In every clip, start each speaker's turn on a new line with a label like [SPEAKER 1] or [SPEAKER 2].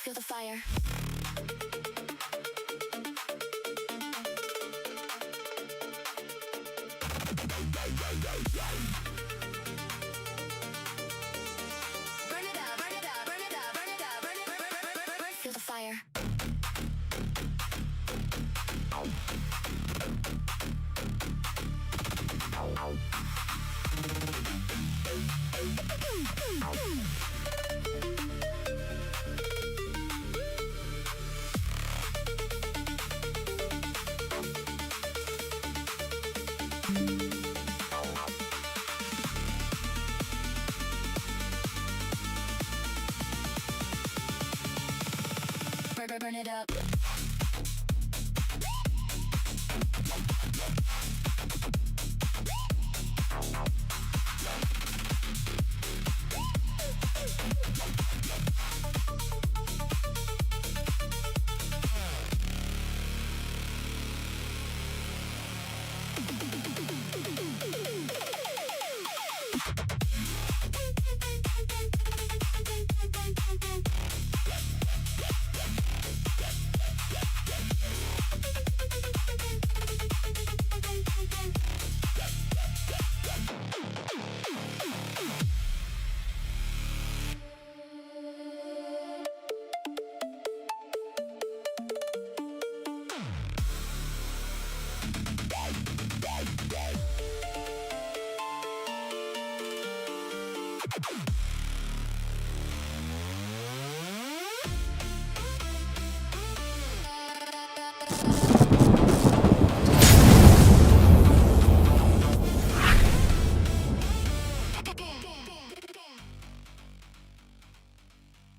[SPEAKER 1] Feel the fire. Burn it up, burn it up, burn it up, burn it up, burn it, burn it. Feel the fire. Burn it up.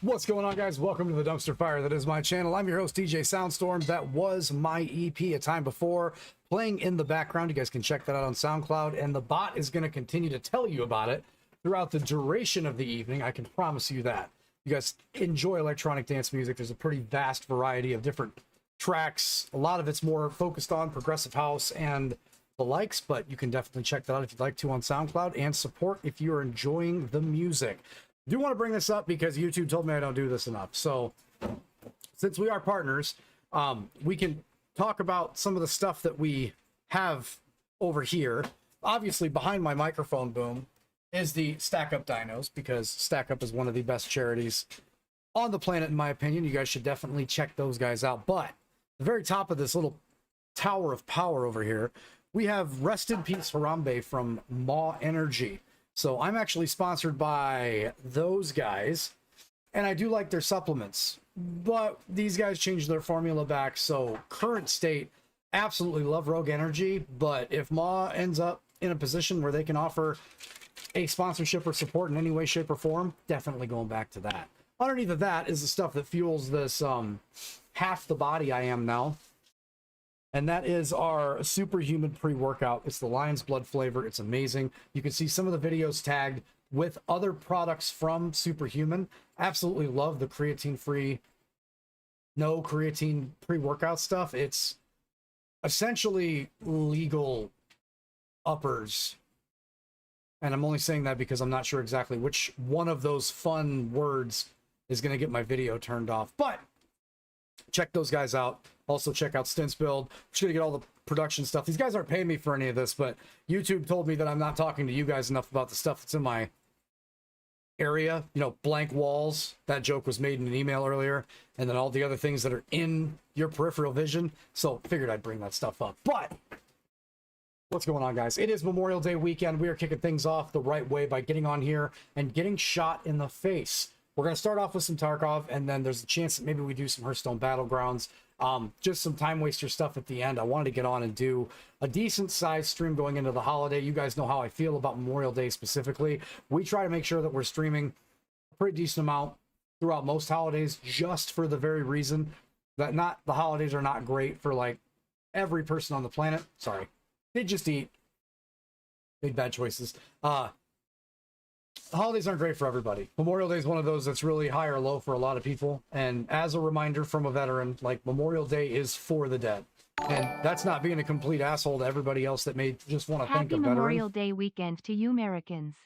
[SPEAKER 2] What's going on, guys? Welcome to the Dumpster Fire. That is my channel. I'm your host, DJ Soundstorm. That was my EP a time before, playing in the background. You guys can check that out on SoundCloud, and the bot is going to continue to tell you about it throughout the duration of the evening. I can promise you that. You guys enjoy electronic dance music. There's a pretty vast variety of different tracks. A lot of it's more focused on progressive house and the likes, but you can definitely check that out if you'd like to on SoundCloud and support if you're enjoying the music. I do want to bring this up because YouTube told me I don't do this enough. So since we are partners, we can talk about some of the stuff that we have over here. Obviously, behind my microphone boom is the Stack Up Dinos, because Stack Up is one of the best charities on the planet, in my opinion. You guys should definitely check those guys out. But the very top of this little tower of power over here, we have Rest in Peace Harambe from Maw Energy. So I'm actually sponsored by those guys, and I do like their supplements, but these guys changed their formula back. So current state, absolutely love Rogue Energy, but if Maw ends up in a position where they can offer a sponsorship or support in any way, shape, or form, definitely going back to that. Underneath of that is the stuff that fuels this half the body I am now. And that is our Superhuman pre-workout. It's the lion's blood flavor. It's amazing. You can see some of the videos tagged with other products from Superhuman. Absolutely love the creatine-free, no creatine pre-workout stuff. It's essentially legal uppers. And I'm only saying that because I'm not sure exactly which one of those fun words is going to get my video turned off. But check those guys out. Also check out Stints Build. I'm just going to get all the production stuff. These guys aren't paying me for any of this, but YouTube told me that I'm not talking to you guys enough about the stuff that's in my area. You know, blank walls. That joke was made in an email earlier. And then all the other things that are in your peripheral vision. So figured I'd bring that stuff up. But what's going on, guys? It is Memorial Day weekend. We are kicking things off the right way by getting on here and getting shot in the face. We're going to start off with some Tarkov, and then there's a chance that maybe we do some Hearthstone Battlegrounds. Just some time waster stuff at the end. I wanted to get on and do a decent sized stream going into the holiday. You guys know how I feel about Memorial Day specifically. We try to make sure that we're streaming a pretty decent amount throughout most holidays, just for the very reason that the holidays are not great for like every person on the planet. Sorry. They just eat. Made bad choices. The holidays aren't great for everybody. Memorial Day is one of those that's really high or low for a lot of people. And as a reminder from a veteran, like, Memorial Day is for the dead. And that's not being a complete asshole to everybody else that may just want to thank a veteran.
[SPEAKER 3] Happy Memorial Day weekend to you Americans.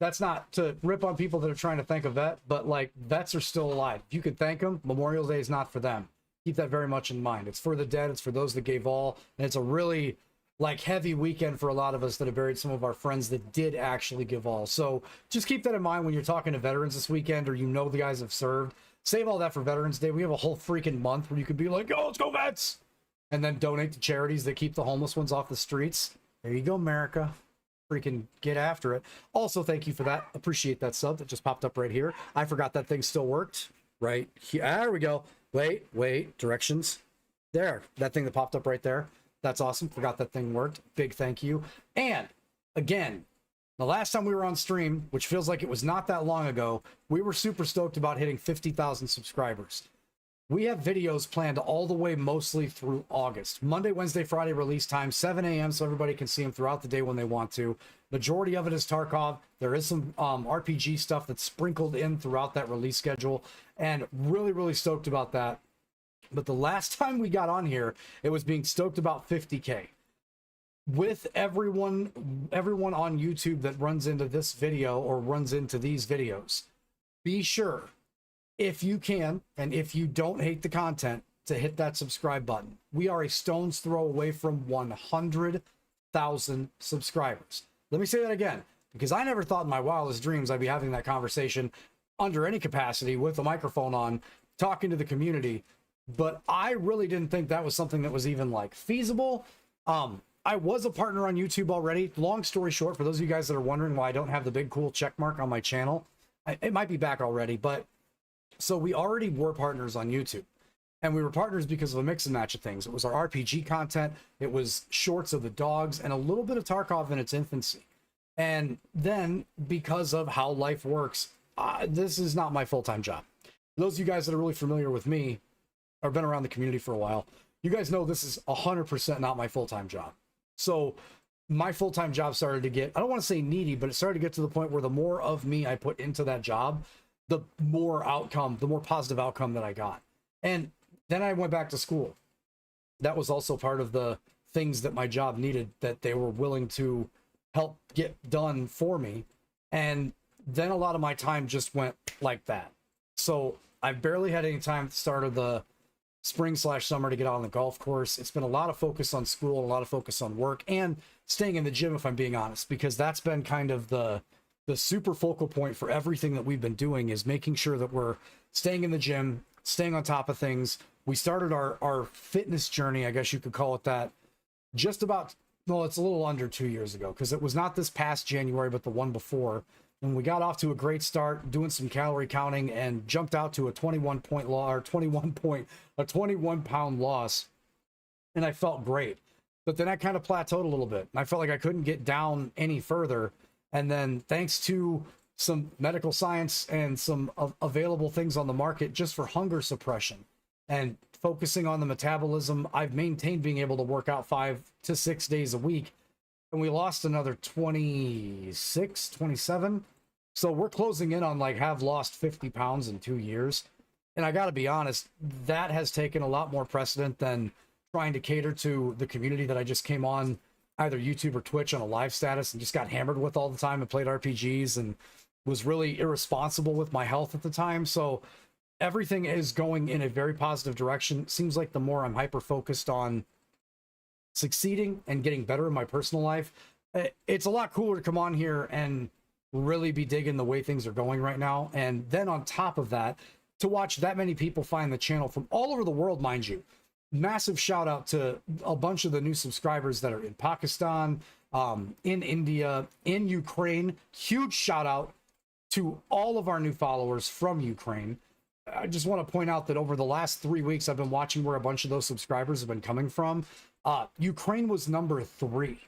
[SPEAKER 2] that's not to rip on people that are trying to thank a vet, but like vets are still alive. If you can thank them, Memorial Day is not for them. Keep that very much in mind. It's for the dead. It's for those that gave all. And it's a really like heavy weekend for a lot of us that have buried some of our friends that did actually give all. So just keep that in mind when you're talking to veterans this weekend, or the guys have served. Save all that for Veterans Day. We have a whole freaking month where you could be like, oh, let's go vets, and then donate to charities that keep the homeless ones off the streets. There you go, America. Freaking get after it. Also, thank you for that. Appreciate that sub that just popped up right here. I forgot that thing still worked. Right here. There we go. Wait. Directions. There. That thing that popped up right there. That's awesome. Forgot that thing worked. Big thank you. And again, the last time we were on stream, which feels like it was not that long ago, we were super stoked about hitting 50,000 subscribers. We have videos planned all the way mostly through August. Monday, Wednesday, Friday release time, 7 a.m. so everybody can see them throughout the day when they want to. Majority of it is Tarkov. There is some RPG stuff that's sprinkled in throughout that release schedule, and really, really stoked about that. But the last time we got on here, it was being stoked about 50K. With everyone on YouTube that runs into this video or runs into these videos, be sure, if you can, and if you don't hate the content, to hit that subscribe button. We are a stone's throw away from 100,000 subscribers. Let me say that again, because I never thought in my wildest dreams I'd be having that conversation under any capacity with a microphone on, talking to the community. But I really didn't think that was something that was even like feasible. I was a partner on YouTube already. Long story short, for those of you guys that are wondering why I don't have the big cool check mark on my channel, it might be back already, but so we already were partners on YouTube. And we were partners because of a mix and match of things. It was our RPG content, it was shorts of the dogs, and a little bit of Tarkov in its infancy. And then, because of how life works, this is not my full-time job. For those of you guys that are really familiar with me, or been around the community for a while, you guys know this is 100% not my full-time job. So my full-time job started to get, I don't want to say needy, but it started to get to the point where the more of me I put into that job, the more positive outcome that I got. And then I went back to school. That was also part of the things that my job needed, that they were willing to help get done for me. And then a lot of my time just went like that. So I barely had any time at the start of the spring/summer to get out on the golf course. It's been a lot of focus on school, a lot of focus on work, and staying in the gym, if I'm being honest, because that's been kind of the super focal point for everything that we've been doing, is making sure that we're staying in the gym, staying on top of things. We started our fitness journey, I guess you could call it that, just about, well, it's a little under 2 years ago, because it was not this past January, but the one before. And we got off to a great start doing some calorie counting and jumped out to a 21 pound loss. And I felt great. But then I kind of plateaued a little bit. And I felt like I couldn't get down any further. And then thanks to some medical science and some available things on the market just for hunger suppression and focusing on the metabolism, I've maintained being able to work out 5 to 6 days a week. And we lost another 26, 27. So we're closing in on have lost 50 pounds in 2 years. And I got to be honest, that has taken a lot more precedent than trying to cater to the community that I just came on either YouTube or Twitch on a live status and just got hammered with all the time and played RPGs and was really irresponsible with my health at the time. So everything is going in a very positive direction. Seems like the more I'm hyper focused on succeeding and getting better in my personal life, it's a lot cooler to come on here and really be digging the way things are going right now. And then on top of that, to watch that many people find the channel from all over the world, mind you. Massive shout out to a bunch of the new subscribers that are in Pakistan, in India, in Ukraine. Huge shout out to all of our new followers from Ukraine. I just want to point out that over the last 3 weeks, I've been watching where a bunch of those subscribers have been coming from. Ukraine was number 3.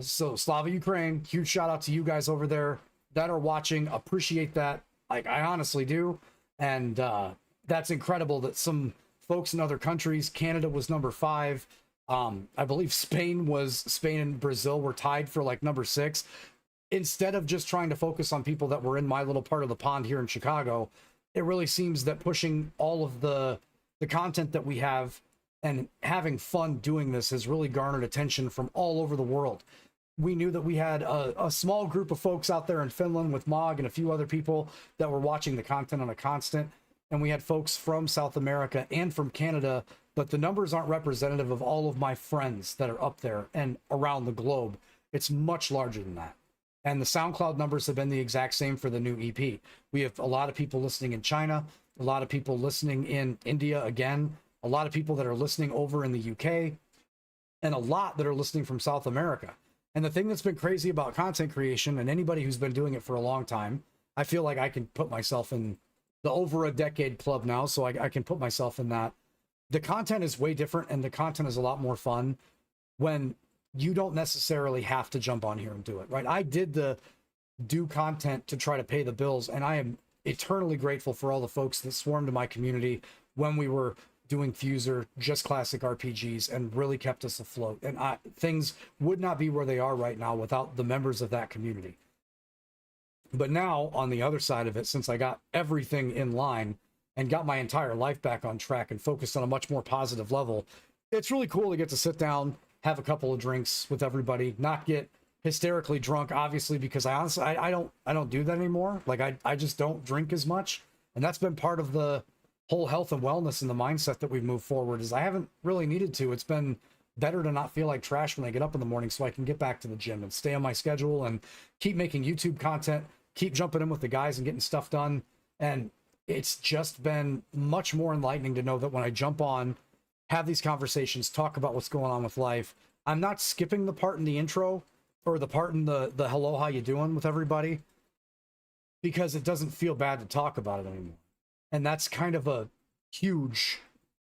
[SPEAKER 2] So Slava Ukraine, huge shout out to you guys over there that are watching. Appreciate that. I honestly do. And that's incredible that some folks in other countries, Canada was number 5. I believe Spain and Brazil were tied for number 6. Instead of just trying to focus on people that were in my little part of the pond here in Chicago, it really seems that pushing all of the content that we have and having fun doing this has really garnered attention from all over the world. we knew that we had a small group of folks out there in Finland with Mog and a few other people that were watching the content on a constant. And we had folks from South America and from Canada, but the numbers aren't representative of all of my friends that are up there and around the globe. It's much larger than that. And the SoundCloud numbers have been the exact same for the new EP. We have a lot of people listening in China, a lot of people listening in India again, a lot of people that are listening over in the UK, and a lot that are listening from South America. And the thing that's been crazy about content creation, and anybody who's been doing it for a long time, I feel like I can put myself in the over a decade club now, so I can put myself in that. The content is way different, and the content is a lot more fun when you don't necessarily have to jump on here and do it, right? I did the do content to try to pay the bills, and I am eternally grateful for all the folks that swarmed to my community when we were doing Fuser, just classic RPGs, and really kept us afloat. And things would not be where they are right now without the members of that community. But now, on the other side of it, since I got everything in line and got my entire life back on track and focused on a much more positive level, it's really cool to get to sit down, have a couple of drinks with everybody, not get hysterically drunk, obviously, because I honestly, I don't do that anymore. Like, I just don't drink as much. And that's been part of the whole health and wellness and the mindset that we've moved forward, is I haven't really needed to. It's been better to not feel like trash when I get up in the morning so I can get back to the gym and stay on my schedule and keep making YouTube content, keep jumping in with the guys and getting stuff done. And it's just been much more enlightening to know that when I jump on, have these conversations, talk about what's going on with life, I'm not skipping the part in the intro or the part in the hello, how you doing with everybody, because it doesn't feel bad to talk about it anymore. And that's kind of a huge,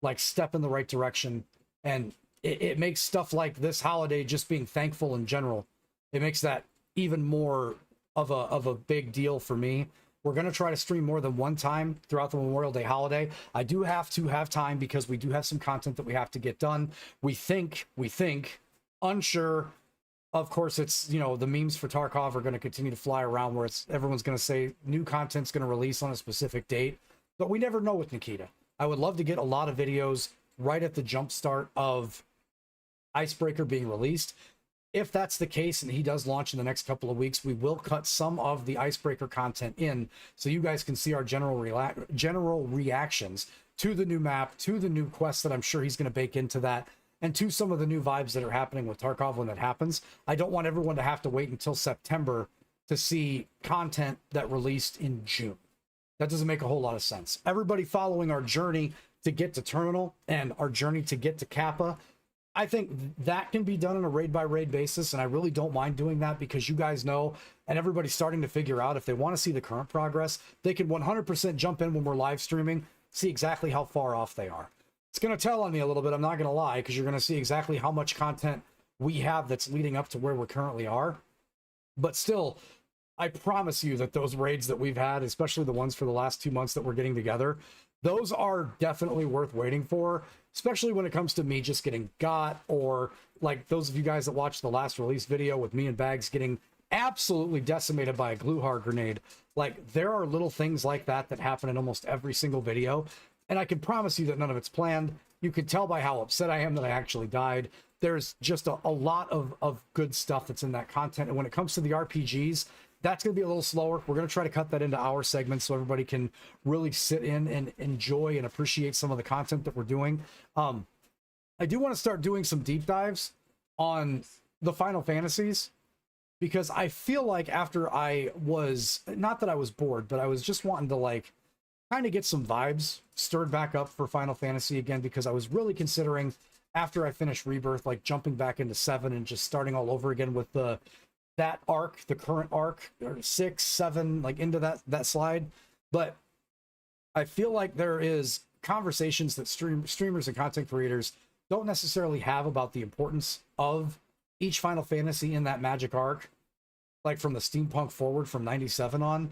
[SPEAKER 2] like, step in the right direction. And it makes stuff like this holiday, just being thankful in general, it makes that even more of a big deal for me. We're going to try to stream more than one time throughout the Memorial Day holiday. I do have to have time because we do have some content that we have to get done. We think, unsure. Of course, it's, you know, the memes for Tarkov are going to continue to fly around where everyone's going to say new content's going to release on a specific date, but we never know with Nikita. I would love to get a lot of videos right at the jump start of Icebreaker being released. If that's the case and he does launch in the next couple of weeks, we will cut some of the Icebreaker content in so you guys can see our general reactions to the new map, to the new quests that I'm sure he's going to bake into that, and to some of the new vibes that are happening with Tarkov when that happens. I don't want everyone to have to wait until September to see content that released in June. That doesn't make a whole lot of sense. Everybody following our journey to get to Terminal and our journey to get to Kappa, I think that can be done on a raid-by-raid basis, and I really don't mind doing that because you guys know, and everybody's starting to figure out, if they want to see the current progress, they can 100% jump in when we're live streaming, see exactly how far off they are. It's going to tell on me a little bit, I'm not going to lie, because you're going to see exactly how much content we have that's leading up to where we currently are. But still, I promise you that those raids that we've had, especially the ones for the last 2 months that we're getting together, those are definitely worth waiting for, especially when it comes to me just getting got, or like those of you guys that watched the last release video with me and Bags getting absolutely decimated by a glue hard grenade. Like, there are little things like that that happen in almost every single video, and I can promise you that none of it's planned. You can tell by how upset I am that I actually died. There's just a lot of good stuff that's in that content, and when it comes to the RPGs, that's going to be a little slower. We're going to try to cut that into hour segments so everybody can really sit in and enjoy and appreciate some of the content that we're doing. I do want to start doing some deep dives on the Final Fantasies, because I feel like after I was, not that I was bored, but I was just wanting to like kind of get some vibes stirred back up for Final Fantasy again, because I was really considering, after I finished Rebirth, like jumping back into 7 and just starting all over again with that arc, the current arc, or 6, 7, like into that slide. But I feel like there is conversations that streamers and content creators don't necessarily have about the importance of each Final Fantasy in that magic arc, like from the steampunk forward from 97 on,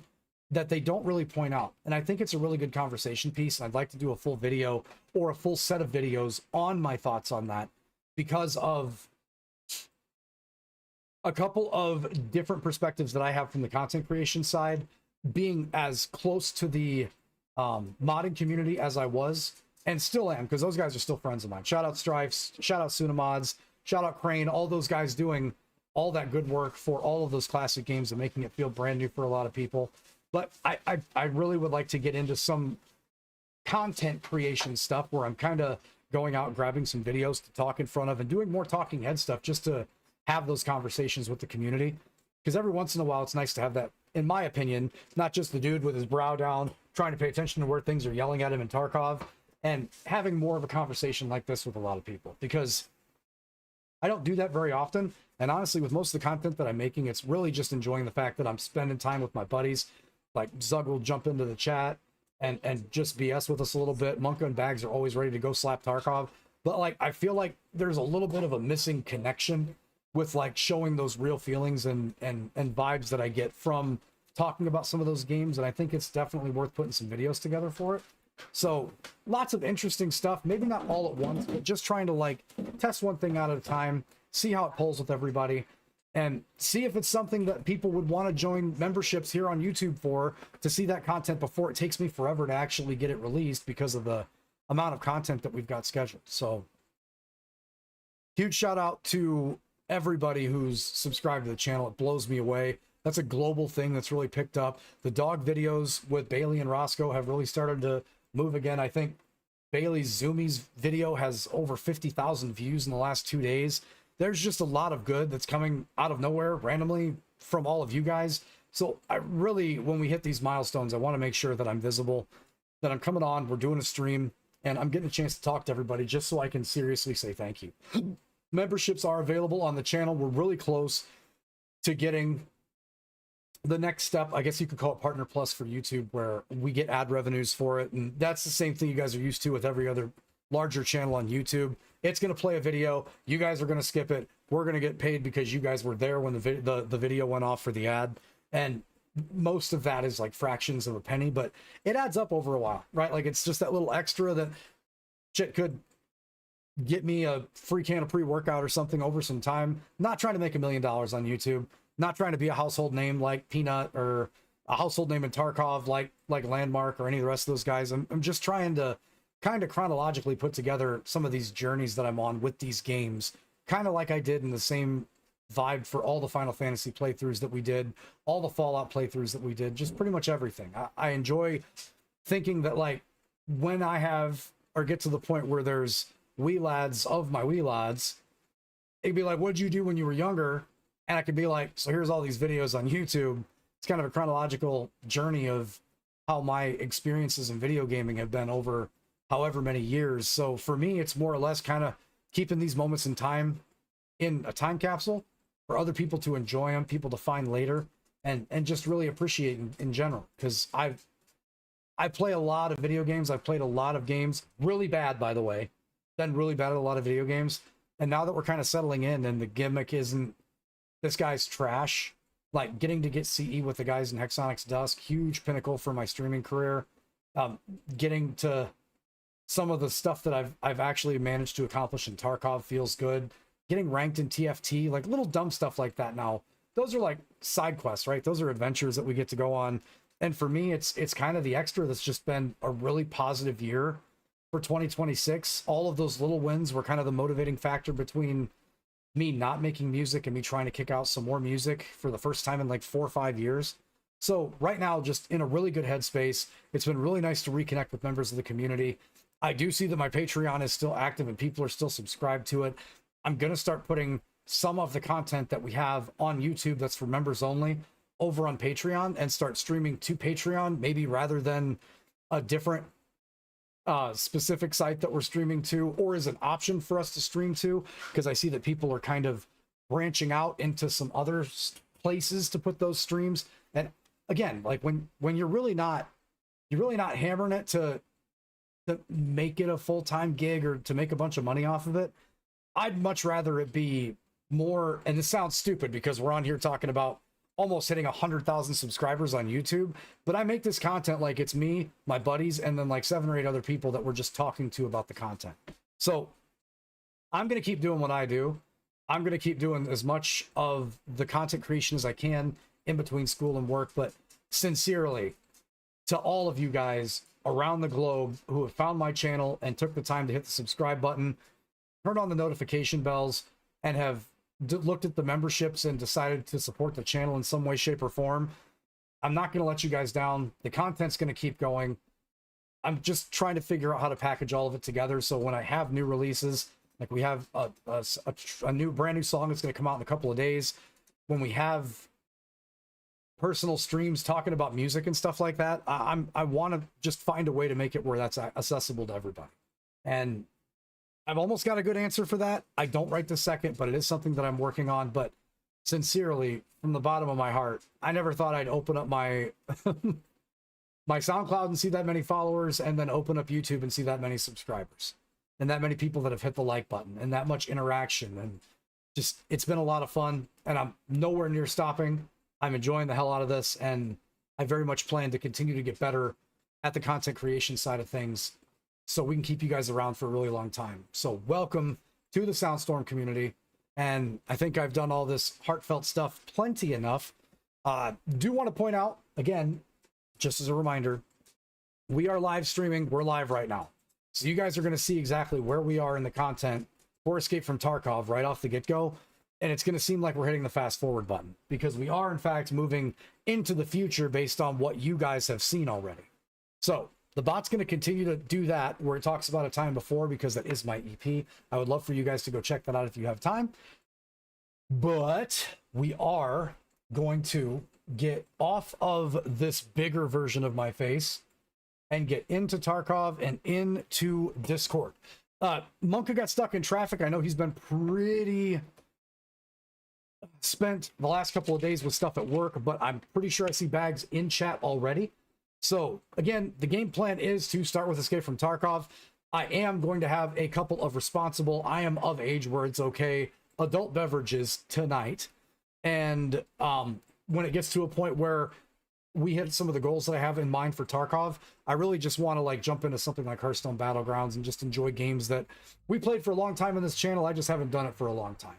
[SPEAKER 2] that they don't really point out. And I think it's a really good conversation piece, and I'd like to do a full video or a full set of videos on my thoughts on that, because of a couple of different perspectives that I have from the content creation side, being as close to the modding community as I was, and still am, because those guys are still friends of mine. Shout out Strifes, shout out Sunamods, shout out Crane, all those guys doing all that good work for all of those classic games and making it feel brand new for a lot of people. But I really would like to get into some content creation stuff where I'm kind of going out and grabbing some videos to talk in front of and doing more talking head stuff just to have those conversations with the community. Because every once in a while, it's nice to have that, in my opinion, not just the dude with his brow down, trying to pay attention to where things are yelling at him in Tarkov, and having more of a conversation like this with a lot of people. Because I don't do that very often. And honestly, with most of the content that I'm making, it's really just enjoying the fact that I'm spending time with my buddies. Like Zug will jump into the chat and just BS with us a little bit. Monka and Bags are always ready to go slap Tarkov. But like, I feel like there's a little bit of a missing connection with like showing those real feelings and vibes that I get from talking about some of those games. And I think it's definitely worth putting some videos together for it. So lots of interesting stuff, maybe not all at once, but just trying to like test one thing out at a time, see how it pulls with everybody, and see if it's something that people would want to join memberships here on YouTube for, to see that content before it takes me forever to actually get it released because of the amount of content that we've got scheduled. So huge shout out to everybody who's subscribed to the channel. It blows me away. That's a global thing that's really picked up. The dog videos with Bailey and Roscoe have really started to move again. I think Bailey's Zoomies video has over 50,000 views in the last 2 days. There's just a lot of good that's coming out of nowhere randomly from all of you guys. So I really, when we hit these milestones, I want to make sure that I'm visible, that I'm coming on, we're doing a stream, and I'm getting a chance to talk to everybody just so I can seriously say thank you. Memberships are available on the channel. We're really close to getting the next step. I guess you could call it Partner Plus for YouTube, where we get ad revenues for it. And that's the same thing you guys are used to with every other larger channel on YouTube. It's going to play a video. You guys are going to skip it. We're going to get paid because you guys were there when the video went off for the ad. And most of that is like fractions of a penny, but it adds up over a while, right? Like it's just that little extra that shit could get me a free can of pre-workout or something over some time. Not trying to make $1 million on YouTube. Not trying to be a household name like Peanut, or a household name in Tarkov like Landmark or any of the rest of those guys. I'm just trying to kind of chronologically put together some of these journeys that I'm on with these games, kind of like I did in the same vibe for all the Final Fantasy playthroughs that we did, all the Fallout playthroughs that we did, just pretty much everything. I enjoy thinking that like when I have or get to the point where there's wee lads of my wee lads, it'd be like, what'd you do when you were younger? And I could be like, so here's all these videos on YouTube. It's kind of a chronological journey of how my experiences in video gaming have been over however many years. So for me, it's more or less kind of keeping these moments in time in a time capsule for other people to enjoy them, people to find later, and just really appreciate in general. Because I play a lot of video games. I've played a lot of games, really bad, by the way. Been really bad at a lot of video games. And now that we're kind of settling in and the gimmick isn't this guy's trash, like getting to get CE with the guys in Hexonic's Dusk, huge pinnacle for my streaming career. Getting to some of the stuff that I've actually managed to accomplish in Tarkov feels good. Getting ranked in TFT, like little dumb stuff like that now. Those are like side quests, right? Those are adventures that we get to go on. And for me, it's kind of the extra that's just been a really positive year for 2026. All of those little wins were kind of the motivating factor between me not making music and me trying to kick out some more music for the first time in like 4 or 5 years. So right now, just in a really good headspace. It's been really nice to reconnect with members of the community. I do see that my Patreon is still active and people are still subscribed to it. I'm going to start putting some of the content that we have on YouTube that's for members only over on Patreon and start streaming to Patreon, maybe rather than a different specific site that we're streaming to, or is an option for us to stream to, because I see that people are kind of branching out into some other places to put those streams. And again, like when you're really not hammering it to make it a full-time gig or to make a bunch of money off of it, I'd much rather it be more, and this sounds stupid because we're on here talking about almost hitting 100,000 subscribers on YouTube, but I make this content like it's me, my buddies, and then like 7 or 8 other people that we're just talking to about the content. So I'm going to keep doing what I do. I'm going to keep doing as much of the content creation as I can in between school and work, but sincerely to all of you guys around the globe who have found my channel and took the time to hit the subscribe button, turn on the notification bells, and have looked at the memberships and decided to support the channel in some way, shape, or form, I'm not going to let you guys down. The content's going to keep going. I'm just trying to figure out how to package all of it together. So when I have new releases, like we have a brand new song that's going to come out in a couple of days, when we have personal streams talking about music and stuff like that, I want to just find a way to make it where that's accessible to everybody. And I've almost got a good answer for that. I don't right this second, but it is something that I'm working on. But sincerely, from the bottom of my heart, I never thought I'd open up my my SoundCloud and see that many followers, and then open up YouTube and see that many subscribers and that many people that have hit the like button and that much interaction. And just, it's been a lot of fun, and I'm nowhere near stopping. I'm enjoying the hell out of this, and I very much plan to continue to get better at the content creation side of things so we can keep you guys around for a really long time. So welcome to the Soundstorm community. And I think I've done all this heartfelt stuff plenty enough. Do want to point out, again, just as a reminder, we are live streaming. We're live right now. So you guys are going to see exactly where we are in the content for Escape from Tarkov right off the get-go. And it's going to seem like we're hitting the fast forward button, because we are, in fact, moving into the future based on what you guys have seen already. So the bot's going to continue to do that, where it talks about a time before, because that is my EP. I would love for you guys to go check that out if you have time. But we are going to get off of this bigger version of my face and get into Tarkov and into Discord. Monka got stuck in traffic. I know he's been pretty spent the last couple of days with stuff at work, but I'm pretty sure I see Bags in chat already. So again, the game plan is to start with Escape from Tarkov. I am going to have a couple of responsible, I am of age where it's okay, adult beverages tonight. And when it gets to a point where we hit some of the goals that I have in mind for Tarkov, I really just want to like jump into something like Hearthstone Battlegrounds and just enjoy games that we played for a long time on this channel. I just haven't done it for a long time.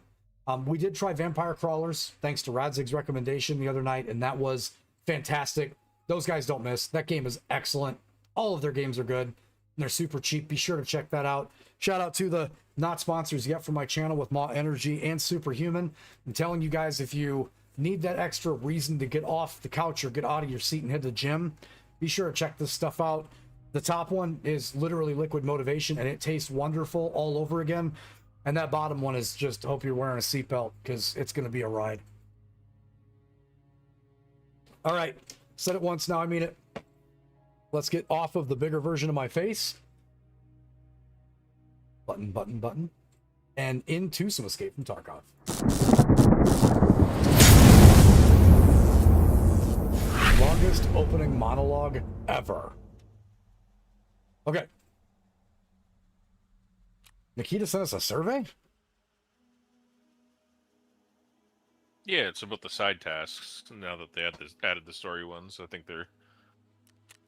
[SPEAKER 2] We did try Vampire Crawlers thanks to Radzig's recommendation the other night, and that was fantastic. Those guys don't miss. That game is excellent. All of their games are good. They're super cheap. Be sure to check that out. Shout out to the not sponsors yet for my channel with Maw Energy and Superhuman. I'm telling you guys, if you need that extra reason to get off the couch or get out of your seat and head to the gym, be sure to check this stuff out. The top one is literally liquid motivation, and it tastes wonderful all over again. And that bottom one is just, hope you're wearing a seatbelt, because it's going to be a ride. All right. Said it once, now I mean it. Let's get off of the bigger version of my face. Button, button, button. And into some Escape from Tarkov. Longest opening monologue ever. Okay. Nikita sent us a survey?
[SPEAKER 3] Yeah, it's about the side tasks. Now that they added the story ones, I think they're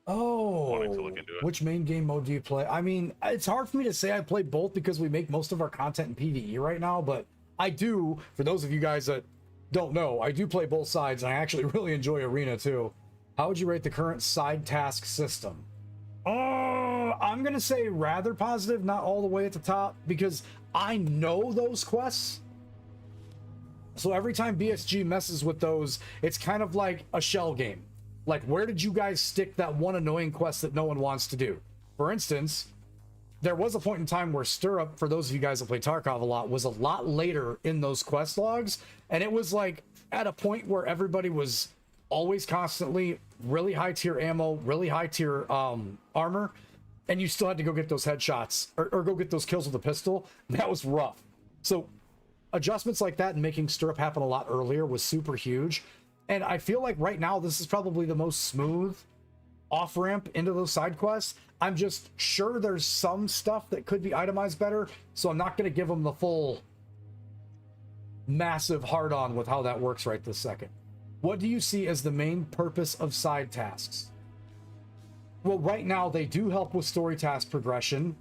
[SPEAKER 3] wanting to look into it.
[SPEAKER 2] Which main game mode do you play? I mean, it's hard for me to say I play both because we make most of our content in PvE right now, but I do, for those of you guys that don't know, I do play both sides, and I actually really enjoy Arena too. How would you rate the current side task system? I'm going to say rather positive, not all the way at the top, because I know those quests. So every time BSG messes with those, it's kind of like a shell game. Like, where did you guys stick that one annoying quest that no one wants to do? For instance, there was a point in time where Stirrup, for those of you guys that play Tarkov a lot, was a lot later in those quest logs. And it was like at a point where everybody was always constantly really high tier ammo, really high tier armor. And you still had to go get those headshots or go get those kills with a pistol. That was rough. So adjustments like that and making Stirrup happen a lot earlier was super huge. And I feel like right now this is probably the most smooth off-ramp into those side quests. I'm just sure there's some stuff that could be itemized better, so I'm not going to give them the full massive hard-on with how that works right this second. What do you see as the main purpose of side tasks? Well, right now they do help with story task progression.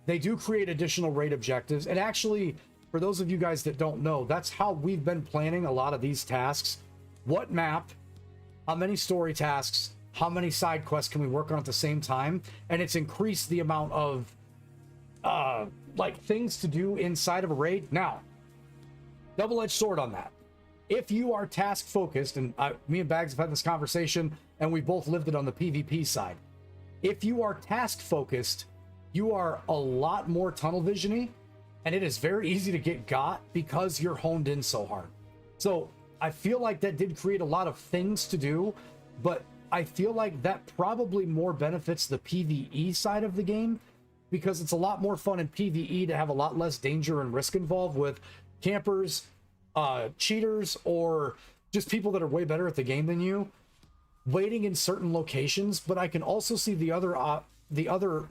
[SPEAKER 2] They do create additional raid objectives, and actually, for those of you guys that don't know, that's how we've been planning a lot of these tasks. What map, how many story tasks, how many side quests can we work on at the same time? And it's increased the amount of like things to do inside of a raid. Now, double-edged sword on that. If you are task focused, and me and Bags have had this conversation, and we both lived it on the PvP side. If you are task focused, you are a lot more tunnel visiony, and it is very easy to get got because you're honed in so hard. So I feel like that did create a lot of things to do, but I feel like that probably more benefits the PvE side of the game, because it's a lot more fun in PvE to have a lot less danger and risk involved with campers, cheaters, or just people that are way better at the game than you waiting in certain locations. But I can also see the other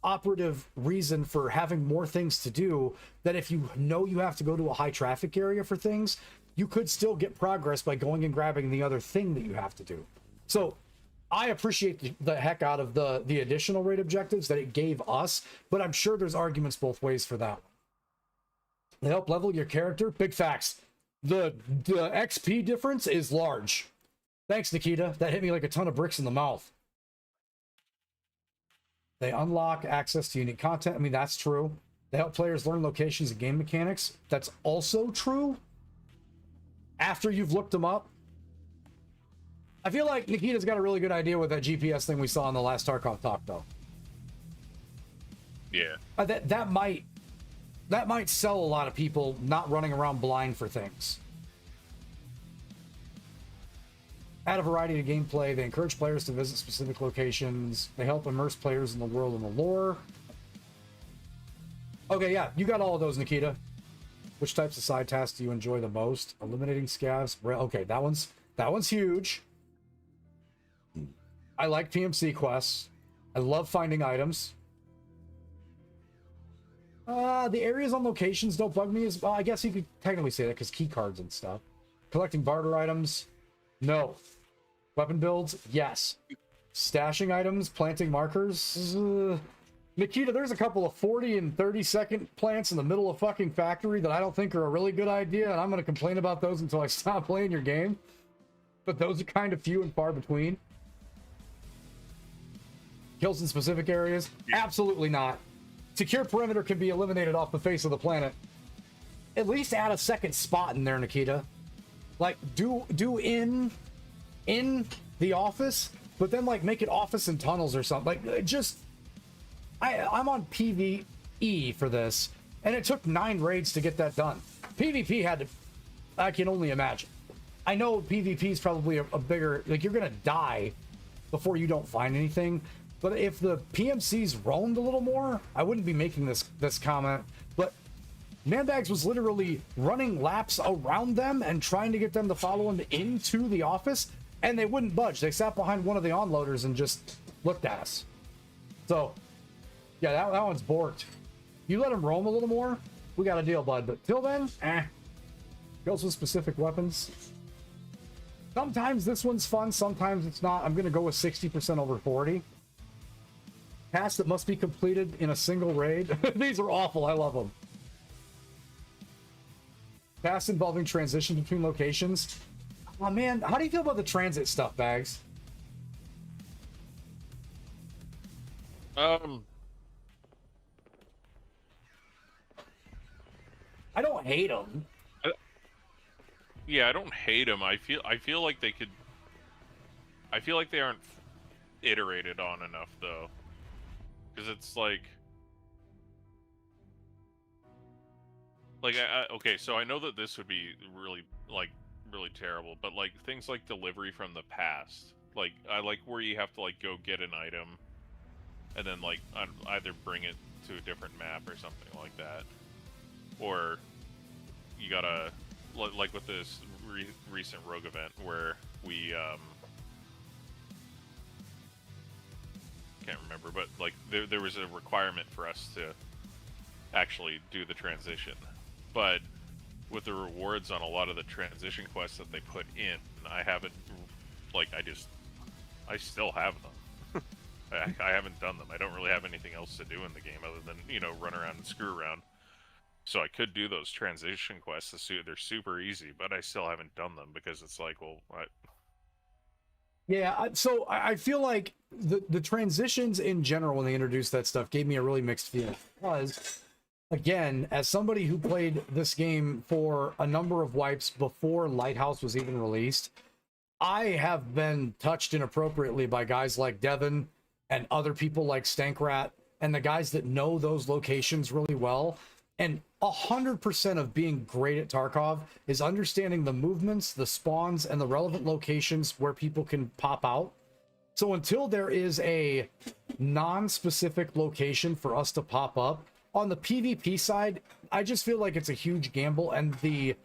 [SPEAKER 2] operative reason for having more things to do, that if you know you have to go to a high traffic area for things, you could still get progress by going and grabbing the other thing that you have to do. So I appreciate the heck out of the additional raid objectives that it gave us, but I'm sure there's arguments both ways for that one. They help level your character. Big facts. The XP difference is large. Thanks, Nikita. That hit me like a ton of bricks in the mouth. They unlock access to unique content. I mean, that's true. They help players learn locations and game mechanics. That's also true. After you've looked them up. I feel like Nikita's got a really good idea with that GPS thing we saw in the last Tarkov talk, though.
[SPEAKER 3] Yeah.
[SPEAKER 2] That might sell a lot of people not running around blind for things. Add a variety of gameplay. They encourage players to visit specific locations. They help immerse players in the world and the lore. Okay, yeah, you got all of those, Nikita. Which types of side tasks do you enjoy the most? Eliminating scavs. Okay, that one's huge. I like PMC quests. I love finding items. The areas on locations don't bug me as well. I guess you could technically say that because key cards and stuff. Collecting barter items. No. Weapon builds? Yes. Stashing items, planting markers. Nikita, there's a couple of 40 and 30-second plants in the middle of fucking factory that I don't think are a really good idea, and I'm going to complain about those until I stop playing your game. But those are kind of few and far between. Kills in specific areas? Absolutely not. Secure perimeter can be eliminated off the face of the planet. At least add a second spot in there, Nikita. Like, do in the office, but then, like, make it office and tunnels or something. Like, just... I'm on PvE for this, and it took 9 raids to get that done. PvP had to... I can only imagine. I know PvP is probably a bigger... Like, you're gonna die before you don't find anything. But if the PMCs roamed a little more, I wouldn't be making this comment. But Manbags was literally running laps around them and trying to get them to follow him into the office, and they wouldn't budge. They sat behind one of the onloaders and just looked at us. So, yeah, that one's borked. You let him roam a little more, we got a deal, bud. But till then, kills with specific weapons. Sometimes this one's fun, sometimes it's not. I'm going to go with 60% over 40. Tasks that must be completed in a single raid. These are awful. I love them. Tasks involving transition between locations. Oh, man. How do you feel about the transit stuff, Bags?
[SPEAKER 3] I
[SPEAKER 2] don't hate them.
[SPEAKER 3] Yeah, I don't hate them. I feel like they could... I feel like they aren't iterated on enough, though. Because it's like, okay, so I know that this would be really terrible, but like things like delivery from the past, like I like where you have to like go get an item, and then like either bring it to a different map or something like that, or you gotta like with this recent rogue event where we can't remember, but like there was a requirement for us to actually do the transition, but with the rewards on a lot of the transition quests that they put in, I haven't, like, I still have them. I haven't done them. I don't really have anything else to do in the game other than, you know, run around and screw around. So I could do those transition quests. They're super easy, but I still haven't done them because it's like, well,
[SPEAKER 2] Yeah, so I feel like the transitions in general when they introduced that stuff gave me a really mixed feeling. Because again, as somebody who played this game for a number of wipes before Lighthouse was even released, I have been touched inappropriately by guys like Devin and other people like Stankrat and the guys that know those locations really well. And 100% of being great at Tarkov is understanding the movements, the spawns, and the relevant locations where people can pop out. So until there is a non-specific location for us to pop up, on the PvP side, I just feel like it's a huge gamble, and the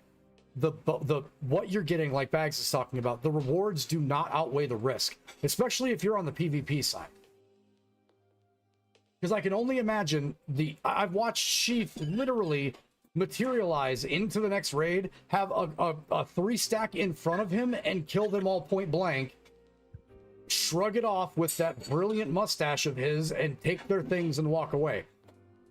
[SPEAKER 2] what you're getting, like Bags is talking about, the rewards do not outweigh the risk, especially if you're on the PvP side. Because I can only imagine I've watched Sheath literally materialize into the next raid, have a 3-stack in front of him, and kill them all point blank, shrug it off with that brilliant mustache of his, and take their things and walk away.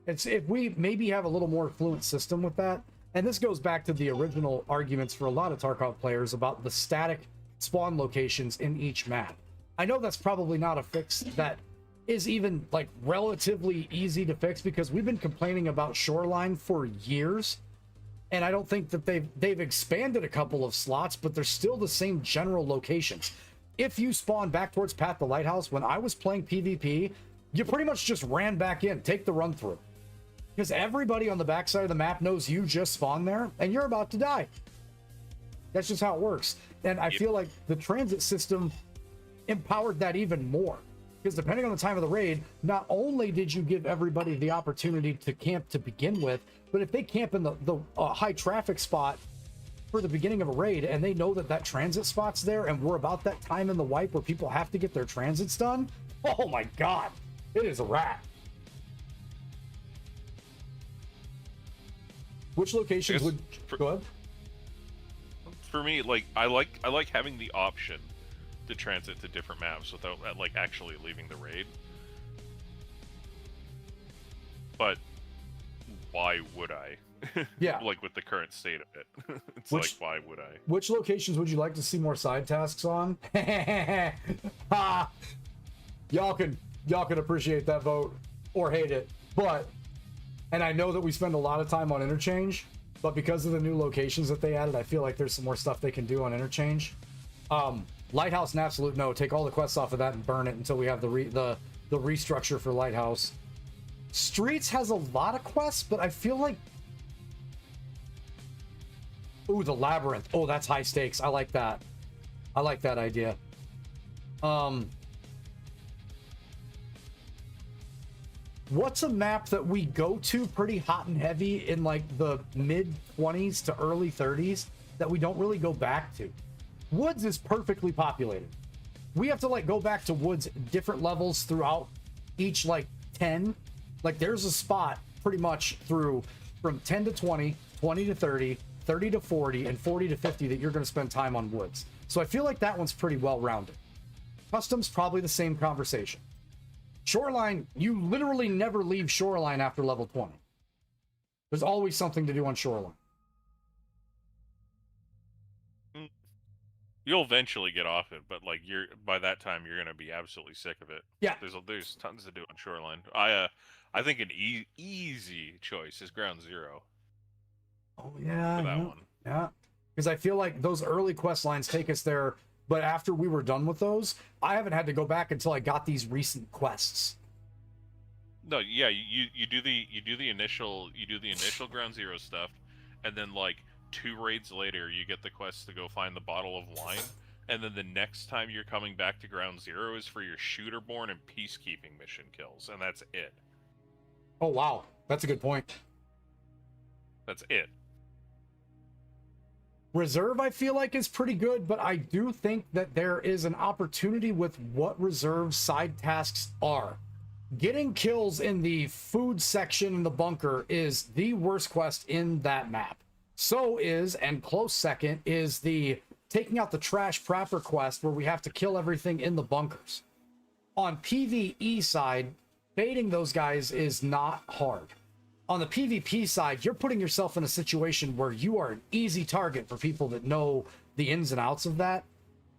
[SPEAKER 2] It's if we maybe have a little more fluent system with that. And this goes back to the original arguments for a lot of Tarkov players about the static spawn locations in each map. I know that's probably not a fix that is even like relatively easy to fix, because we've been complaining about Shoreline for years, and I don't think that they've expanded a couple of slots, but they're still the same general locations. If you spawn back towards Path to Lighthouse, when I was playing PvP, you pretty much just ran back in, take the run through. Because everybody on the backside of the map knows you just spawned there and you're about to die. That's just how it works. And I feel like the transit system empowered that even more. Because depending on the time of the raid, not only did you give everybody the opportunity to camp to begin with, but if they camp in the high traffic spot for the beginning of a raid and they know that that transit spot's there and we're about that time in the wipe where people have to get their transits done, oh my god, it is a wrap. Which locations would go ahead?
[SPEAKER 3] For me, like I like having the option to transit to different maps without like actually leaving the raid. But why would I?
[SPEAKER 2] Yeah.
[SPEAKER 3] Like with the current state of it. It's like, why would I?
[SPEAKER 2] Which locations would you like to see more side tasks on? Ha! Y'all can appreciate that vote or hate it. But, and I know that we spend a lot of time on interchange, but because of the new locations that they added, I feel like there's some more stuff they can do on interchange. Lighthouse, an absolute no. Take all the quests off of that and burn it until we have the restructure for Lighthouse. Streets has a lot of quests, but I feel like, ooh, the Labyrinth. Oh, that's high stakes. I like that. I like that idea. What's a map that we go to pretty hot and heavy in like the mid 20s to early 30s that we don't really go back to? Woods is perfectly populated. We have to like go back to Woods different levels throughout each like 10. Like there's a spot pretty much through from 10 to 20, 20 to 30, 30 to 40, and 40 to 50 that you're going to spend time on Woods. So I feel like that one's pretty well rounded. Customs, probably the same conversation. Shoreline, you literally never leave Shoreline after level 20. There's always something to do on Shoreline.
[SPEAKER 3] You'll eventually get off it, but like by that time you're gonna be absolutely sick of it.
[SPEAKER 2] Yeah,
[SPEAKER 3] there's tons to do on Shoreline. I think an easy choice is Ground Zero.
[SPEAKER 2] Oh yeah,
[SPEAKER 3] for that one.
[SPEAKER 2] Yeah, because I feel like those early quest lines take us there, but after we were done with those, I haven't had to go back until I got these recent quests.
[SPEAKER 3] No, yeah, you do the initial Ground Zero stuff, and then like 2 raids later, you get the quest to go find the bottle of wine, and then the next time you're coming back to Ground Zero is for your Shooterborn and Peacekeeping mission kills, and that's it.
[SPEAKER 2] Oh wow, that's a good point.
[SPEAKER 3] That's it.
[SPEAKER 2] Reserve, I feel like, is pretty good, but I do think that there is an opportunity with what Reserve side tasks are. Getting kills in the food section in the bunker is the worst quest in that map. So is, and close second, is the taking out the trash prepper quest where we have to kill everything in the bunkers. On PvE side, baiting those guys is not hard. On the PvP side, you're putting yourself in a situation where you are an easy target for people that know the ins and outs of that.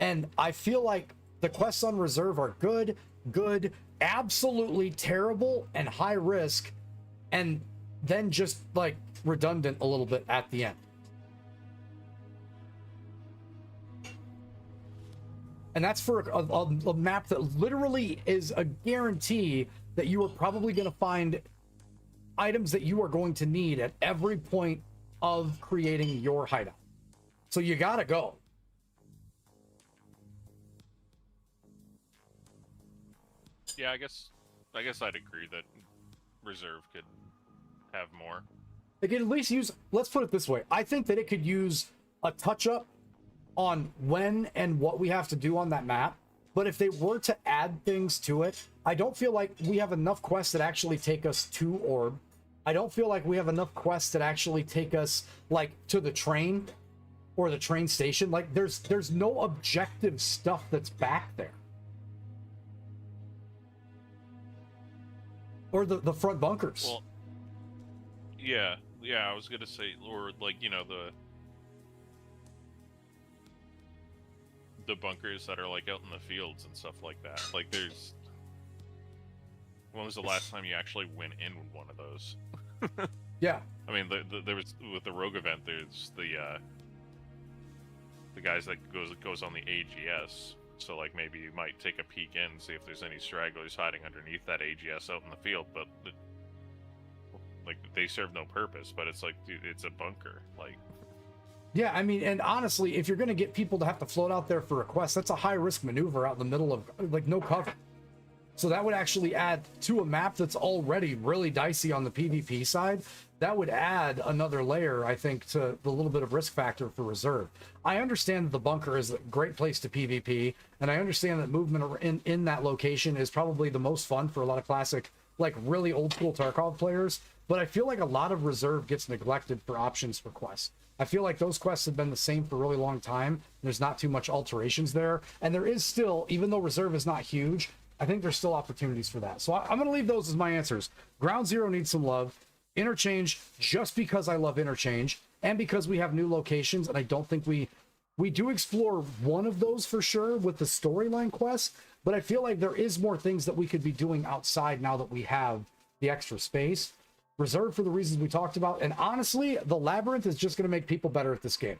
[SPEAKER 2] And I feel like the quests on Reserve are good, absolutely terrible, and high risk. And then just like redundant a little bit at the end. And that's for a map that literally is a guarantee that you are probably going to find items that you are going to need at every point of creating your hideout. So you gotta go.
[SPEAKER 3] Yeah, I guess I'd agree that reserve could have more.
[SPEAKER 2] They could at least use, let's put it this way, I think that it could use a touch-up on when and what we have to do on that map. But if they were to add things to it, I don't feel like we have enough quests that actually take us to Orb. I don't feel like we have enough quests that actually take us like to the train or the train station. Like there's no objective stuff that's back there. Or the front bunkers.
[SPEAKER 3] Well, yeah, I was gonna say, or like, you know, the bunkers that are like out in the fields and stuff like that. Like there's, when was the last time you actually went in with one of those?
[SPEAKER 2] Yeah.
[SPEAKER 3] I mean, there was, with the Rogue event, there's the guys that goes on the AGS. So like maybe you might take a peek in, see if there's any stragglers hiding underneath that AGS out in the field. But like they serve no purpose. But it's like, dude, it's a bunker. Like.
[SPEAKER 2] Yeah, I mean, and honestly, if you're going to get people to have to float out there for a quest, that's a high-risk maneuver out in the middle of, like, no cover. So that would actually add to a map that's already really dicey on the PvP side. That would add another layer, I think, to the little bit of risk factor for reserve. I understand that the bunker is a great place to PvP, and I understand that movement in that location is probably the most fun for a lot of classic, like, really old-school Tarkov players. But I feel like a lot of reserve gets neglected for options for quests. I feel like those quests have been the same for a really long time. There's not too much alterations there. And there is still, even though reserve is not huge, I think there's still opportunities for that. So I'm going to leave those as my answers. Ground Zero needs some love. Interchange, just because I love Interchange, and because we have new locations, and I don't think we do explore one of those for sure with the storyline quest, but I feel like there is more things that we could be doing outside now that we have the extra space. Reserved for the reasons we talked about, and honestly, the Labyrinth is just going to make people better at this game.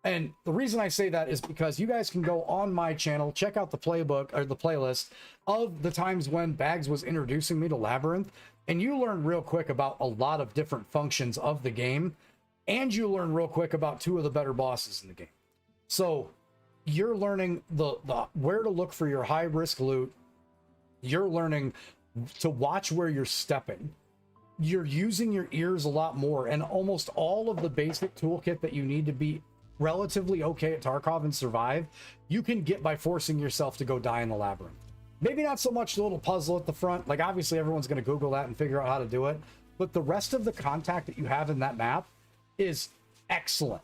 [SPEAKER 2] And the reason I say that is because you guys can go on my channel, check out the playbook or the playlist of the times when Bags was introducing me to Labyrinth, and you learn real quick about a lot of different functions of the game, and you learn real quick about two of the better bosses in the game. So you're learning the where to look for your high risk loot. You're learning to watch where you're stepping. You're using your ears a lot more, and almost all of the basic toolkit that you need to be relatively okay at Tarkov and survive, you can get by forcing yourself to go die in the Labyrinth. Maybe not so much the little puzzle at the front, like obviously everyone's going to Google that and figure out how to do it, but the rest of the contact that you have in that map is excellent.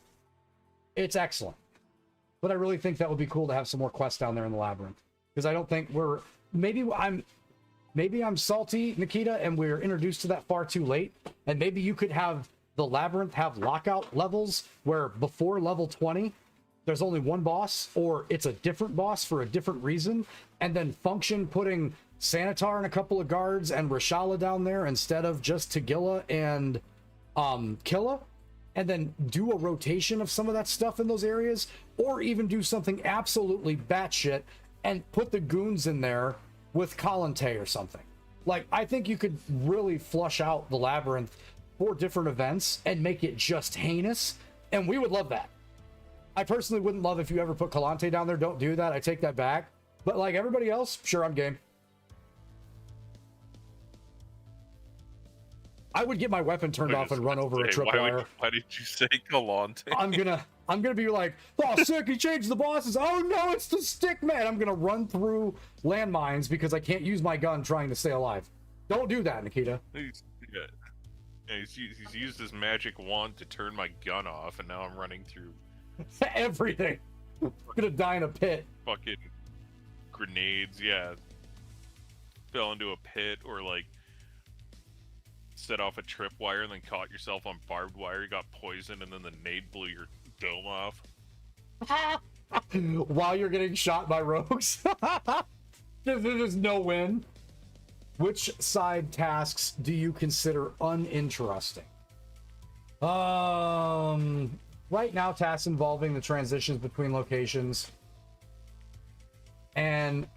[SPEAKER 2] It's excellent. But I really think that would be cool to have some more quests down there in the Labyrinth, because I don't think maybe I'm salty, Nikita, and we're introduced to that far too late. And maybe you could have the Labyrinth have lockout levels where before level 20, there's only one boss, or it's a different boss for a different reason. And then function putting Sanitar and a couple of guards and Rashala down there instead of just Tagilla and Killa. And then do a rotation of some of that stuff in those areas. Or even do something absolutely batshit and put the goons in there with Kalante or something. Like, I think you could really flush out the Labyrinth for different events and make it just heinous, and we would love that. I personally wouldn't love if you ever put Kalante down there. Don't do that. I take that back. But like everybody else, sure, I'm game. I would get my weapon turned off and run over a tripwire.
[SPEAKER 3] Why did you say Kalante?
[SPEAKER 2] I'm gonna be like, oh sick, he changed the bosses. Oh no, it's the stick man. I'm gonna run through landmines because I can't use my gun trying to stay alive. Don't do that, Nikita.
[SPEAKER 3] He's used his magic wand to turn my gun off, and now I'm running through
[SPEAKER 2] everything. I'm gonna die in a pit.
[SPEAKER 3] Fucking grenades, yeah. Fell into a pit, or like set off a tripwire and then caught yourself on barbed wire. You got poisoned, and then the nade blew your dome off. While
[SPEAKER 2] you're getting shot by rogues. There's no win. Which side tasks do you consider uninteresting? Right now, tasks involving the transitions between locations. And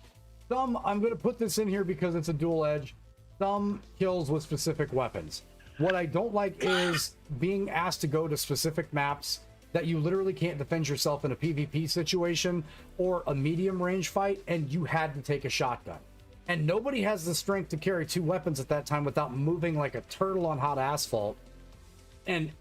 [SPEAKER 2] some, I'm going to put this in here because it's a dual edge. Some kills with specific weapons. What I don't like is being asked to go to specific maps that you literally can't defend yourself in a PvP situation or a medium range fight, and you had to take a shotgun. And nobody has the strength to carry 2 weapons at that time without moving like a turtle on hot asphalt. And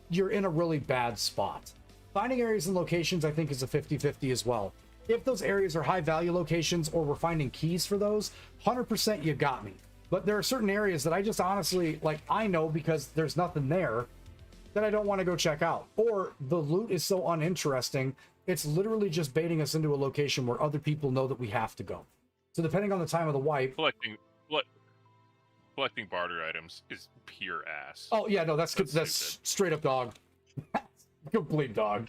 [SPEAKER 2] you're in a really bad spot. Finding areas and locations, I think, is a 50-50 as well. If those areas are high value locations or we're finding keys for those, 100% you got me. But there are certain areas that I just honestly, like, I know because there's nothing there that I don't want to go check out. Or the loot is so uninteresting, it's literally just baiting us into a location where other people know that we have to go. So depending on the time of the wipe...
[SPEAKER 3] Collecting barter items is pure ass.
[SPEAKER 2] Oh, yeah, no, that's straight up dog. Complete dog.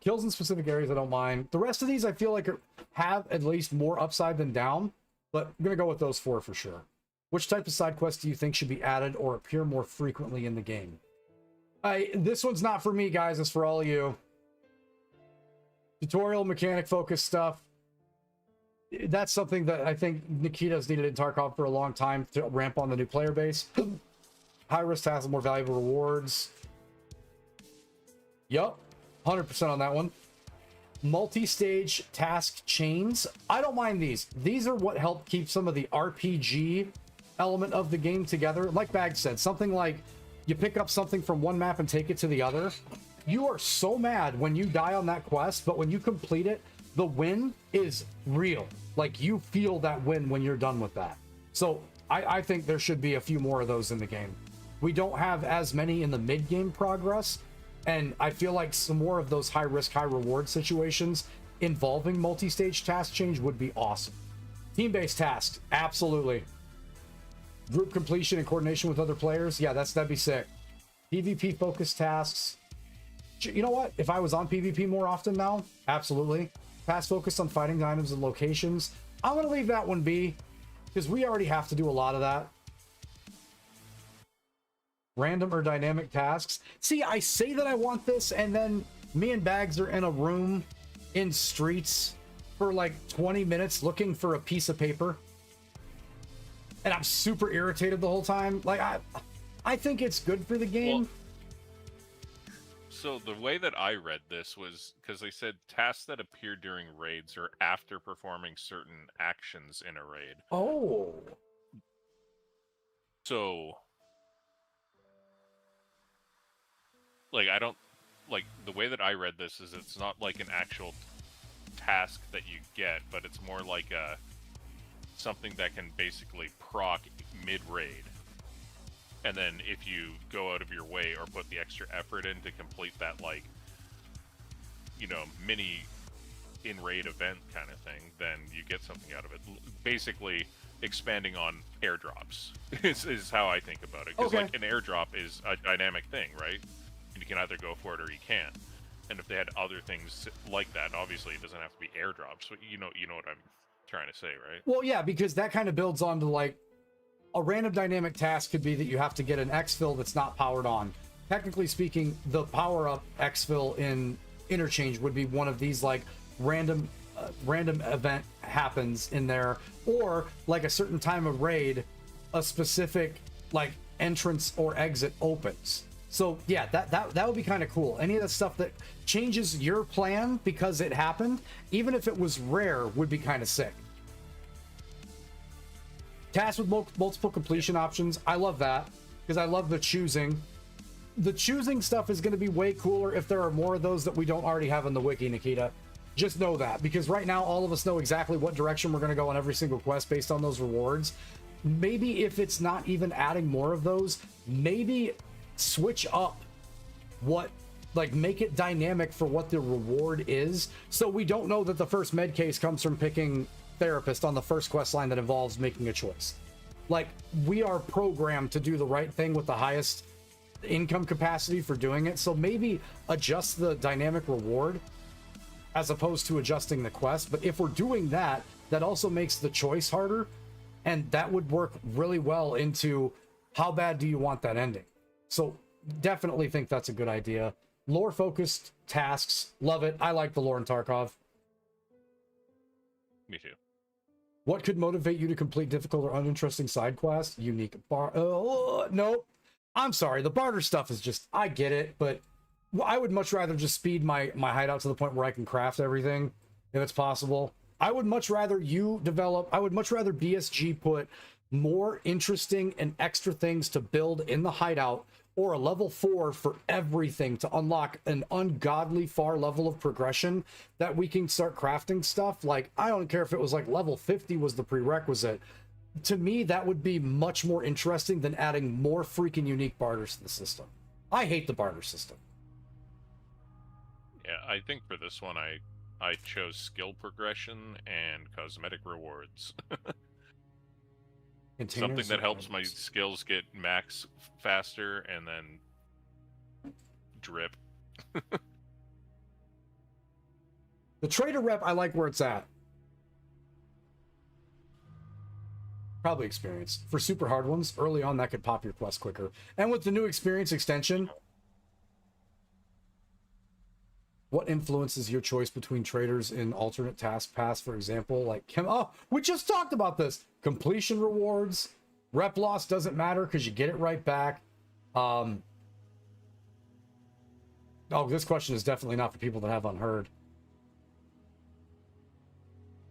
[SPEAKER 2] Kills in specific areas, I don't mind. The rest of these, I feel like have at least more upside than down, but I'm going to go with those 4 for sure. Which type of side quests do you think should be added or appear more frequently in the game? This one's not for me, guys. It's for all of you. Tutorial, mechanic-focused stuff. That's something that I think Nikita's needed in Tarkov for a long time to ramp on the new player base. High-risk tasks, more valuable rewards. Yup. 100% on that one. Multi-stage task chains. I don't mind these. These are what help keep some of the RPG element of the game together. Like Bag said, something like you pick up something from one map and take it to the other. You are so mad when you die on that quest, but when you complete it, the win is real. Like, you feel that win when you're done with that. So I think there should be a few more of those in the game. We don't have as many in the mid-game progress, and I feel like some more of those high-risk, high-reward situations involving multi-stage task change would be awesome. Team-based tasks, absolutely. Group completion and coordination with other players, yeah, that'd be sick. PvP-focused tasks. You know what? If I was on PvP more often now, absolutely. Task focused on fighting items and locations. I'm going to leave that one be, because we already have to do a lot of that. Random or dynamic tasks. See, I say that I want this, and then me and Bags are in a room in streets for like 20 minutes looking for a piece of paper. And I'm super irritated the whole time. Like, I think it's good for the game.
[SPEAKER 3] Well, so the way that I read this was because they said tasks that appear during raids or after performing certain actions in a raid.
[SPEAKER 2] Oh.
[SPEAKER 3] So, like, I don't, like, the way that I read this is it's not like an actual task that you get, but it's more like something that can basically proc mid-raid. And then if you go out of your way or put the extra effort in to complete that, like, you know, mini in-raid event kind of thing, then you get something out of it. Basically, expanding on airdrops is how I think about it. Because, like, an airdrop is a dynamic thing, right? And you can either go for it or you can't. And if they had other things like that, obviously it doesn't have to be airdrops. So you know what I'm trying to say, right?
[SPEAKER 2] Well, yeah, because that kind of builds on to, like, a random dynamic task could be that you have to get an exfil that's not powered on. Technically speaking, the power-up exfil in Interchange would be one of these, like, random event happens in there, or like a certain time of raid, a specific, like, entrance or exit opens. So yeah, that would be kind of cool. Any of that stuff that changes your plan because it happened, even if it was rare, would be kind of sick. Tasks with multiple completion options. I love that because I love the choosing. The choosing stuff is going to be way cooler if there are more of those that we don't already have in the wiki, Nikita. Just know that, because right now all of us know exactly what direction we're going to go on every single quest based on those rewards. Maybe if it's not even adding more of those, maybe switch up what, like, make it dynamic for what the reward is, so we don't know that the first med case comes from picking therapist on the first quest line that involves making a choice. Like, we are programmed to do the right thing with the highest income capacity for doing it, so maybe adjust the dynamic reward as opposed to adjusting the quest. But if we're doing that, that also makes the choice harder. And that would work really well into how bad do you want that ending. So definitely think that's a good idea. Lore focused tasks, love it. I like the lore in Tarkov.
[SPEAKER 3] Me too.
[SPEAKER 2] What could motivate you to complete difficult or uninteresting side quests? Unique bar. No, I'm sorry. The barter stuff is just, I get it, but I would much rather just speed my hideout to the point where I can craft everything if it's possible. I would much rather you develop, I would much rather BSG put more interesting and extra things to build in the hideout, or a level 4 for everything to unlock an ungodly far level of progression that we can start crafting stuff. Like, I don't care if it was like level 50 was the prerequisite. To me, that would be much more interesting than adding more freaking unique barters to the system. I hate the barter system.
[SPEAKER 3] Yeah, I think for this one, I chose skill progression and cosmetic rewards. Something that helps my skills get max faster and then drip.
[SPEAKER 2] The trader rep, I like where it's at. Probably experience. For super hard ones, early on, that could pop your quest quicker. And with the new experience extension, what influences your choice between traders in alternate task paths, for example? Like, oh, we just talked about this. Completion rewards. Rep loss doesn't matter because you get it right back. Oh, this question is definitely not for people that have unheard.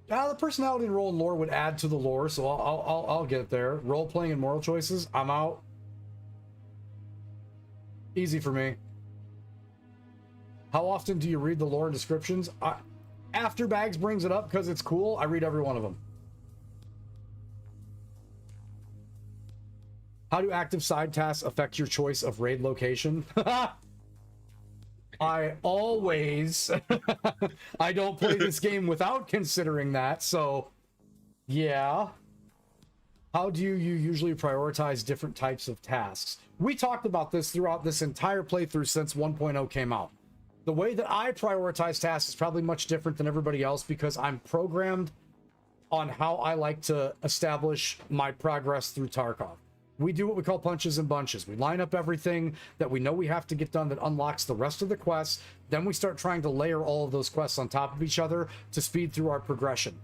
[SPEAKER 2] The personality and role and lore would add to the lore, so I'll get there. Role playing and moral choices, I'm out. Easy for me. How often do you read the lore and descriptions? After Bags brings it up because it's cool, I read every one of them. How do active side tasks affect your choice of raid location? I always... I don't play this game without considering that, so... Yeah. How do you usually prioritize different types of tasks? We talked about this throughout this entire playthrough since 1.0 came out. The way that I prioritize tasks is probably much different than everybody else because I'm programmed on how I like to establish my progress through Tarkov. We do what we call punches and bunches. We line up everything that we know we have to get done that unlocks the rest of the quests. Then we start trying to layer all of those quests on top of each other to speed through our progression.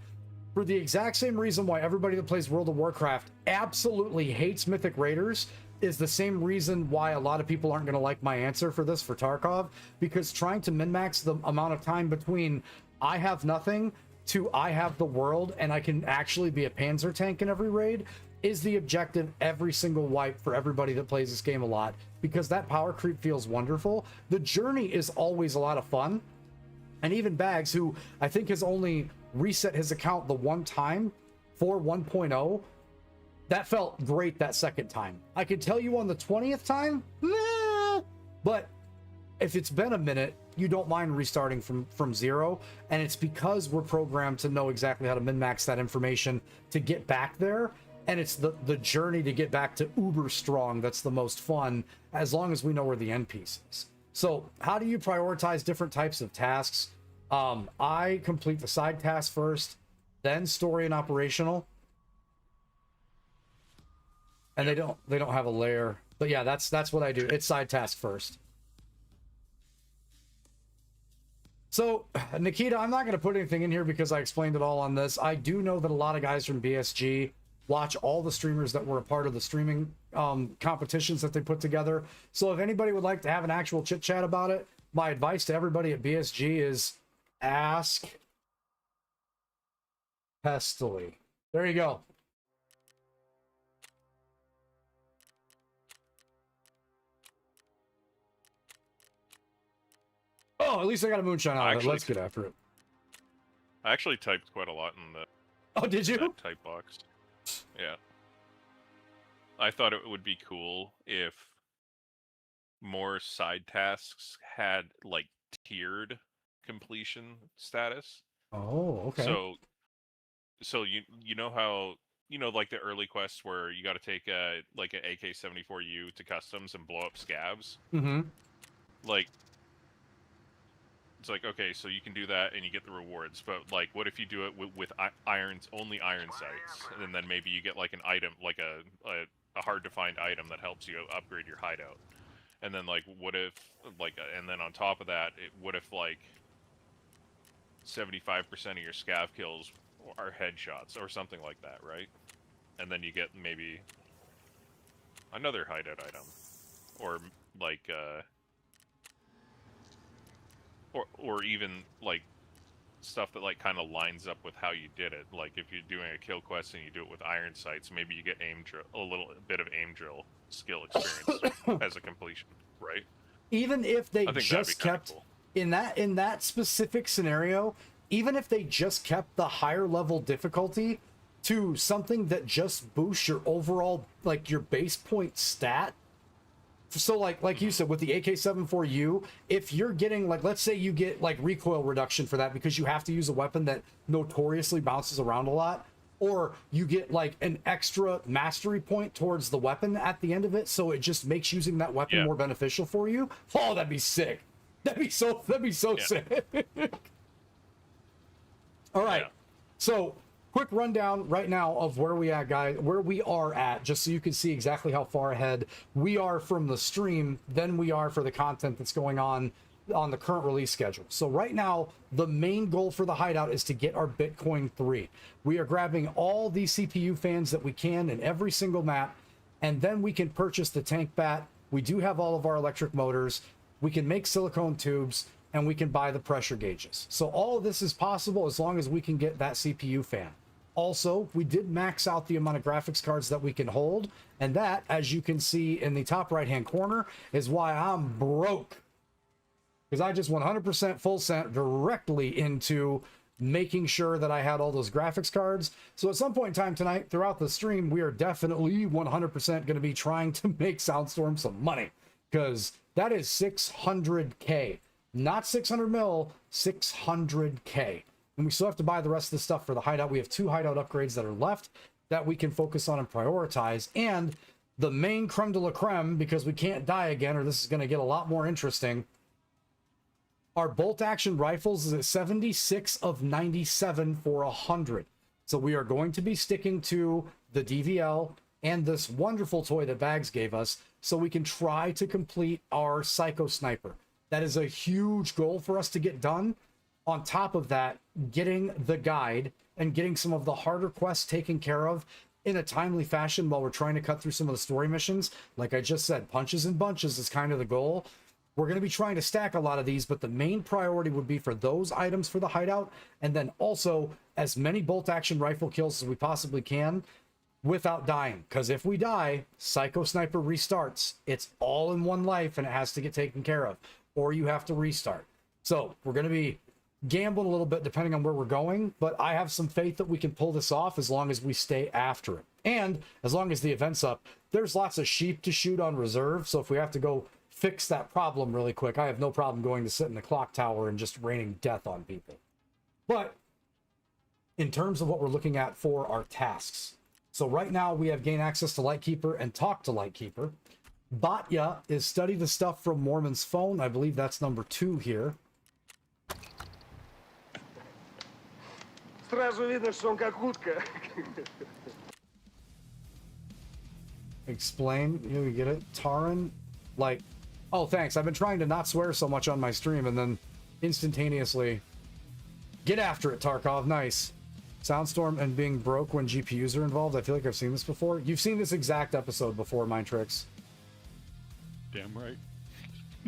[SPEAKER 2] For the exact same reason why everybody that plays World of Warcraft absolutely hates Mythic Raiders is the same reason why a lot of people aren't going to like my answer for this for Tarkov, because trying to min-max the amount of time between I have nothing to I have the world and I can actually be a panzer tank in every raid is the objective every single wipe for everybody that plays this game a lot, because that power creep feels wonderful. The journey is always a lot of fun. And even Bags, who I think has only reset his account the one time for 1.0, that felt great that second time. I could tell you on the 20th time, nah, but if it's been a minute, you don't mind restarting from zero. And it's because we're programmed to know exactly how to min-max that information to get back there. And it's the journey to get back to uber strong that's the most fun, as long as we know where the end piece is. So how do you prioritize different types of tasks? I complete the side tasks first, then story and operational. And they don't have a layer. But yeah, that's what I do. It's side task first. So, Nikita, I'm not going to put anything in here because I explained it all on this. I do know that a lot of guys from BSG watch all the streamers that were a part of the streaming competitions that they put together. So if anybody would like to have an actual chit chat about it, my advice to everybody at BSG is ask Pestily. There you go. Oh, at least I got a moonshine out of it. Let's get after it.
[SPEAKER 3] I actually typed quite a lot in the
[SPEAKER 2] Oh, did you?
[SPEAKER 3] type box. Yeah. I thought it would be cool if more side tasks had like tiered completion status.
[SPEAKER 2] Oh, okay.
[SPEAKER 3] So you know how like the early quests where you got to take like an AK-74U to customs and blow up scabs.
[SPEAKER 2] Mm-hmm.
[SPEAKER 3] Like, it's like, okay, so you can do that and you get the rewards, but like, what if you do it with only iron sights, and then maybe you get like an item, like a hard to find item that helps you upgrade your hideout, and then like, what if like, and then on top of that, what if like 75% of your scav kills are headshots or something like that, right? And then you get maybe another hideout item, or like or even like stuff that like kind of lines up with how you did it. Like if you're doing a kill quest and you do it with iron sights, maybe you get a little bit of aim drill skill experience as a completion, right?
[SPEAKER 2] Even if they
[SPEAKER 3] I think
[SPEAKER 2] just kept
[SPEAKER 3] cool.
[SPEAKER 2] in that specific scenario, even if they just kept the higher level difficulty to something that just boosts your overall, like your base point stat. So like you said, with the AK-74U, if you're getting, like, let's say you get like recoil reduction for that because you have to use a weapon that notoriously bounces around a lot, or you get like an extra mastery point towards the weapon at the end of it, so it just makes using that weapon more beneficial for you. Oh, that'd be sick. That'd be so sick. All right. So quick rundown right now of where we are at, just so you can see exactly how far ahead we are from the stream than we are for the content that's going on the current release schedule. So right now, the main goal for the hideout is to get our Bitcoin 3. We are grabbing all the CPU fans that we can in every single map, and then we can purchase the tank bat. We do have all of our electric motors. We can make silicone tubes, and we can buy the pressure gauges. So all of this is possible as long as we can get that CPU fan. Also, we did max out the amount of graphics cards that we can hold, and that, as you can see in the top right-hand corner, is why I'm broke. Because I just 100% full sent directly into making sure that I had all those graphics cards. So at some point in time tonight, throughout the stream, we are definitely 100% going to be trying to make Soundstorm some money, because that is 600K. Not 600 mil, 600K. And we still have to buy the rest of the stuff for the hideout. We have 2 hideout upgrades that are left that we can focus on and prioritize. And the main creme de la creme, because we can't die again, or this is going to get a lot more interesting, our bolt action rifles is at 76 of 97 for 100. So we are going to be sticking to the DVL and this wonderful toy that Bags gave us, so we can try to complete our Psycho Sniper. That is a huge goal for us to get done. On top of that, getting the guide and getting some of the harder quests taken care of in a timely fashion while we're trying to cut through some of the story missions. Like I just said, punches and bunches is kind of the goal. We're going to be trying to stack a lot of these, but the main priority would be for those items for the hideout, and then also as many bolt action rifle kills as we possibly can without dying. Because if we die, Psycho Sniper restarts. It's all in one life and it has to get taken care of, or you have to restart. So we're going to be gambling a little bit depending on where we're going, but I have some faith that we can pull this off as long as we stay after it. And as long as the event's up, there's lots of sheep to shoot on reserve, so if we have to go fix that problem really quick, I have no problem going to sit in the clock tower and just raining death on people. But in terms of what we're looking at for our tasks, so right now we have gain access to Lightkeeper and talk to Lightkeeper. Batya is study the stuff from Mormon's phone. I believe that's number 2 here.
[SPEAKER 4] Сразу видно, что он как утка.
[SPEAKER 2] Explain. You get it? Taran, like, oh, thanks. I've been trying to not swear so much on my stream and then instantaneously get after it, Tarkov. Nice. Soundstorm and being broke when GPUs are involved. I feel like I've seen this before. You've seen this exact episode before, Mind Tricks.
[SPEAKER 3] Damn right.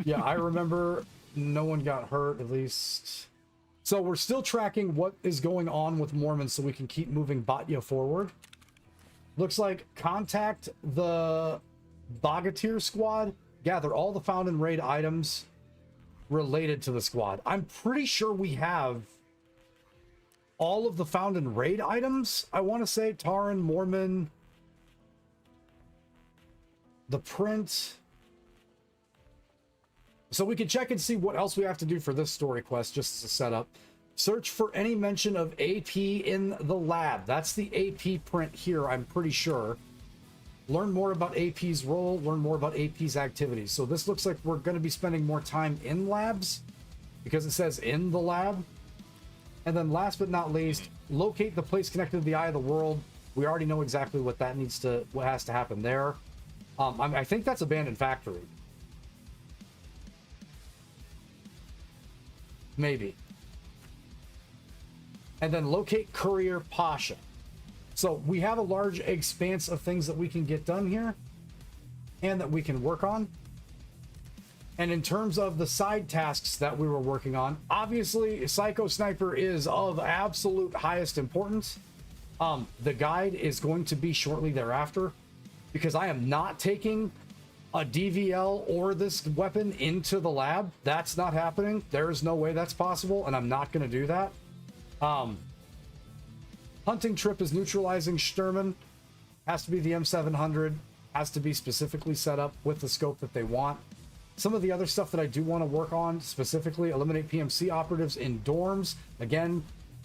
[SPEAKER 2] Yeah, I remember no one got hurt, at least. So we're still tracking what is going on with Mormon so we can keep moving Batya forward. Looks like contact the Bogatir squad. Gather all the found and raid items related to the squad. I'm pretty sure we have all of the found and raid items. I want to say Taran, Mormon, the print. So we can check and see what else we have to do for this story quest, just as a setup. Search for any mention of AP in the lab. That's the AP print here, I'm pretty sure. Learn more about AP's role, learn more about AP's activities. So this looks like we're going to be spending more time in labs. because it says in the lab. And then last but not least, locate the place connected to the eye of the world. We already know exactly what has to happen there. I think that's abandoned factory. Maybe. And then locate Courier Pasha. So we have a large expanse of things that we can get done here and that we can work on. And in terms of the side tasks that we were working on, obviously Psycho Sniper is of absolute highest importance. The guide is going to be shortly thereafter, because I am not taking a DVL or this weapon into the lab. That's not happening. There is no way that's possible, and I'm not going to do that. Hunting trip is neutralizing Sturman. Has to be the M700. Has to be specifically set up with the scope that they want. Some of the other stuff that I do want to work on, specifically eliminate PMC operatives in dorms. Again,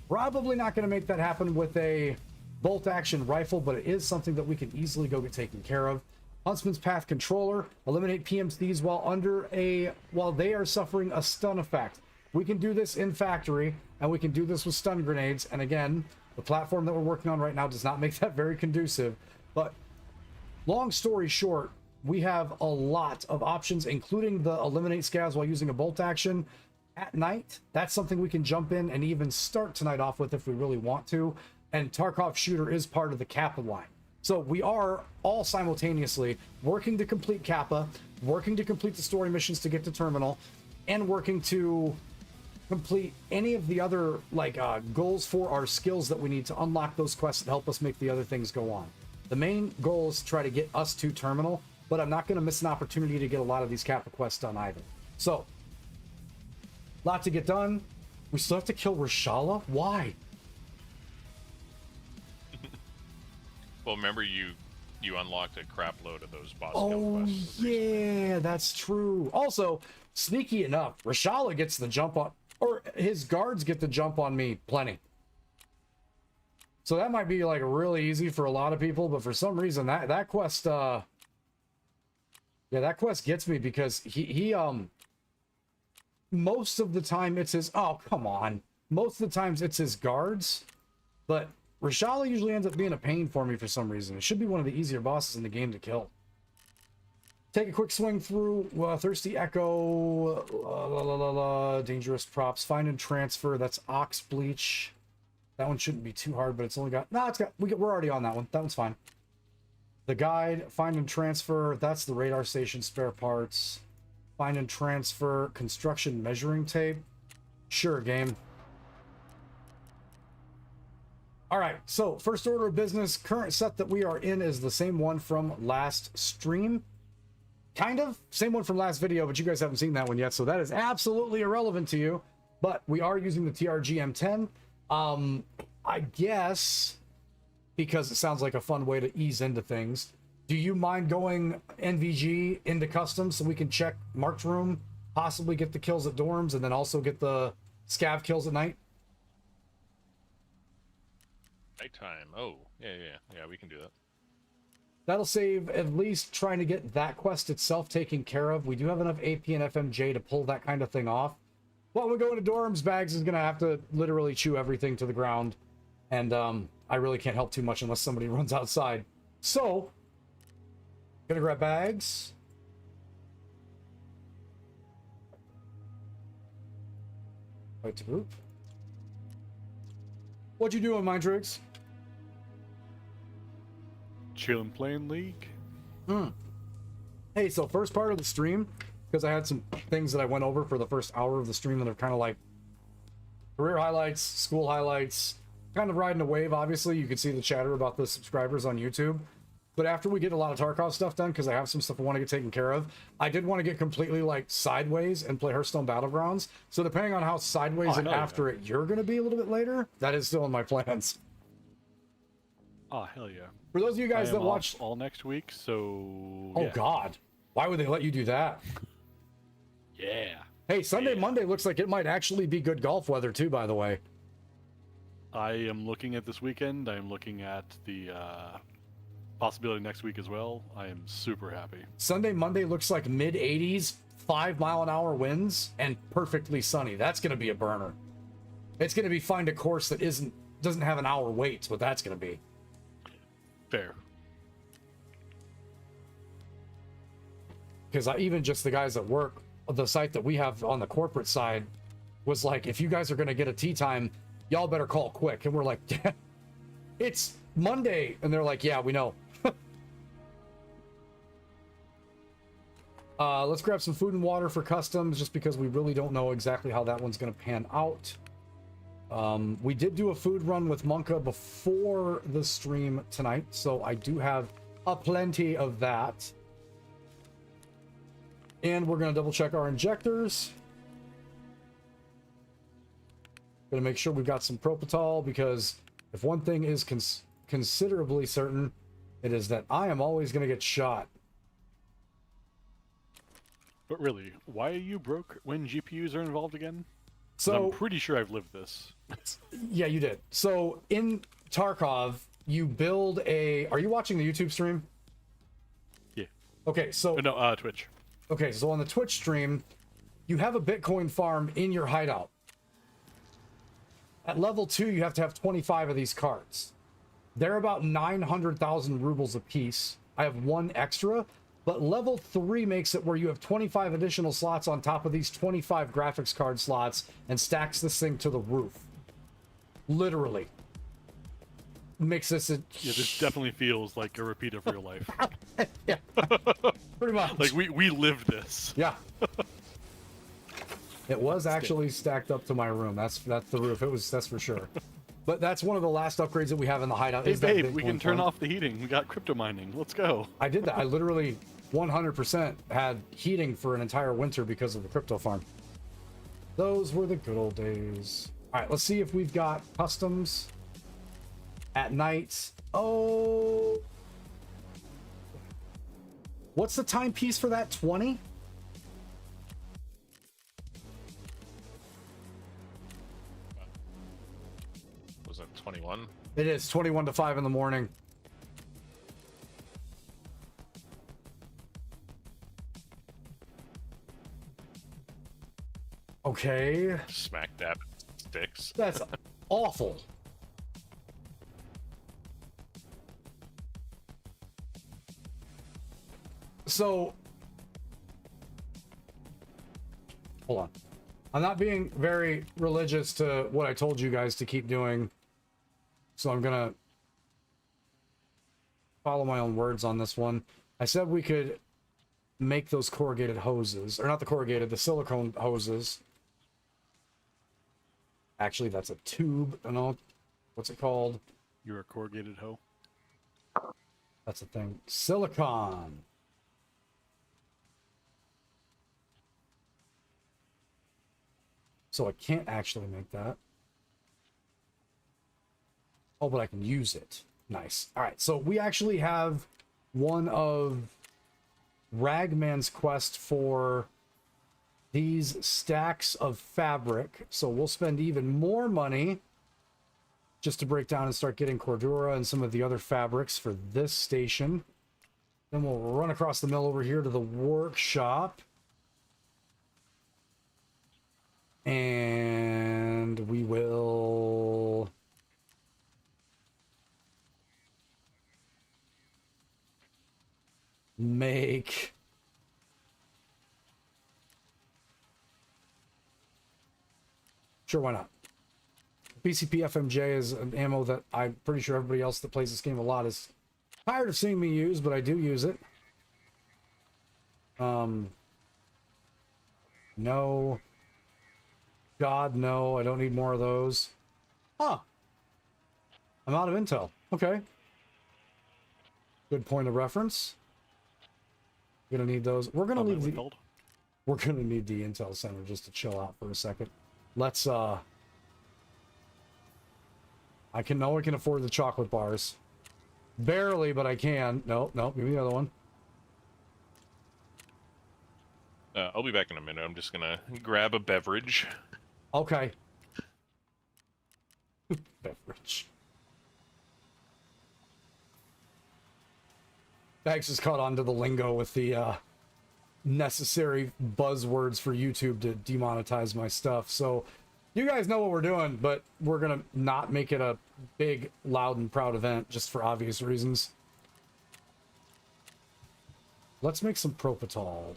[SPEAKER 2] probably not going to make that happen with a bolt action rifle, but it is something that we can easily go get taken care of. Huntsman's Path Controller, eliminate PMCs while they are suffering a stun effect. We can do this in factory, and we can do this with stun grenades. And again, the platform that we're working on right now does not make that very conducive. But long story short, we have a lot of options, including the eliminate scavs while using a bolt action at night. That's something we can jump in and even start tonight off with if we really want to. And Tarkov Shooter is part of the Kappa line. So we are all simultaneously working to complete Kappa, working to complete the story missions to get to Terminal, and working to complete any of the other goals for our skills that we need to unlock those quests that help us make the other things go on. The main goal is to try to get us to Terminal, but I'm not going to miss an opportunity to get a lot of these Kappa quests done either. So, lot to get done. We still have to kill Rashala? Why?
[SPEAKER 3] Well, remember you unlocked a crap load of those boss kill
[SPEAKER 2] Oh,
[SPEAKER 3] quests.
[SPEAKER 2] yeah, that's true. Also, sneaky enough, Rashala gets the jump on, or his guards get the jump on me plenty. So that might be like really easy for a lot of people, but for some reason that quest, that quest gets me because he most of the time it's his, oh, come on. Most of the times it's his guards, but Rashala usually ends up being a pain for me for some reason. It should be one of the easier bosses in the game to kill. Take a quick swing through Thirsty Echo, Dangerous Props, Find and Transfer. That's Ox Bleach. That one shouldn't be too hard, but it's only got... No, we're already on that one. That one's fine. The Guide, Find and Transfer. That's the radar station spare parts. Find and Transfer, Construction Measuring Tape. Sure, game. All right, so first order of business, current set that we are in is the same one from last stream. Kind of, same one from last video, but you guys haven't seen that one yet, so that is absolutely irrelevant to you. But we are using the TRG M10. I guess, because it sounds like a fun way to ease into things, do you mind going NVG into custom so we can check marked room, possibly get the kills at dorms, and then also get the scav kills at night?
[SPEAKER 3] Nighttime. Oh, yeah, we can do that.
[SPEAKER 2] That'll save at least trying to get that quest itself taken care of. We do have enough AP and FMJ to pull that kind of thing off. Well, we go into dorms, Bags is going to have to literally chew everything to the ground. And I really can't help too much unless somebody runs outside. So, gonna grab Bags. Right to group. What you doing, Mindtricks?
[SPEAKER 5] Chillin' playing League.
[SPEAKER 2] Hey, so first part of the stream, because I had some things that I went over for the first hour of the stream that are kind of like career highlights, school highlights, kind of riding a wave. Obviously, you can see the chatter about the subscribers on YouTube. But after we get a lot of Tarkov stuff done, because I have some stuff I want to get taken care of, I did want to get completely like sideways and play Hearthstone Battlegrounds. So depending on how sideways and after it you're going to be a little bit later, that is still in my plans.
[SPEAKER 5] Oh, hell yeah.
[SPEAKER 2] For those of you guys that watch
[SPEAKER 5] all next week, so
[SPEAKER 2] oh
[SPEAKER 5] yeah.
[SPEAKER 2] God, why would they let you do that?
[SPEAKER 5] Yeah.
[SPEAKER 2] Hey, Sunday, Monday looks like it might actually be good golf weather too, by the way.
[SPEAKER 5] I am looking at this weekend. I am looking at the possibility next week as well. I am super happy.
[SPEAKER 2] Sunday, Monday looks like mid 80s, 5-mile-an-hour winds and perfectly sunny. That's going to be a burner. It's going to be find a course that doesn't have an hour wait. That's what that's going to be.
[SPEAKER 5] Fair.
[SPEAKER 2] Because even just the guys that work the site that we have on the corporate side was like, if you guys are going to get a tea time, y'all better call quick. And we're like, yeah, it's Monday. And they're like, yeah, we know. Let's grab some food and water for customs, just because we really don't know exactly how that one's going to pan out. We did do a food run with Monka before the stream tonight, so I do have a plenty of that. And we're going to double check our injectors. Going to make sure we've got some propofol, because if one thing is considerably certain, it is that I am always going to get shot.
[SPEAKER 5] But really, why are you broke when GPUs are involved again?
[SPEAKER 2] So
[SPEAKER 5] I'm pretty sure I've lived this.
[SPEAKER 2] Yeah, you did. So in Tarkov, you build a... Are you watching the YouTube stream?
[SPEAKER 5] Yeah.
[SPEAKER 2] Okay, so...
[SPEAKER 5] No, Twitch.
[SPEAKER 2] Okay, so on the Twitch stream, you have a Bitcoin farm in your hideout. At level 2, you have to have 25 of these cards. They're about 900,000 rubles a piece. I have one extra, but level 3 makes it where you have 25 additional slots on top of these 25 graphics card slots and stacks this thing to the roof. Literally. Makes this a...
[SPEAKER 5] Yeah, this definitely feels like a repeat of real life.
[SPEAKER 2] Yeah, pretty much.
[SPEAKER 5] Like, we lived this.
[SPEAKER 2] Yeah. It was actually stacked up to my room. That's the roof. That's for sure. But that's one of the last upgrades that we have in the hideout.
[SPEAKER 5] Hey,
[SPEAKER 2] is that
[SPEAKER 5] babe, we
[SPEAKER 2] Bitcoin
[SPEAKER 5] can turn
[SPEAKER 2] farm.
[SPEAKER 5] off the heating. We got crypto mining. Let's go.
[SPEAKER 2] I did that. I literally 100% had heating for an entire winter because of the crypto farm. Those were the good old days. All right, let's see if we've got customs at night. Oh, what's the timepiece for that? 20?
[SPEAKER 3] Was that 21?
[SPEAKER 2] It is 21 to 5 in the morning. Okay.
[SPEAKER 3] Smack dab sticks.
[SPEAKER 2] That's awful. So, hold on. I'm not being very religious to what I told you guys to keep doing, so I'm gonna follow my own words on this one. I said we could make those corrugated hoses, or not the corrugated, the silicone hoses. Actually, that's a tube. I don't know. What's it called?
[SPEAKER 5] You're a corrugated hoe.
[SPEAKER 2] That's the thing. Silicon. So I can't actually make that. Oh, but I can use it. Nice. All right, so we actually have one of Ragman's quest for these stacks of fabric. So we'll spend even more money just to break down and start getting Cordura and some of the other fabrics for this station. Then we'll run across the mill over here to the workshop. And we will... make... Sure, why not? BCP FMJ is an ammo that I'm pretty sure everybody else that plays this game a lot is tired of seeing me use, but I do use it. No. God, no, I don't need more of those. Huh. I'm out of intel. Okay. Good point of reference. Gonna need those. We're gonna leave the... We're gonna need the intel center just to chill out for a second. Let's, I know I can afford the chocolate bars. Barely, but I can. No, give me the other one.
[SPEAKER 3] I'll be back in a minute. I'm just gonna grab a beverage.
[SPEAKER 2] Okay. Beverage. Bags has caught on to the lingo with the necessary buzzwords for YouTube to demonetize my stuff. So you guys know what we're doing, but we're gonna not make it a big, loud, and proud event just for obvious reasons. Let's make some propofol.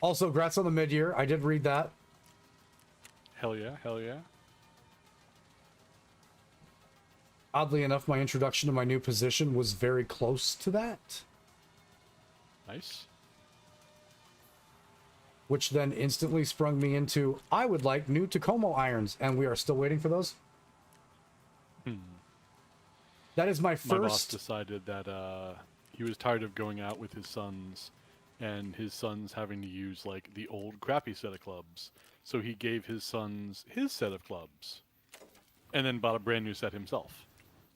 [SPEAKER 2] Also, congrats on the mid-year. I did read that.
[SPEAKER 5] Hell yeah, hell yeah.
[SPEAKER 2] Oddly enough, my introduction to my new position was very close to that.
[SPEAKER 5] Nice.
[SPEAKER 2] Which then instantly sprung me into, I would like new Tacoma irons, and we are still waiting for those. That is my first...
[SPEAKER 5] My boss decided that he was tired of going out with his sons, and his sons having to use, like, the old crappy set of clubs. So he gave his sons his set of clubs, and then bought a brand new set himself.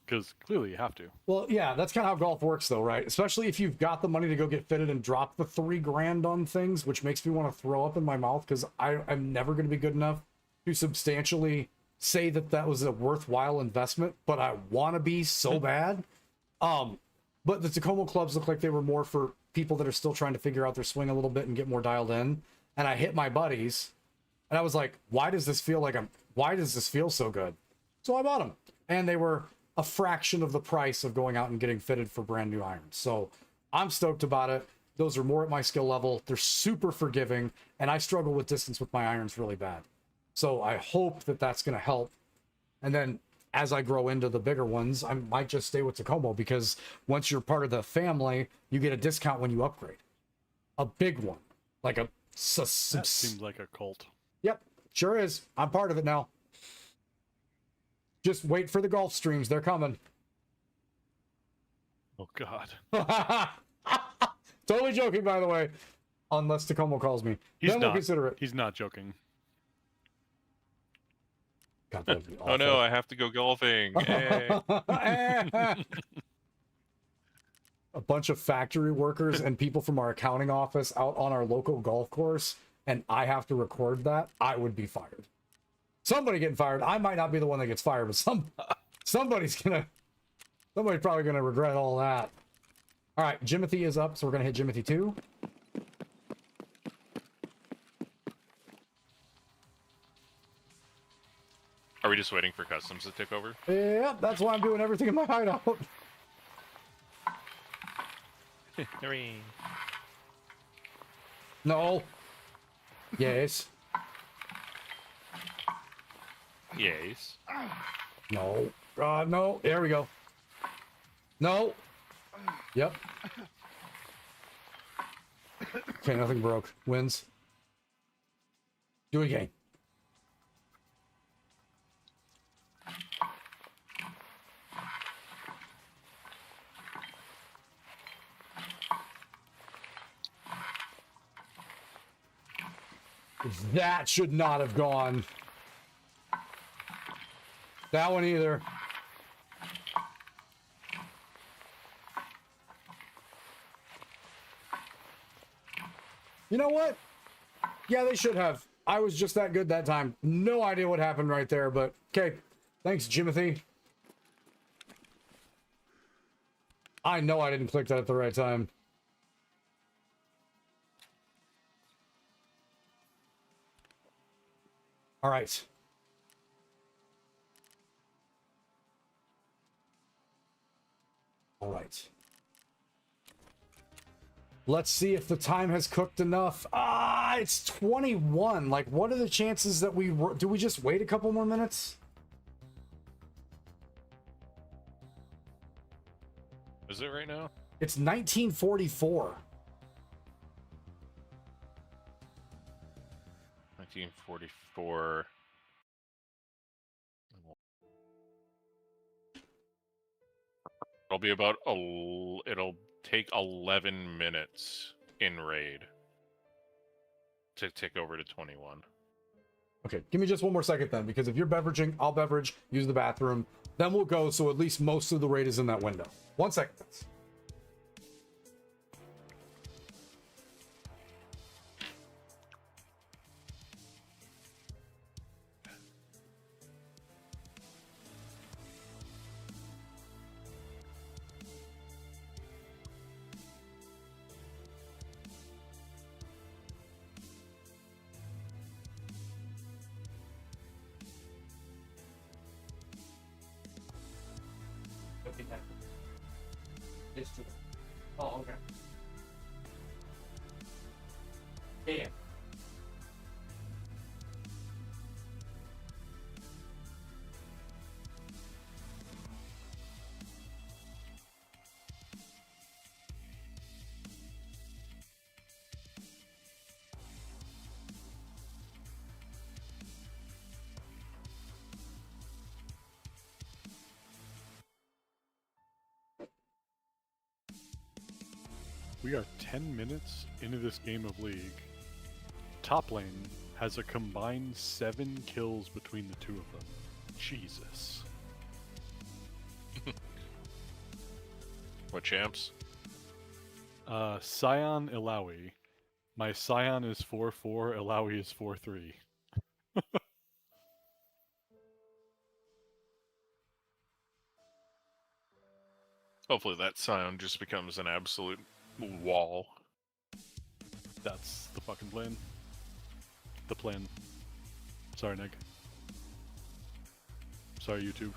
[SPEAKER 5] Because clearly you have to.
[SPEAKER 2] Well, yeah, that's kind of how golf works, though, right? Especially if you've got the money to go get fitted and drop the $3,000 on things, which makes me want to throw up in my mouth because I'm never going to be good enough to substantially say that that was a worthwhile investment, but I want to be so bad. But the Tacoma clubs look like they were more for people that are still trying to figure out their swing a little bit and get more dialed in. And I hit my buddies, and I was like, why does this feel so good? So I bought them, and they were a fraction of the price of going out and getting fitted for brand new irons. So I'm stoked about it. Those are more at my skill level. They're super forgiving, and I struggle with distance with my irons really bad. So I hope that that's going to help. And then as I grow into the bigger ones, I might just stay with Tacoma, because once you're part of the family, you get a discount when you upgrade. A big one. Like a...
[SPEAKER 5] That seems like a cult.
[SPEAKER 2] Yep, sure is. I'm part of it now. Just wait for the golf streams. They're coming.
[SPEAKER 5] Oh, God.
[SPEAKER 2] Totally joking, by the way. Unless Tacoma calls me.
[SPEAKER 5] He's
[SPEAKER 2] then
[SPEAKER 5] not.
[SPEAKER 2] We'll consider it.
[SPEAKER 5] He's not joking.
[SPEAKER 2] God, that'd be
[SPEAKER 3] Oh no, I have to go golfing. Hey.
[SPEAKER 2] A bunch of factory workers and people from our accounting office out on our local golf course, and I have to record that. I would be fired. Somebody getting fired. I might not be the one that gets fired, but somebody's probably gonna regret all that. All right, Jimothy is up, so we're gonna hit Jimothy 2.
[SPEAKER 3] Are we just waiting for customs to take over?
[SPEAKER 2] Yep, that's why I'm doing everything in my hideout. No. Yes.
[SPEAKER 3] Yes.
[SPEAKER 2] No. No. There we go. No. Yep. Okay, nothing broke. Wins. Do it again. That should not have gone. That one either. You know what? Yeah, they should have. I was just that good that time. No idea what happened right there, but okay. Thanks, Jimothy. I know I didn't click that at the right time. All right. All right. Let's see if the time has cooked enough. Ah, it's 21. Like, what are the chances that do we just wait a couple more minutes?
[SPEAKER 3] Is it right now?
[SPEAKER 2] It's 1944.
[SPEAKER 3] 1944. It'll be about it'll take 11 minutes in raid to tick over to 21.
[SPEAKER 2] Okay, give me just one more second then, because if you're beveraging, I'll beverage, use the bathroom, then we'll go, so at least most of the raid is in that window. 1 second. It's true. Oh, okay. Yeah.
[SPEAKER 5] We are 10 minutes into this game of League. Top lane has a combined 7 kills between the two of them. Jesus.
[SPEAKER 3] What champs?
[SPEAKER 5] Scion Ilawi. My Scion is 4-4, Ilawi is 4-3.
[SPEAKER 3] Hopefully that sound just becomes an absolute wall.
[SPEAKER 5] That's the fucking plan. The plan. Sorry, Nick. Sorry, YouTube.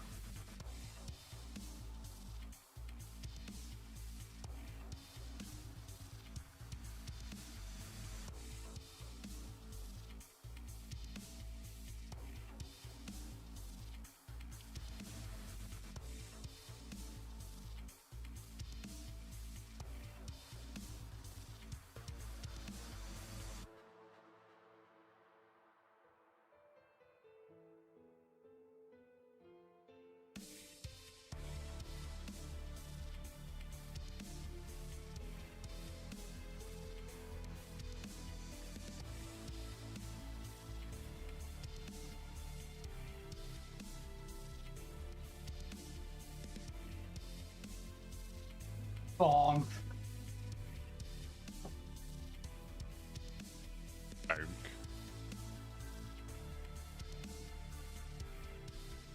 [SPEAKER 2] Bong.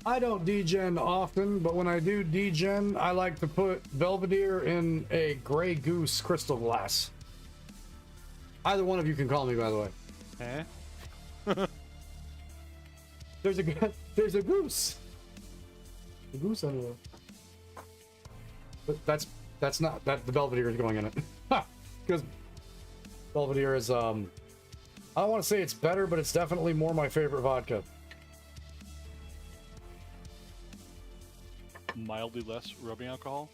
[SPEAKER 2] I don't degen often, but when I do degen, I like to put Belvedere in a Grey Goose crystal glass. Either one of you can call me, by the way.
[SPEAKER 5] Eh?
[SPEAKER 2] There's a goose. A goose anyway. But that's not that the Belvedere is going in it. Because Belvedere is I don't want to say it's better, but it's definitely more my favorite vodka.
[SPEAKER 5] Mildly less rubbing alcohol?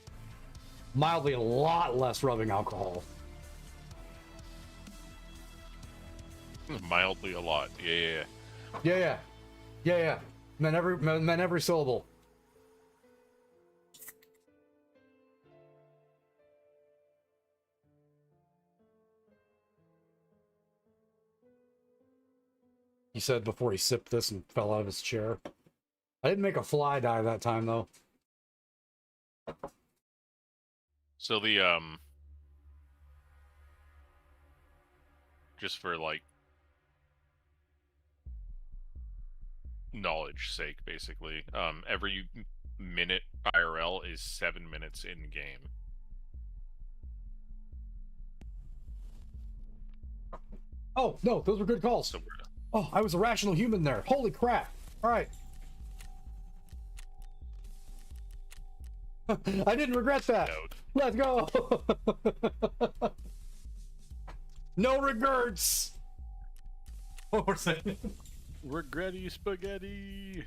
[SPEAKER 2] Mildly a lot less rubbing alcohol.
[SPEAKER 3] Mildly a lot. Yeah.
[SPEAKER 2] Yeah. Meant every syllable. He said before he sipped this and fell out of his chair. I didn't make a fly die that time though.
[SPEAKER 3] So the just for like knowledge sake, basically, every minute IRL is 7 minutes in game.
[SPEAKER 2] Oh no, those were good calls.
[SPEAKER 3] So
[SPEAKER 2] Oh, I was a rational human there. Holy crap! All right. I didn't regret that. Let's go. No regrets. What was that?
[SPEAKER 5] Regretty spaghetti!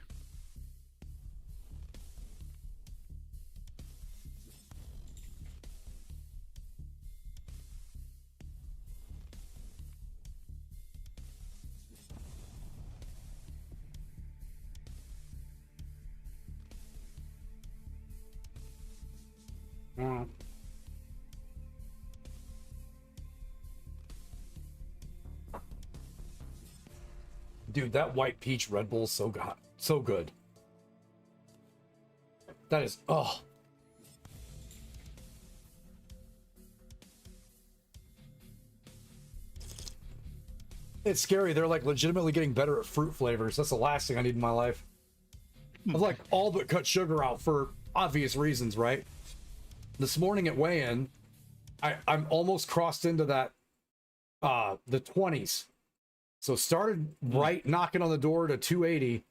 [SPEAKER 2] Dude, that white peach Red Bull is so good. That is, oh. It's scary. They're like legitimately getting better at fruit flavors. That's the last thing I need in my life. I've like all but cut sugar out for obvious reasons, right? This morning at weigh-in, I'm almost crossed into that the 20s. So started right knocking on the door to 280,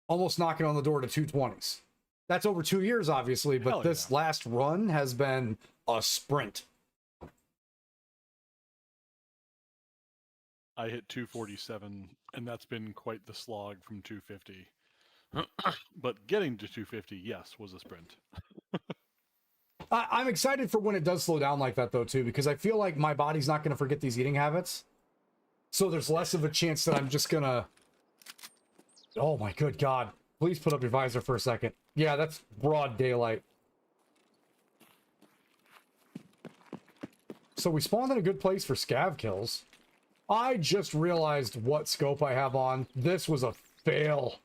[SPEAKER 2] almost knocking on the door to 220s. That's over 2 years, obviously, but
[SPEAKER 5] Hell
[SPEAKER 2] this
[SPEAKER 5] yeah.
[SPEAKER 2] last run has been a sprint.
[SPEAKER 5] I hit 247, and that's been quite the slog from 250. But getting to 250, yes, was a sprint.
[SPEAKER 2] I'm excited for when it does slow down like that, though, too, because I feel like my body's not going to forget these eating habits. So there's less of a chance that I'm just going to... Oh, my good God. Please put up your visor for a second. Yeah, that's broad daylight. So we spawned in a good place for scav kills. I just realized what scope I have on. This was a fail.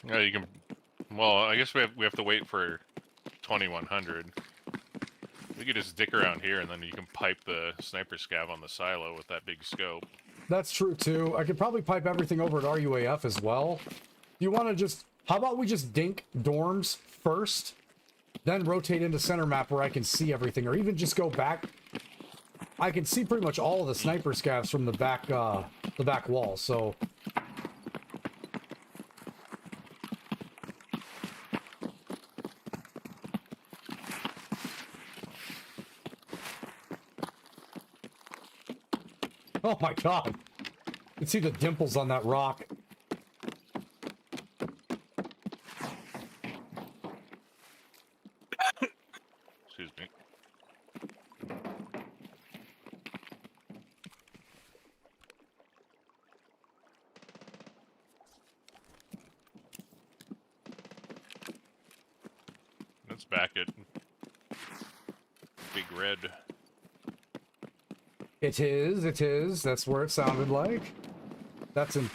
[SPEAKER 3] Yeah, you can. Well, I guess we have to wait for 2100. We could just dick around here, and then you can pipe the sniper scav on the silo with that big scope.
[SPEAKER 2] That's true, too. I could probably pipe everything over at RUAF as well. You want to just... How about we just dink dorms first, then rotate into center map where I can see everything, or even just go back. I can see pretty much all of the sniper scavs from the back wall, so... Oh my God! You can see the dimples on that rock.
[SPEAKER 3] Excuse me. That's back at Big Red.
[SPEAKER 2] It is. That's where it sounded like. That's in...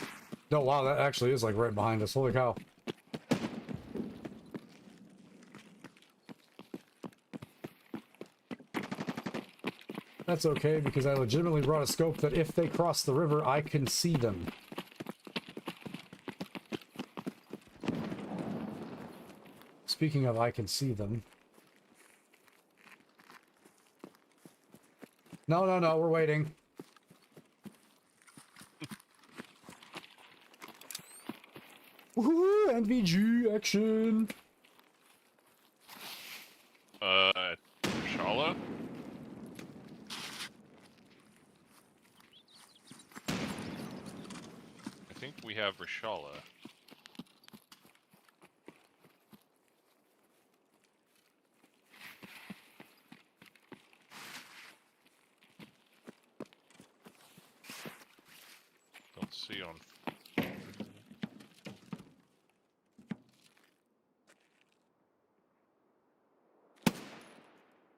[SPEAKER 2] Oh, wow, that actually is, like, right behind us. Holy cow. That's okay, because I legitimately brought a scope that if they cross the river, I can see them. Speaking of I can see them... No, we're waiting. Woohoo! NVG action!
[SPEAKER 3] Shala? I think we have Rashala. Don't see on...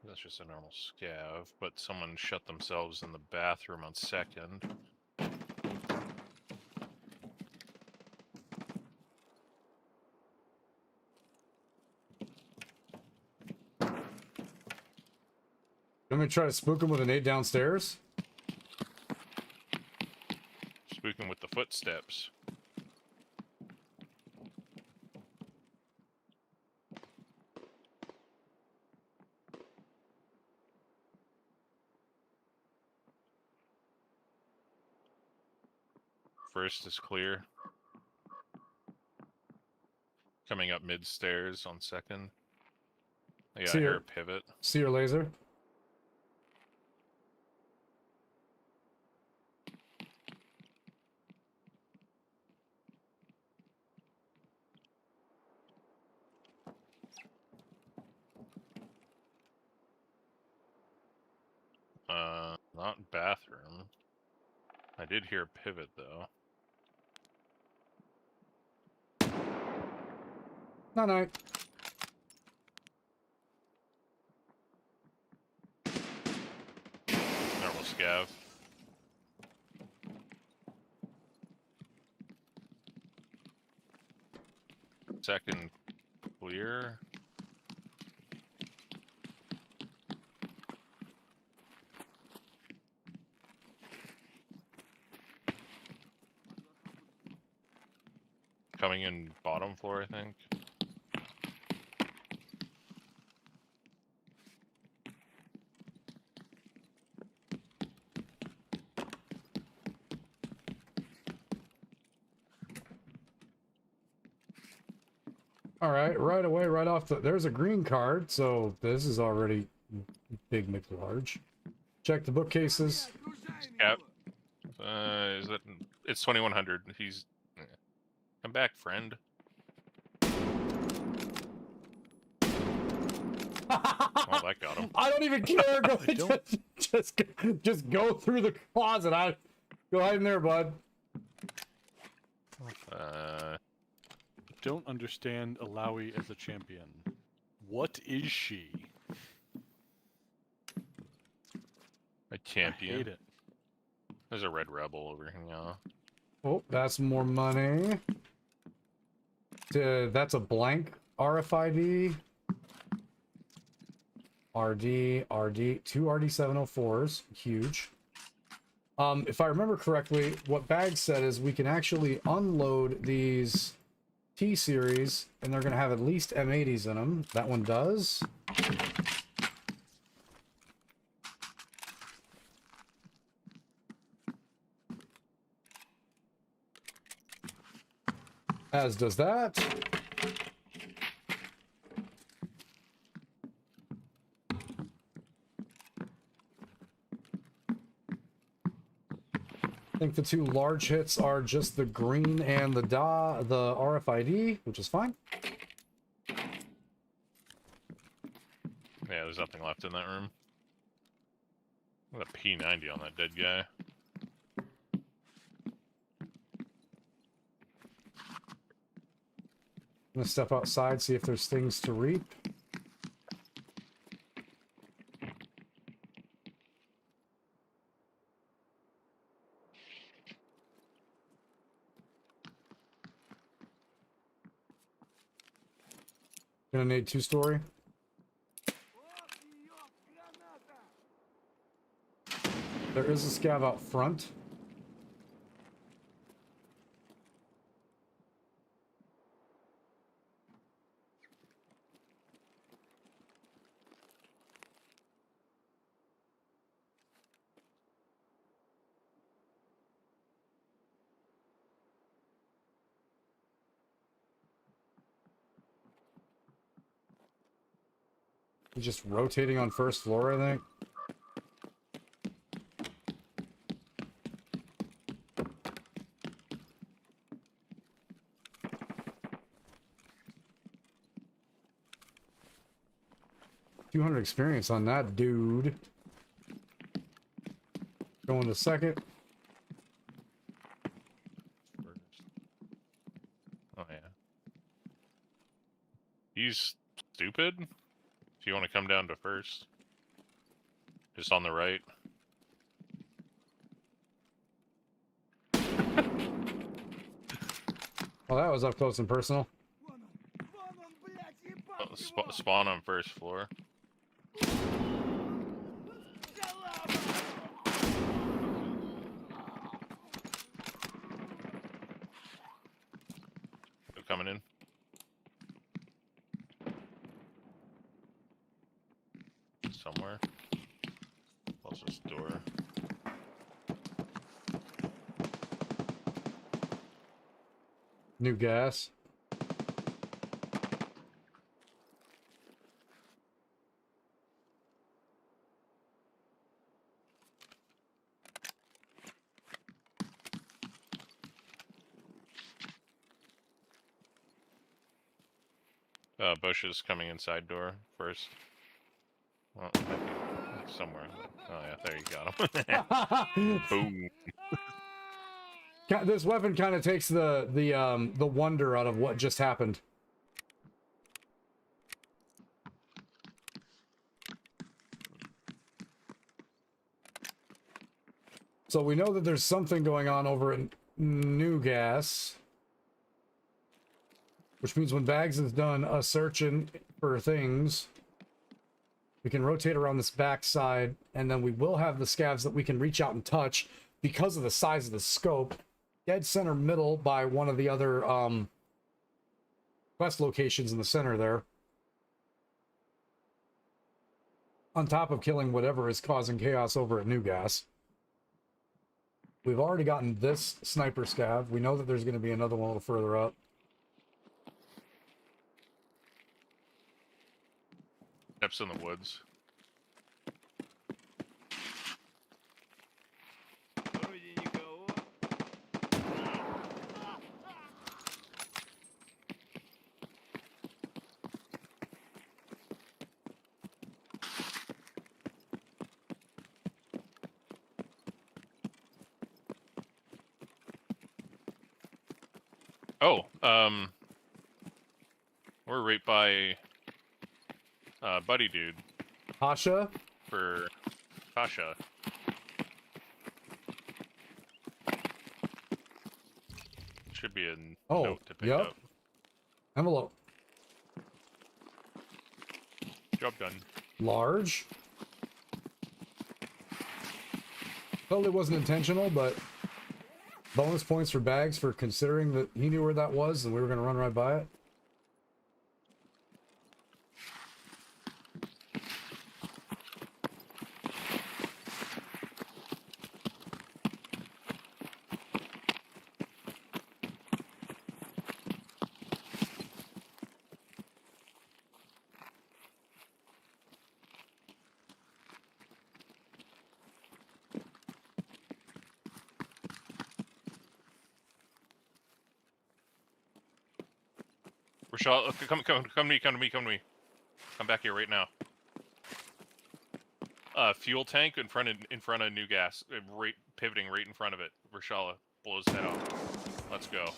[SPEAKER 3] That's just a normal scav, but someone shut themselves in the bathroom on second.
[SPEAKER 2] I'm gonna try to spook him with a nade downstairs.
[SPEAKER 3] Spooking with the footsteps. First is clear. Coming up mid stairs on second. Yeah, I hear a pivot.
[SPEAKER 2] See your laser.
[SPEAKER 3] Not bathroom. I did hear a pivot though.
[SPEAKER 2] Night.
[SPEAKER 3] Normal scav. Second clear. Coming in bottom floor, I think.
[SPEAKER 2] All right, right away, right off the... There's a green card, so this is already big McLarge. Check the bookcases.
[SPEAKER 3] Yep. Is that... It's 2100. He's... Come back, friend. Oh, that got him.
[SPEAKER 2] I don't even care. Go,
[SPEAKER 5] don't-
[SPEAKER 2] just go through the closet. Go hide in there, bud.
[SPEAKER 5] Don't understand Alawi as a champion. What is she?
[SPEAKER 3] A champion.
[SPEAKER 5] I hate it.
[SPEAKER 3] There's a red rebel over here now.
[SPEAKER 2] Oh, that's more money. That's a blank RFID. RD, 2 RD704s, huge. If I remember correctly, what Bag said is we can actually unload these T-Series, and they're going to have at least M80s in them. That one does. As does that. I think the two large hits are just the green and the RFID, which is fine.
[SPEAKER 3] Yeah, there's nothing left in that room. What a P90 on that dead guy.
[SPEAKER 2] I'm gonna step outside, see if there's things to reap. Gonna need 2-story. There is a scav out front. He's just rotating on first floor, I think. $200 experience on that dude. Going to second.
[SPEAKER 3] Oh, yeah. He's stupid. If you want to come down to first. Just on the right.
[SPEAKER 2] Oh, that was up close and personal.
[SPEAKER 3] Spawn on first floor. They're coming in. Somewhere. Close this door.
[SPEAKER 2] New gas.
[SPEAKER 3] Bush is coming inside door first. Well, somewhere. Oh yeah, there you got him. Boom.
[SPEAKER 2] This weapon kind of takes the wonder out of what just happened. So we know that there's something going on over in New Gas, which means when Bags is done searching for things, we can rotate around this back side, and then we will have the scavs that we can reach out and touch because of the size of the scope. Dead center middle by one of the other quest locations in the center there. On top of killing whatever is causing chaos over at New Gas. We've already gotten this sniper scav. We know that there's going to be another one a little further up.
[SPEAKER 3] Steps in the woods. Oh, we're right by Buddy Dude
[SPEAKER 2] Pasha?
[SPEAKER 3] for Tasha. Should be a note to pick up.
[SPEAKER 2] Envelope.
[SPEAKER 3] Job done.
[SPEAKER 2] Large. Totally wasn't intentional, but bonus points for Bags for considering that he knew where that was and we were going to run right by it.
[SPEAKER 3] Rochelle, come to me. Come back here right now. Fuel tank in front of new gas, pivoting right in front of it. Rochelle blows head off. Let's go.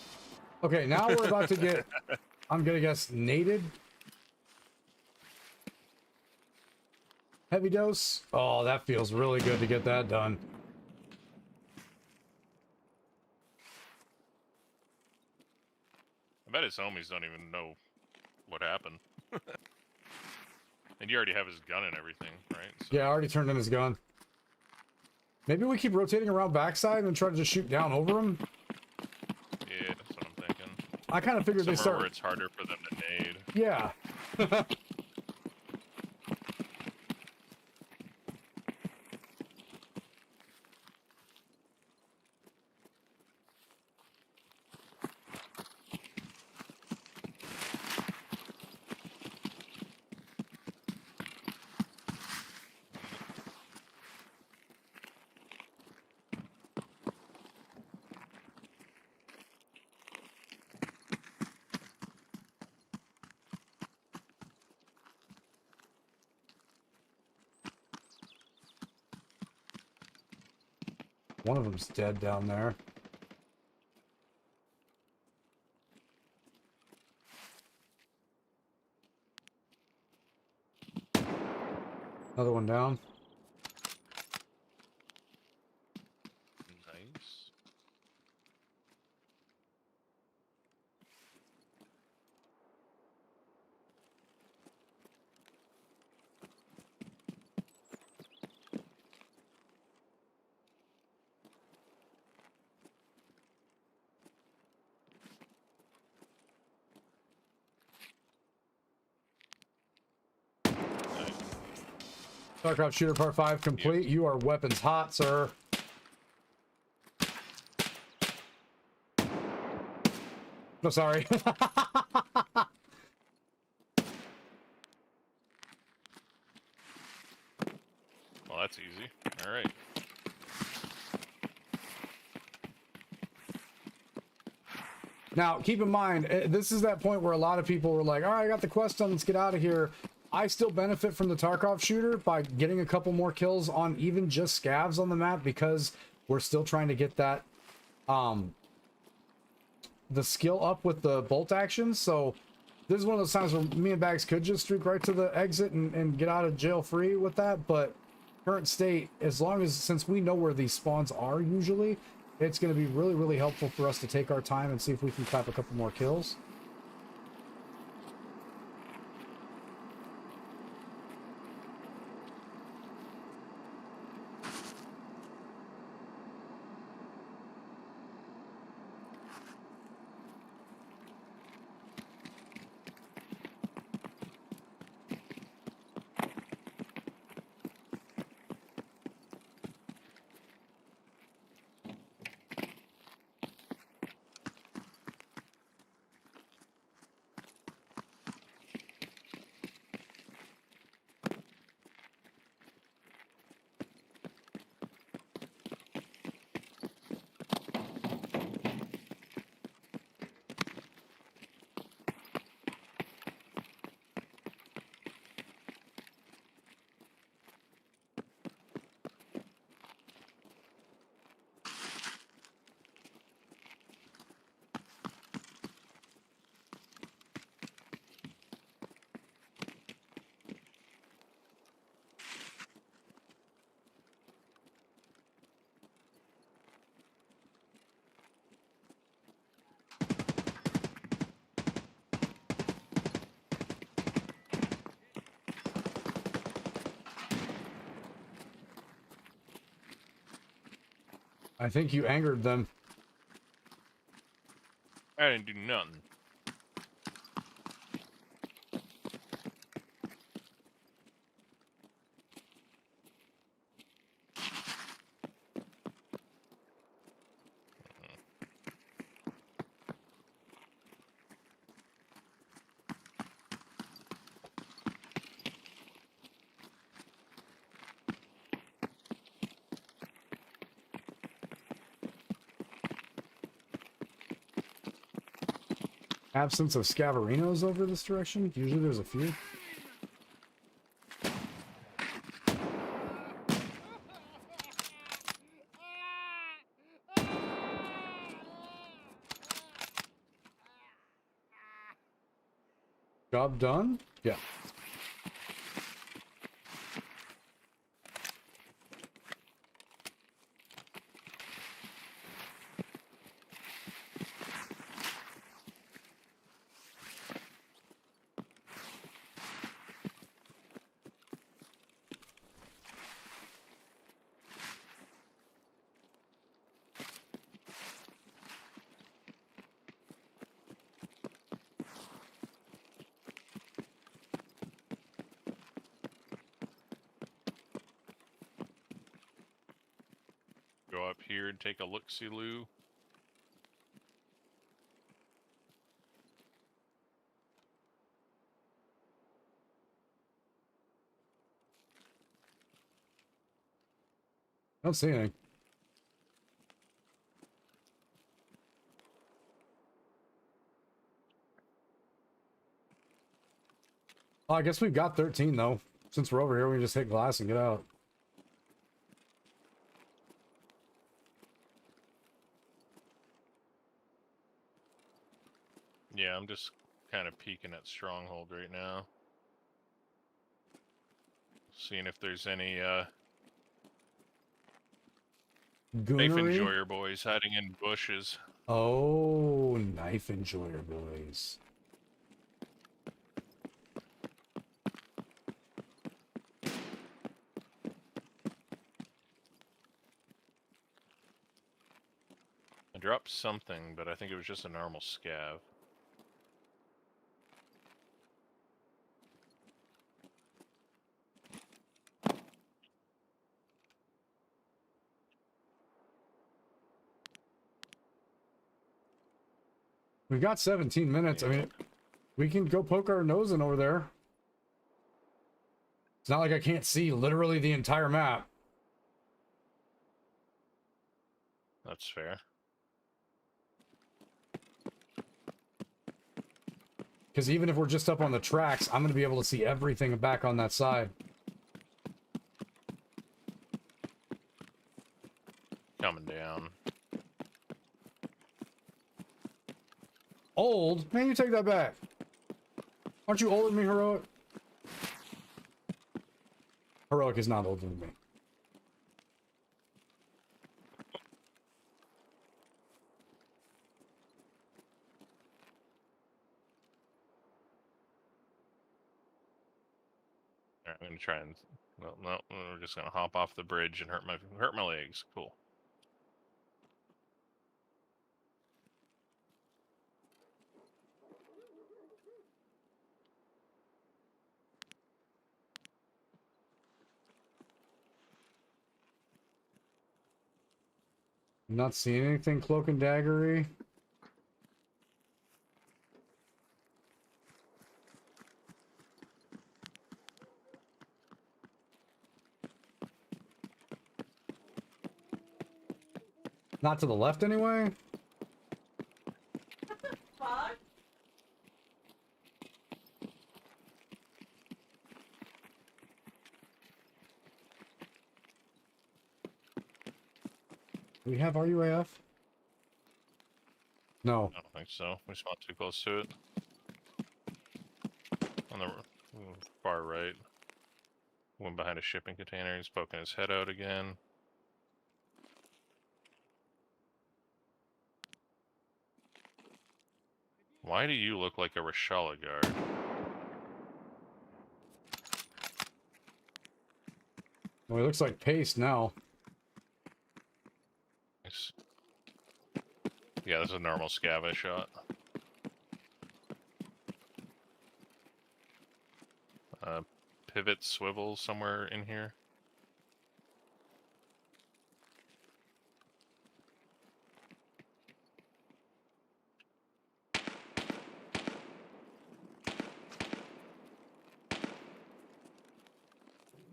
[SPEAKER 2] Okay, now we're about to get, I'm gonna guess, naded. Heavy dose. Oh, that feels really good to get that done.
[SPEAKER 3] I bet his homies don't even know what happened. And you already have his gun and everything, right? So.
[SPEAKER 2] Yeah, I already turned in his gun. Maybe we keep rotating around backside and try to just shoot down over him.
[SPEAKER 3] Yeah, that's what I'm thinking.
[SPEAKER 2] I kind of figured
[SPEAKER 3] Somewhere
[SPEAKER 2] they start.
[SPEAKER 3] where it's harder for them to nade.
[SPEAKER 2] Yeah. One of them's dead down there. Another one down.
[SPEAKER 3] Nice.
[SPEAKER 2] Tarkov Shooter Part 5 complete.
[SPEAKER 3] Yep.
[SPEAKER 2] You are weapons hot, sir. No, sorry.
[SPEAKER 3] Well, that's easy. All right.
[SPEAKER 2] Now, keep in mind, this is that point where a lot of people were like, all right, I got the quest done, let's get out of here. I still benefit from the Tarkov shooter by getting a couple more kills on even just scavs on the map because we're still trying to get that, the skill up with the bolt actions. So this is one of those times where me and Bags could just streak right to the exit and get out of jail free with that. But current state, as long as, since we know where these spawns are usually, it's going to be really, really helpful for us to take our time and see if we can clap a couple more kills. I think you angered them.
[SPEAKER 3] I didn't do nothing.
[SPEAKER 2] Absence of scaverinos over this direction. Usually there's a few. Job done? Yeah.
[SPEAKER 3] Go up here and take a look-see-loo.
[SPEAKER 2] I don't see anything. Oh, I guess we've got 13 though. Since we're over here, we can just hit glass and get out.
[SPEAKER 3] Yeah, I'm just kind of peeking at Stronghold right now. Seeing if there's any knife
[SPEAKER 2] Goonery?
[SPEAKER 3] enjoyer boys hiding in bushes.
[SPEAKER 2] Oh, knife enjoyer boys.
[SPEAKER 3] I dropped something, but I think it was just a normal scav.
[SPEAKER 2] We've got 17 minutes.
[SPEAKER 3] Yeah.
[SPEAKER 2] I mean, we can go poke our nose in over there. It's not like I can't see literally the entire map.
[SPEAKER 3] That's fair.
[SPEAKER 2] Because even if we're just up on the tracks, I'm going to be able to see everything back on that side.
[SPEAKER 3] Coming down.
[SPEAKER 2] Old? Man, you take that back. Aren't you older than me, Heroic? Heroic is not older than me.
[SPEAKER 3] Alright, I'm gonna try and no, we're just gonna hop off the bridge and hurt my legs. Cool.
[SPEAKER 2] I'm not seeing anything cloak and daggery. Not to the left anyway.
[SPEAKER 6] Fuck.
[SPEAKER 2] Do we have RUAF? No.
[SPEAKER 3] I don't think so. We spawned too close to it. On the far right. One behind a shipping container. He's poking his head out again. Why do you look like a Rashala guard?
[SPEAKER 2] Well, it looks like paste now.
[SPEAKER 3] Nice. Yeah, this is a normal scav I shot. Pivot swivel somewhere in here.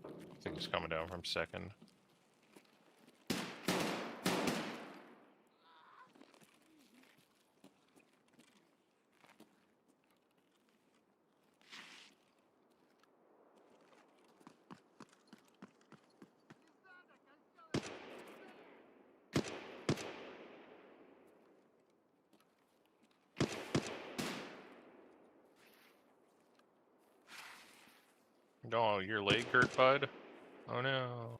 [SPEAKER 3] I think it's coming down from second. Oh, your leg hurt, bud? Oh no.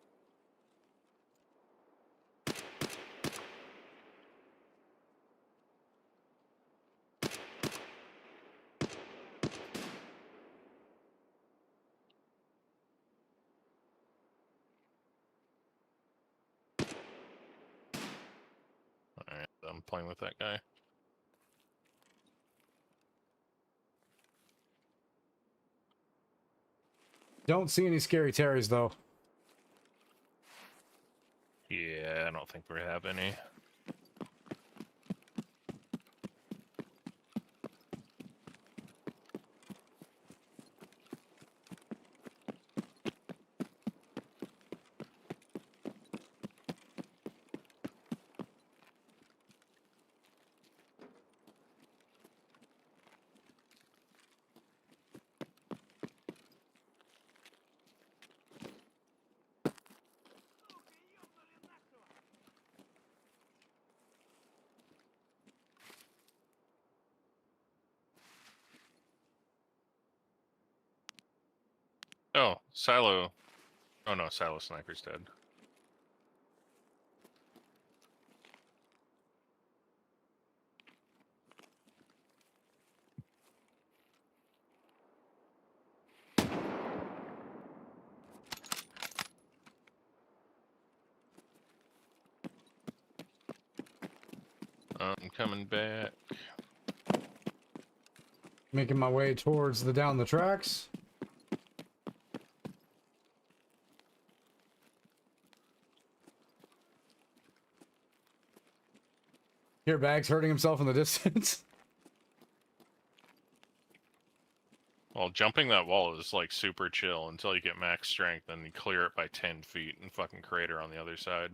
[SPEAKER 3] Alright, I'm playing with that guy.
[SPEAKER 2] Don't see any scary Terrys though.
[SPEAKER 3] Yeah, I don't think we have any. Oh, Silo. Oh no, Silo Sniper's dead. I'm coming back.
[SPEAKER 2] Making my way towards the down the tracks. Here, Bags hurting himself in the distance.
[SPEAKER 3] Well, jumping that wall is like super chill until you get max strength, then you clear it by 10 feet and fucking crater on the other side.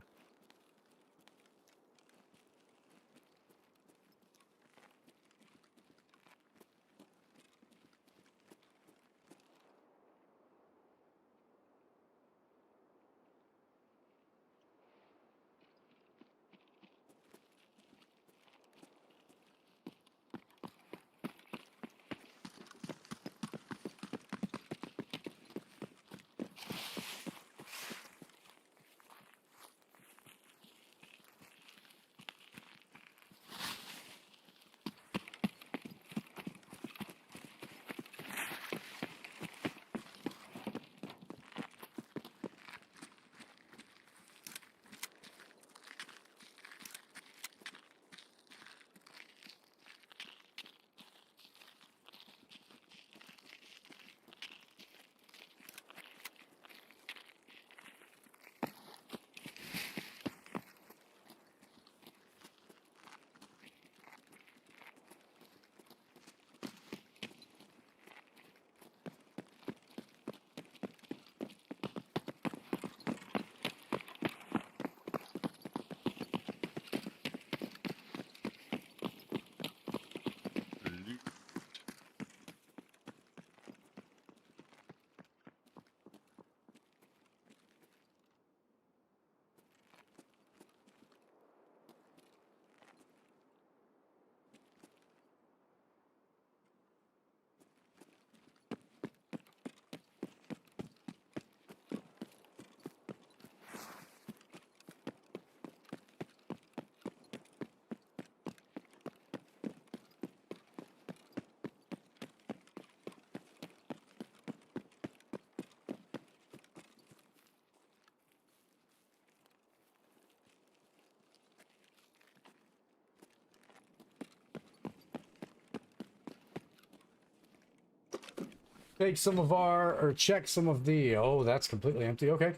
[SPEAKER 2] take some of our, or check some of the, oh, that's completely empty. Okay.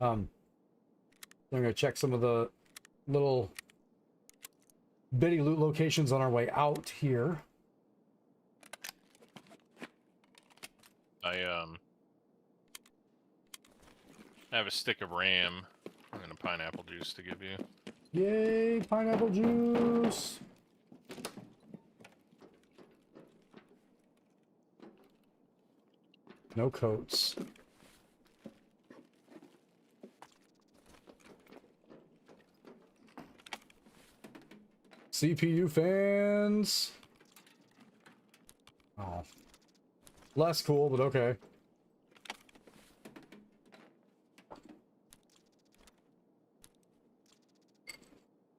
[SPEAKER 2] I'm gonna check some of the little bitty loot locations on our way out here.
[SPEAKER 3] I have a stick of RAM and a pineapple juice to give you.
[SPEAKER 2] Yay, pineapple juice. No coats. CPU fans. Oh. Less cool, but okay.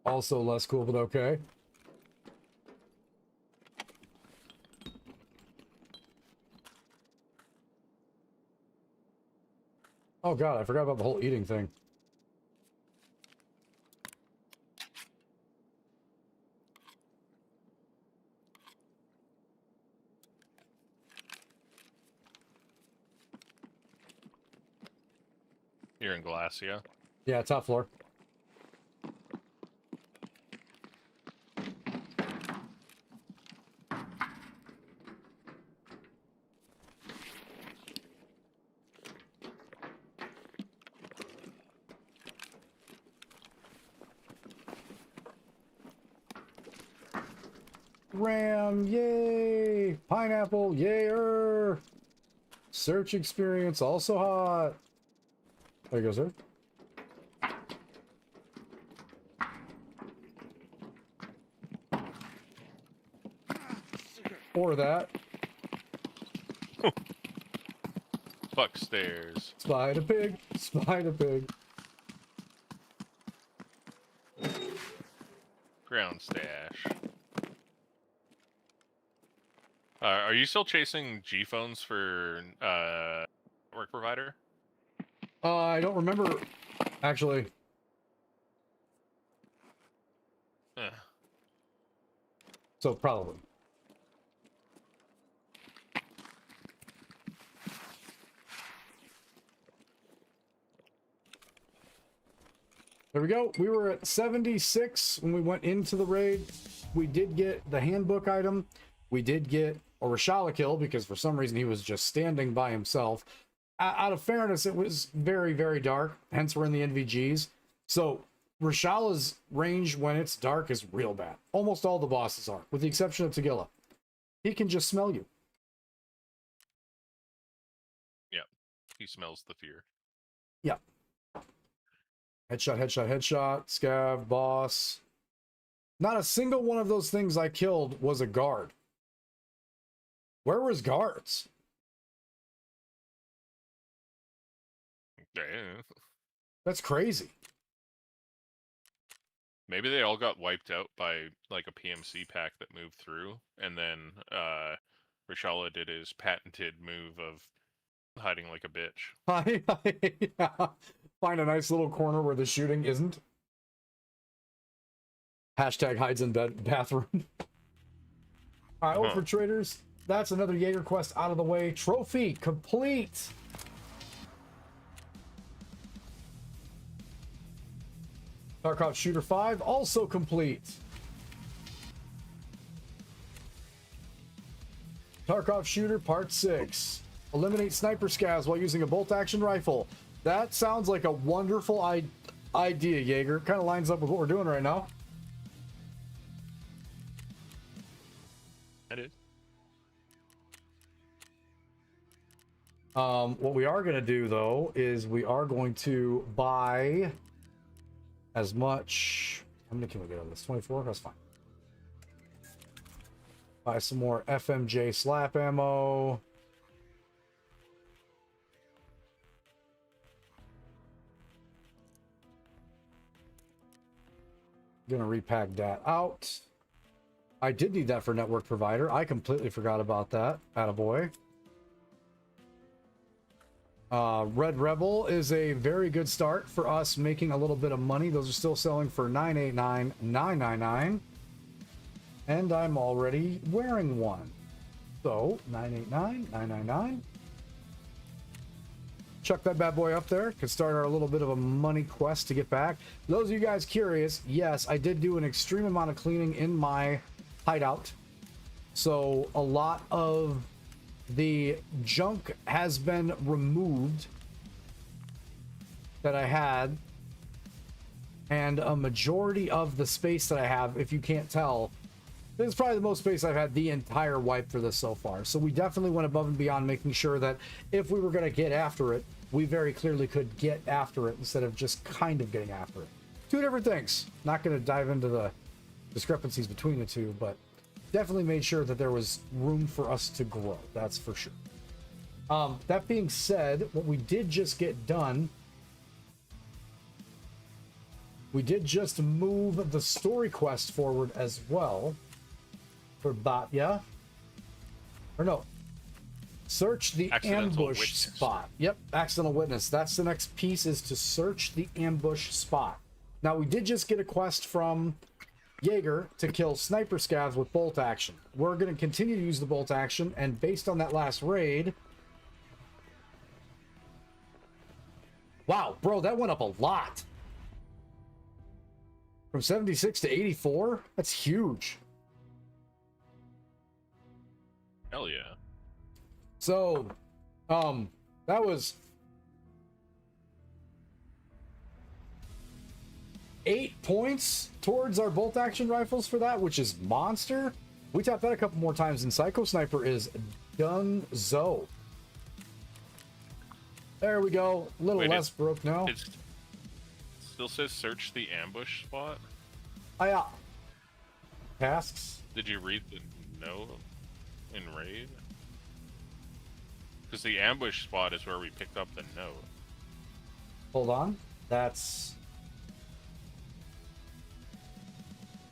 [SPEAKER 2] Also less cool, but okay. Oh god, I forgot about the whole eating thing.
[SPEAKER 3] You're in Glacia.
[SPEAKER 2] Yeah, top floor. Ram, yay! Pineapple, yayer! Search experience, also hot. There you go, sir. Or that.
[SPEAKER 3] Fuck stairs.
[SPEAKER 2] Spider pig, spider pig.
[SPEAKER 3] Ground stash. Are you still chasing G phones for network provider?
[SPEAKER 2] I don't remember, actually.
[SPEAKER 3] Eh.
[SPEAKER 2] So probably. There we go. We were at 76 when we went into the raid. We did get the handbook item. We did get a Rashala kill because for some reason he was just standing by himself. Out of fairness, it was very, very dark. Hence, we're in the NVGs. So Rashala's range when it's dark is real bad. Almost all the bosses are, with the exception of Tagilla. He can just smell you.
[SPEAKER 3] Yeah, he smells the fear.
[SPEAKER 2] Yeah. Headshot, headshot, headshot. Scav, boss. Not a single one of those things I killed was a guard. Where was guards?
[SPEAKER 3] Yeah.
[SPEAKER 2] That's crazy.
[SPEAKER 3] Maybe they all got wiped out by like a PMC pack that moved through, and then Rashala did his patented move of hiding like a bitch.
[SPEAKER 2] Yeah. Find a nice little corner where the shooting isn't. Hashtag hides in bed bathroom. All right, infiltrators. That's another Jaeger quest out of the way. Trophy complete. Tarkov Shooter 5 also complete. Tarkov Shooter Part 6. Eliminate sniper scavs while using a bolt-action rifle. That sounds like a wonderful idea, Jaeger. Kind of lines up with what we're doing right now.
[SPEAKER 3] That is.
[SPEAKER 2] What we are going to do, though, is we are going to buy as much... How many can we get on this? 24? That's fine. Buy some more FMJ slap ammo. Gonna repack that out. I did need that for network provider. I completely forgot about that. Attaboy. Red Rebel is a very good start for us making a little bit of money. Those are still selling for $989,999. And I'm already wearing one. So, $989,999. chuck that bad boy up there. Could start our little bit of a money quest to get back. Those of you guys curious, yes, I did do an extreme amount of cleaning in my hideout. So a lot of the junk has been removed that I had. And a majority of the space that I have, if you can't tell, this is probably the most space I've had the entire wipe for this so far. So we definitely went above and beyond, making sure that if we were going to get after it, we very clearly could get after it instead of just kind of getting after it. Two different things. Not going to dive into the discrepancies between the two, but definitely made sure that there was room for us to grow. That's for sure. That being said, what we did just get done, we did just move the story quest forward as well. For Batya. Or no. Search the ambush
[SPEAKER 3] witness
[SPEAKER 2] spot. Yep, accidental witness. That's the next piece, is to search the ambush spot. Now, we did just get a quest from Jaeger to kill sniper scavs with bolt action. We're going to continue to use the bolt action, and based on that last raid... Wow, bro, that went up a lot. From 76 to 84? That's huge.
[SPEAKER 3] Hell yeah.
[SPEAKER 2] So, that was 8 points towards our bolt action rifles for that, which is monster. We tapped that a couple more times, and Psycho Sniper is done-zo. There we go. A little less broke now.
[SPEAKER 3] It still says search the ambush spot.
[SPEAKER 2] Yeah. Tasks.
[SPEAKER 3] Did you read the note in raid? Because the ambush spot is where we picked up the note.
[SPEAKER 2] Hold on. That's...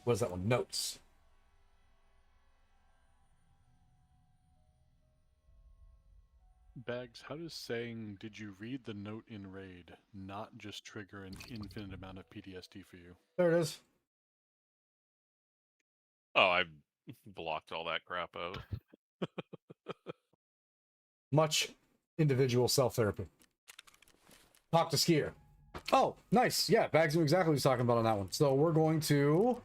[SPEAKER 2] What is that one? Notes.
[SPEAKER 5] Bags, how does saying, did you read the note in raid, not just trigger an infinite amount of PTSD for you?
[SPEAKER 2] There it is.
[SPEAKER 3] Oh, I blocked all that crap out.
[SPEAKER 2] Much individual self-therapy. Talk to Skier. Oh, nice. Yeah, Bags knew exactly what he's talking about on that one. So we're going to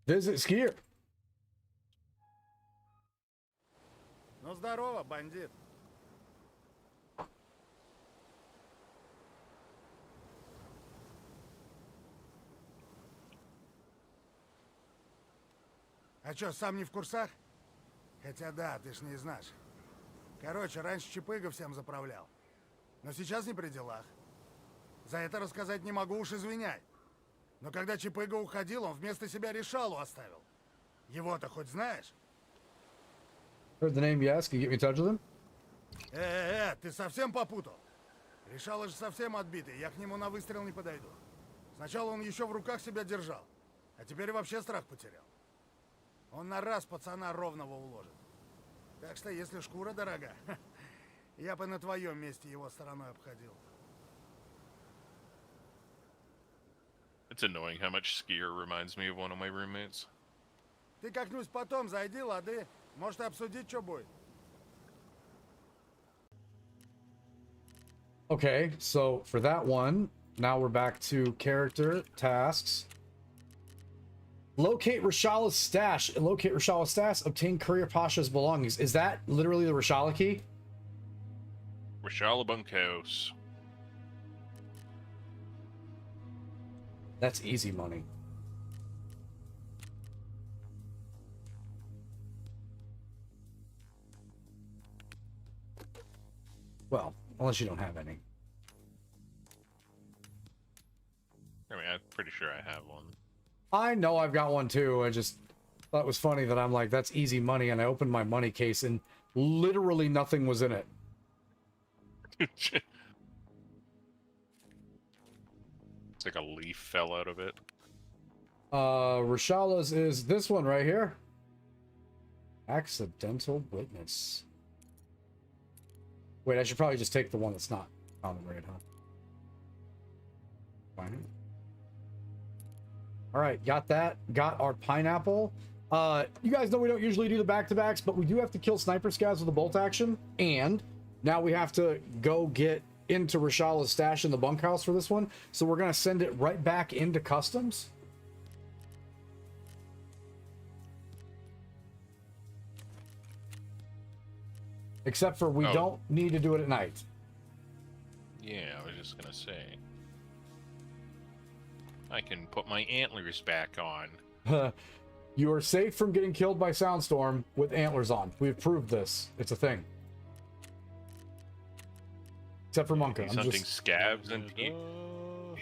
[SPEAKER 2] visit Skier.
[SPEAKER 6] Ну здорово, бандит. А чё, сам не в курсах? Хотя да, ты ж не знаешь. Короче, раньше Чипыга всем заправлял. Но сейчас не при делах. За это рассказать не могу, уж извиняй. Но когда Чипыга уходил, он вместо себя Решалу оставил. Его-то хоть знаешь?
[SPEAKER 2] Heard the name, yes. Can you get me in touch with him?
[SPEAKER 6] Ты совсем попутал? Решала же совсем отбитый, я к нему на выстрел не подойду. Сначала он еще в руках себя держал, а теперь вообще страх потерял. Он на раз пацана ровного уложит. Так что, если шкура дорога, я бы на твоем месте его стороной обходил.
[SPEAKER 3] It's annoying how much Skier reminds me of one of my roommates.
[SPEAKER 6] Ты как-нибудь потом зайди, лады. Может, обсудить, что будет.
[SPEAKER 2] Okay, so for that one, now we're back to character tasks. Locate Rashala's stash. Locate Rashala's stash. Obtain Courier Pasha's belongings. Is that literally the Rashala key?
[SPEAKER 3] Rashala Bunkhouse.
[SPEAKER 2] That's easy money. Well, unless you don't have any.
[SPEAKER 3] I mean, I'm pretty sure I have one.
[SPEAKER 2] I know I've got one too. I just thought it was funny that I'm like, that's easy money, and I opened my money case and literally nothing was in it.
[SPEAKER 3] It's like a leaf fell out of it.
[SPEAKER 2] Rashala's is this one right here. Accidental witness. Wait, I should probably just take the one that's not on the raid, huh? Fine. All right, got that. Got our pineapple. You guys know we don't usually do the back-to-backs, but we do have to kill sniper scavs with a bolt action, and now we have to go get into Rashala's stash in the bunkhouse for this one, so we're going to send it right back into customs. Except for we don't need to do it at night.
[SPEAKER 3] Yeah, I was just gonna say. I can put my antlers back on.
[SPEAKER 2] You are safe from getting killed by Soundstorm with antlers on. We've proved this. It's a thing. Except for Monka.
[SPEAKER 3] He's hunting scavs and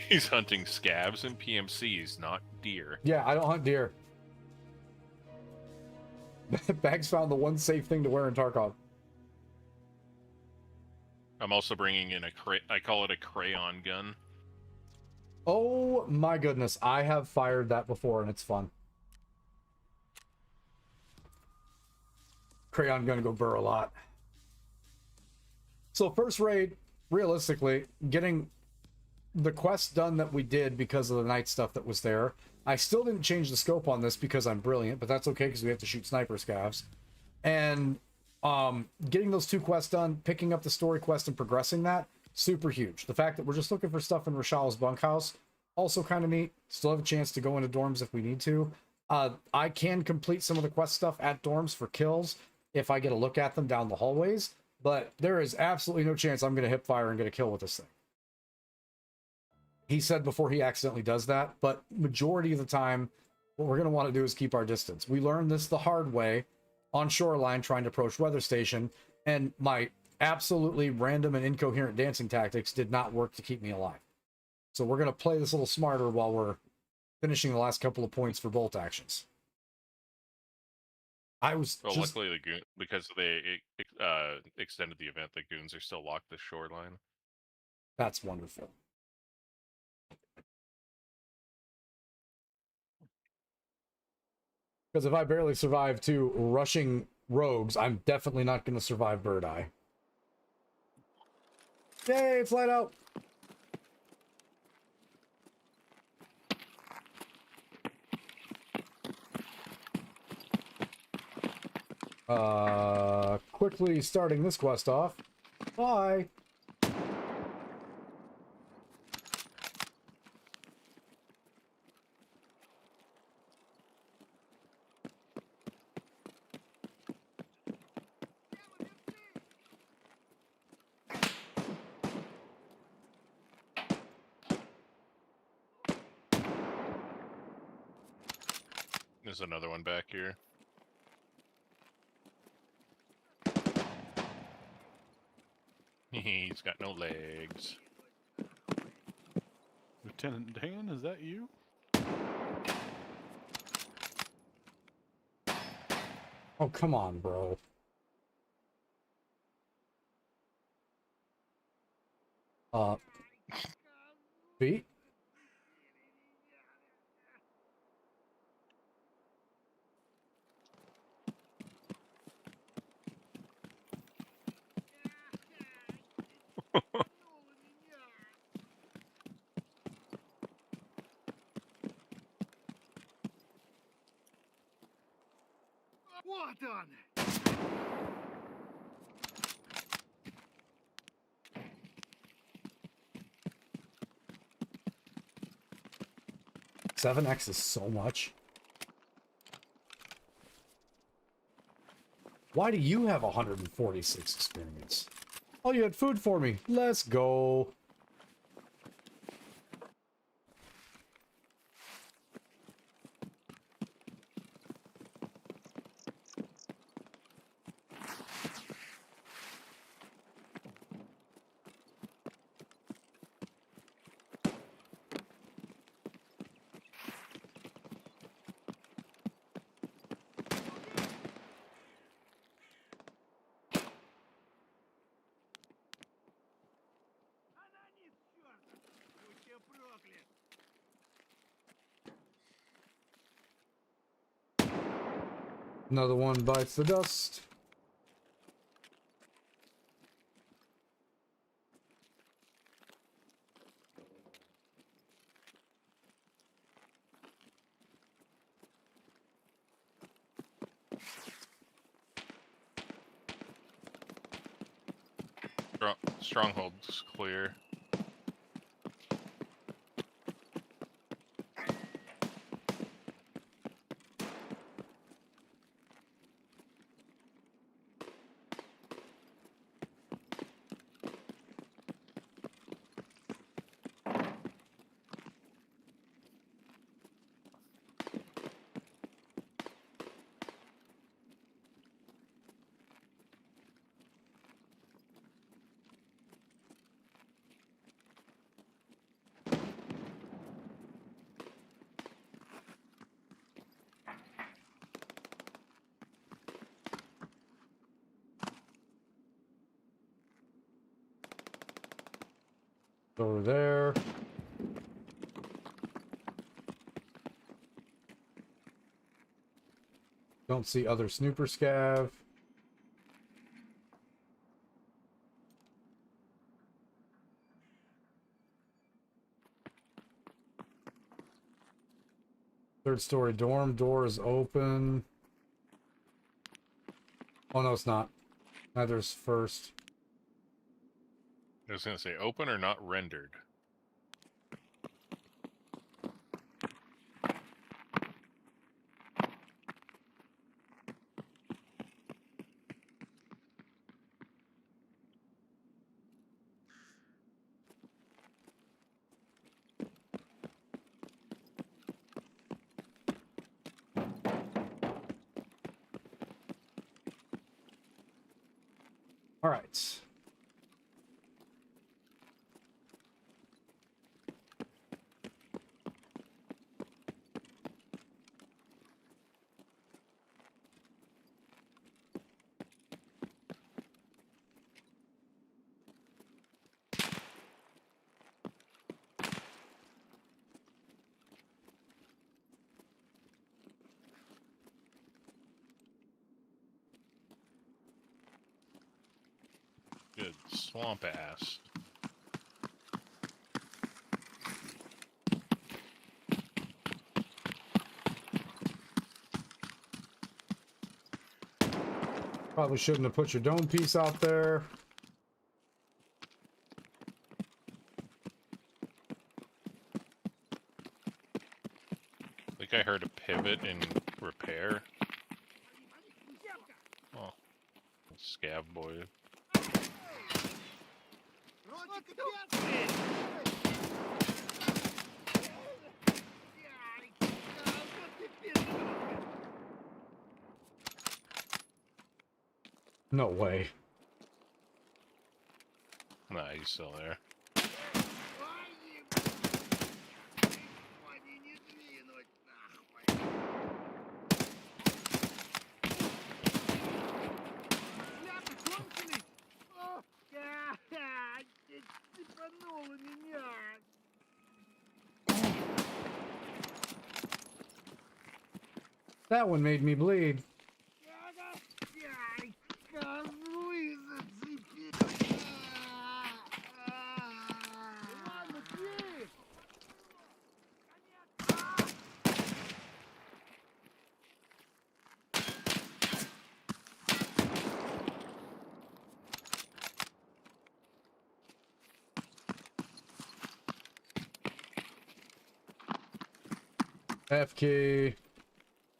[SPEAKER 3] he's hunting scavs and PMCs, not deer.
[SPEAKER 2] Yeah, I don't hunt deer. Bags found the one safe thing to wear in Tarkov.
[SPEAKER 3] I'm also bringing in I call it a crayon gun.
[SPEAKER 2] Oh my goodness, I have fired that before and it's fun. Crayon gun go burr a lot. So first raid, realistically, getting the quest done that we did because of the night stuff that was there. I still didn't change the scope on this because I'm brilliant, but that's okay because we have to shoot sniper scavs. And getting those 2 quests done, picking up the story quest and progressing that, super huge. The fact that we're just looking for stuff in Rashal's bunkhouse, also kind of neat. Still have a chance to go into dorms if we need to. I can complete some of the quest stuff at dorms for kills if I get a look at them down the hallways, but there is absolutely no chance I'm going to hip fire and get a kill with this thing. He said before he accidentally does that, but majority of the time, what we're going to want to do is keep our distance. We learned this the hard way on Shoreline trying to approach Weather Station, and my absolutely random and incoherent dancing tactics did not work to keep me alive. So we're going to play this a little smarter while we're finishing the last couple of points for bolt actions.
[SPEAKER 3] Luckily, the goon, because they extended the event, the goons are still locked to Shoreline.
[SPEAKER 2] That's wonderful. Because if I barely survive 2 rushing rogues, I'm definitely not going to survive Bird Eye. Yay, it's light out! Quickly starting this quest off. Bye!
[SPEAKER 3] There's another one back here. He's got no legs.
[SPEAKER 5] Lieutenant Dan, is that you?
[SPEAKER 2] Oh, come on, bro. Feet?
[SPEAKER 6] Вот он!
[SPEAKER 2] 7x is so much. Why do you have 146 experience? Oh, you had food for me. Let's go. Another one bites the dust.
[SPEAKER 3] Stronghold's clear.
[SPEAKER 2] Over there. Don't see other snooper scav. Third story dorm door is open. Oh no, it's not. Neither is first.
[SPEAKER 3] I was gonna say open or not rendered.
[SPEAKER 2] All right.
[SPEAKER 3] Good swamp ass.
[SPEAKER 2] Probably shouldn't have put your dome piece out there.
[SPEAKER 3] I think I heard a pivot in repair. Oh, scav boy.
[SPEAKER 2] No way.
[SPEAKER 3] Nah, he's still there.
[SPEAKER 2] That one made me bleed. F key.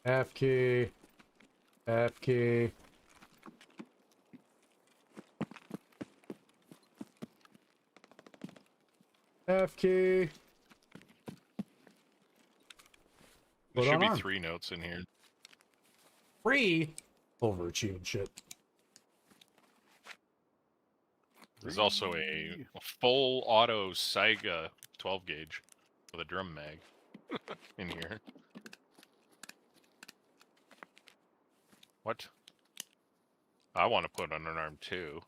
[SPEAKER 2] F key. F key. F key.
[SPEAKER 3] There
[SPEAKER 2] Put
[SPEAKER 3] should
[SPEAKER 2] on
[SPEAKER 3] be
[SPEAKER 2] arm.
[SPEAKER 3] 3 notes in here.
[SPEAKER 2] Free. Overachieving shit.
[SPEAKER 3] There's also a full auto Saiga 12 gauge with a drum mag in here. What? I want to put on an arm too.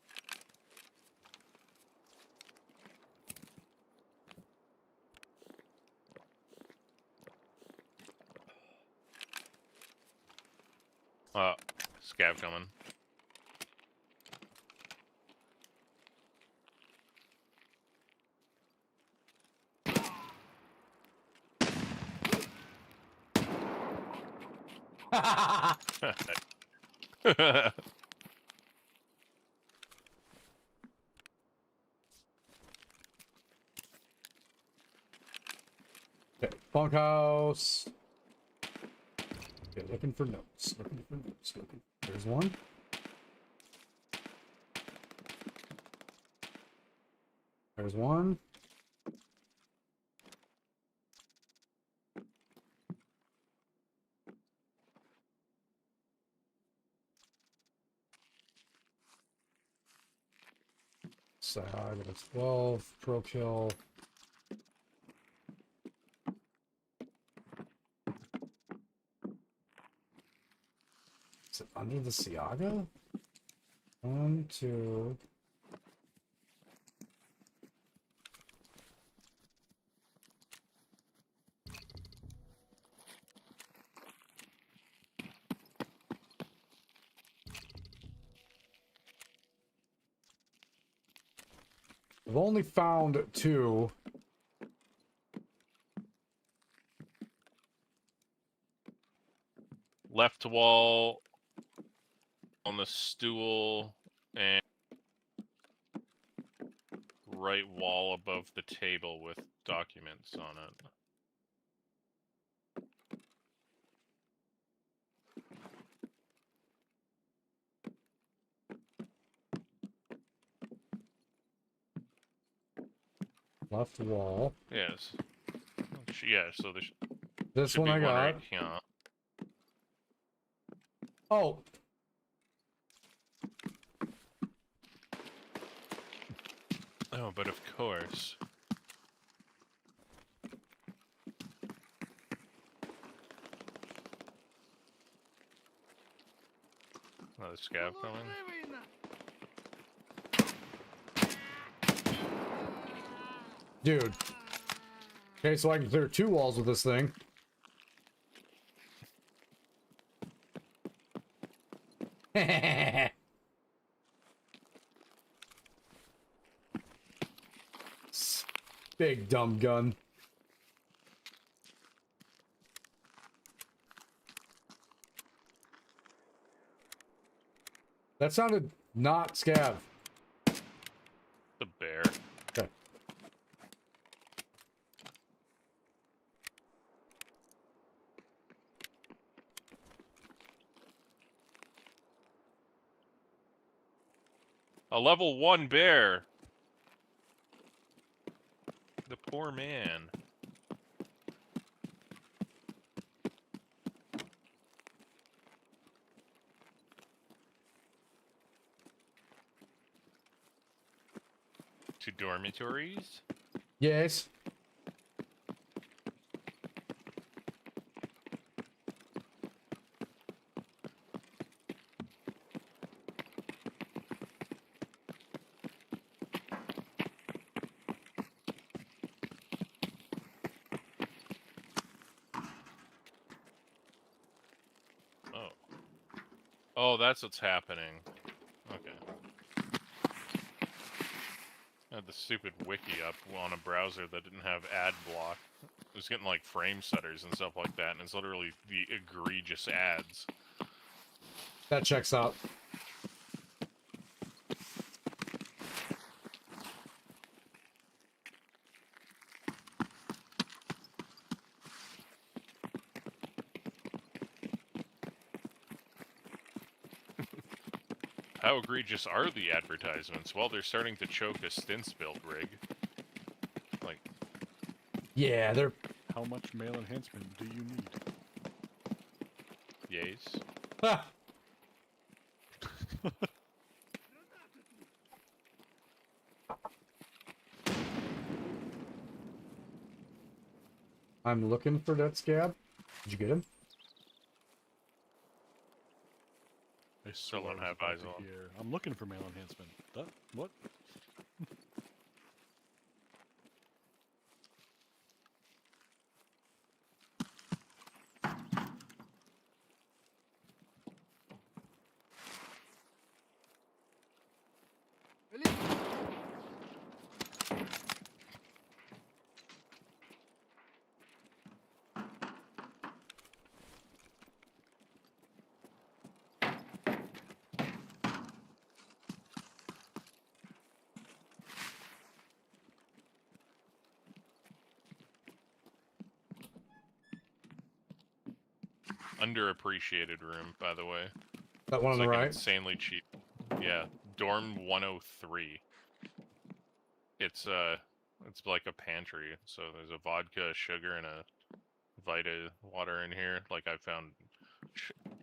[SPEAKER 3] Scav coming.
[SPEAKER 2] Okay, bunkhouse. Okay, looking for notes. Looking for notes. Looking. There's one. There's one. So I got a 12 pro kill. Is it under the Siaga? 1, 2. I've only found 2.
[SPEAKER 3] Left wall on the stool and right wall above the table with documents on it.
[SPEAKER 2] Left wall.
[SPEAKER 3] Yes. Yeah, so there
[SPEAKER 2] This
[SPEAKER 3] should
[SPEAKER 2] one
[SPEAKER 3] be
[SPEAKER 2] I
[SPEAKER 3] one
[SPEAKER 2] got.
[SPEAKER 3] right here.
[SPEAKER 2] Oh.
[SPEAKER 3] Oh, but of course. Oh, the scav coming?
[SPEAKER 2] Dude. Okay, so I can clear 2 walls with this thing. Big dumb gun. That sounded not scav.
[SPEAKER 3] The bear.
[SPEAKER 2] Okay.
[SPEAKER 3] A level 1 bear! The poor man. To dormitories?
[SPEAKER 2] Yes.
[SPEAKER 3] Oh. Oh, that's what's happening. Okay. I had the stupid wiki up on a browser that didn't have ad block. It was getting like frame setters and stuff like that, and it's literally the egregious ads.
[SPEAKER 2] That checks out.
[SPEAKER 3] How egregious are the advertisements? Well, they're starting to choke a stints build rig. Like,
[SPEAKER 2] Yeah, they're...
[SPEAKER 5] How much male enhancement do you need?
[SPEAKER 3] yays.
[SPEAKER 2] Ah! I'm looking for that scab. Did you get him?
[SPEAKER 5] I
[SPEAKER 3] Still
[SPEAKER 5] swear
[SPEAKER 3] don't
[SPEAKER 5] I was
[SPEAKER 3] have
[SPEAKER 5] about
[SPEAKER 3] eyes
[SPEAKER 5] to
[SPEAKER 3] on.
[SPEAKER 5] hear, I'm looking for male enhancement. What?
[SPEAKER 3] underappreciated room, by the way.
[SPEAKER 2] That one
[SPEAKER 3] It's
[SPEAKER 2] on the
[SPEAKER 3] like
[SPEAKER 2] right.
[SPEAKER 3] insanely cheap. Yeah, dorm 103. It's like a pantry. So there's a vodka, sugar, and a Vita water in here. Like I found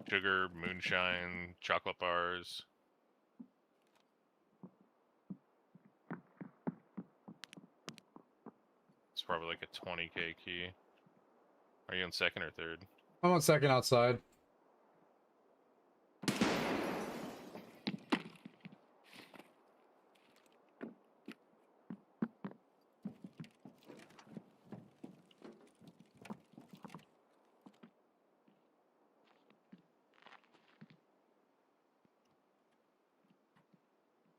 [SPEAKER 3] sugar, moonshine, chocolate bars. It's probably like a 20K key. Are you on second or third?
[SPEAKER 2] I'm on second outside.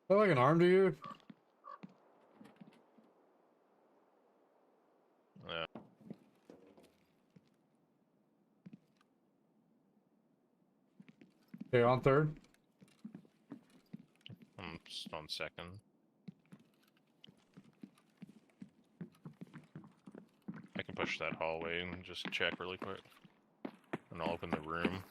[SPEAKER 2] Is that like an arm to you?
[SPEAKER 3] Yeah.
[SPEAKER 2] Okay, on third.
[SPEAKER 3] I'm just on second. I can push that hallway and just check really quick. And I'll open the room.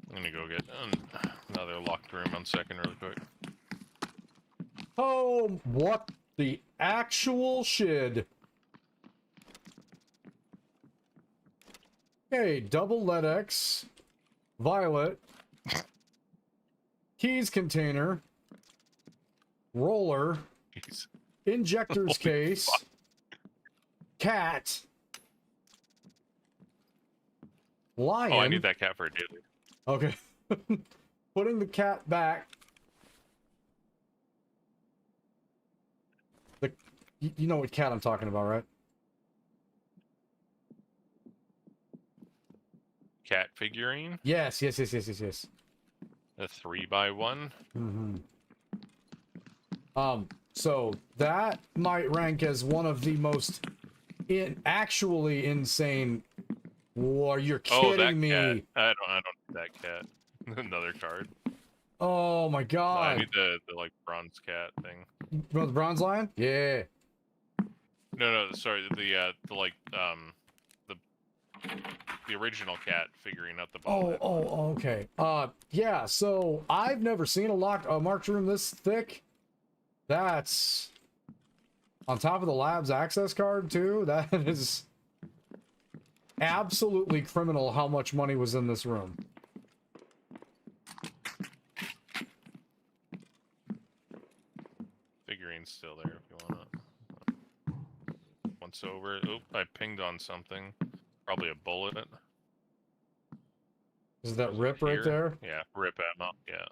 [SPEAKER 3] I'm gonna go get another locked room on second really quick.
[SPEAKER 2] Oh, what the actual shit? Okay, double LEDX, violet, keys container, roller,
[SPEAKER 3] Jeez.
[SPEAKER 2] injector's
[SPEAKER 3] Holy
[SPEAKER 2] case,
[SPEAKER 3] fuck.
[SPEAKER 2] cat, lion.
[SPEAKER 3] Oh, I need that cat for a daily.
[SPEAKER 2] Okay. Putting the cat back. You know what cat I'm talking about, right?
[SPEAKER 3] Cat figurine?
[SPEAKER 2] Yes.
[SPEAKER 3] A 3x1?
[SPEAKER 2] Mm-hmm. So that might rank as one of the most actually insane. Whoa, you're
[SPEAKER 3] Oh, that
[SPEAKER 2] kidding me.
[SPEAKER 3] cat. I don't need that cat. Another card.
[SPEAKER 2] Oh my
[SPEAKER 3] No, I
[SPEAKER 2] god.
[SPEAKER 3] need the like bronze cat thing.
[SPEAKER 2] The bronze lion? Yeah.
[SPEAKER 3] No, sorry, the the original cat figurine, not the ball.
[SPEAKER 2] Oh, okay. Yeah, so I've never seen a marked room this thick. That's on top of the lab's access card too. That is absolutely criminal how much money was in this room.
[SPEAKER 3] Figurine's still there if you want it. Once over. Oop, I pinged on something. Probably a bullet.
[SPEAKER 2] Is that
[SPEAKER 3] Was it
[SPEAKER 2] rip right
[SPEAKER 3] here?
[SPEAKER 2] there?
[SPEAKER 3] Yeah, rip ammo. Yeah.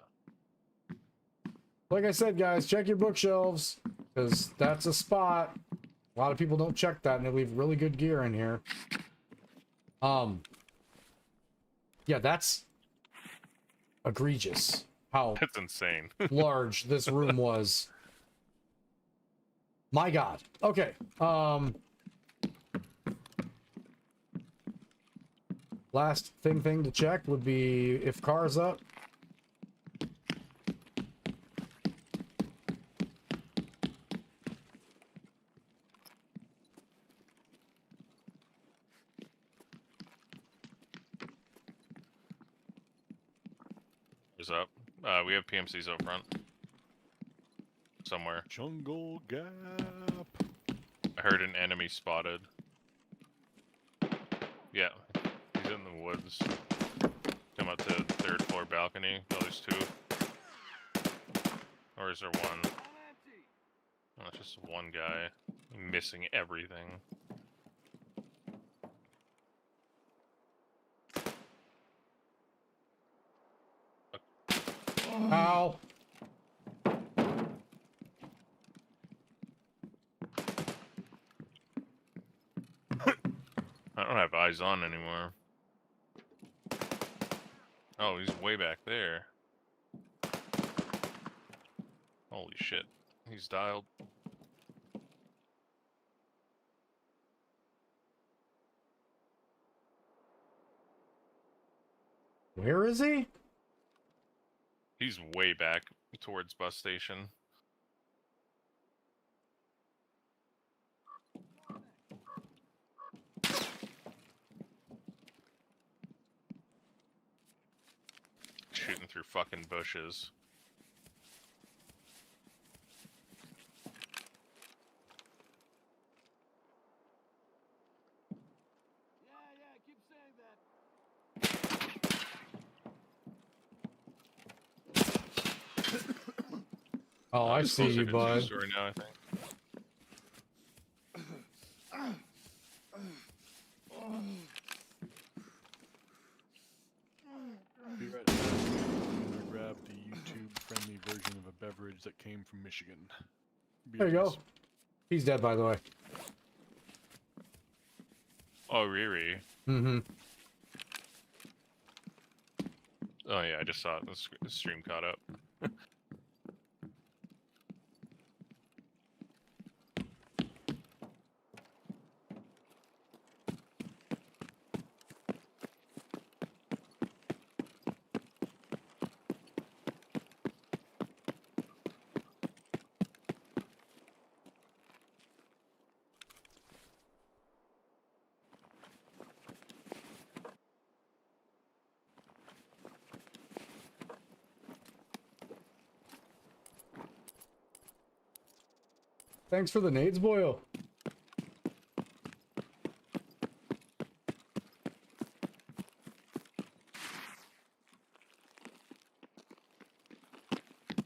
[SPEAKER 2] Like I said, guys, check your bookshelves, because that's a spot. A lot of people don't check that, and they leave really good gear in here. Yeah, that's egregious how
[SPEAKER 3] That's insane.
[SPEAKER 2] large this room was. My God. Okay. Last thing to check would be if car's up.
[SPEAKER 3] What's up? We have PMCs up front. Somewhere.
[SPEAKER 5] Jungle Gap.
[SPEAKER 3] I heard an enemy spotted. Yeah, he's in the woods. Come up to the third floor balcony. Oh, there's two. Or is there one? Oh, it's just one guy. Missing everything.
[SPEAKER 2] Ow.
[SPEAKER 3] I don't have eyes on anymore. Oh, he's way back there. Holy shit. He's dialed.
[SPEAKER 2] Where is he?
[SPEAKER 3] He's way back towards bus station. Shooting through fucking bushes.
[SPEAKER 2] Oh, I
[SPEAKER 3] This
[SPEAKER 2] see
[SPEAKER 3] looks
[SPEAKER 2] you,
[SPEAKER 3] like a
[SPEAKER 2] bud.
[SPEAKER 3] two-story now, I think.
[SPEAKER 5] Be right back. I'm gonna grab the YouTube-friendly version of a beverage that came from Michigan.
[SPEAKER 2] There you go.
[SPEAKER 5] Beaches.
[SPEAKER 2] He's dead, by the way.
[SPEAKER 3] Oh, Riri.
[SPEAKER 2] Mm-hmm.
[SPEAKER 3] Oh yeah, I just saw it. The stream caught up.
[SPEAKER 2] Thanks for the nades, boyo.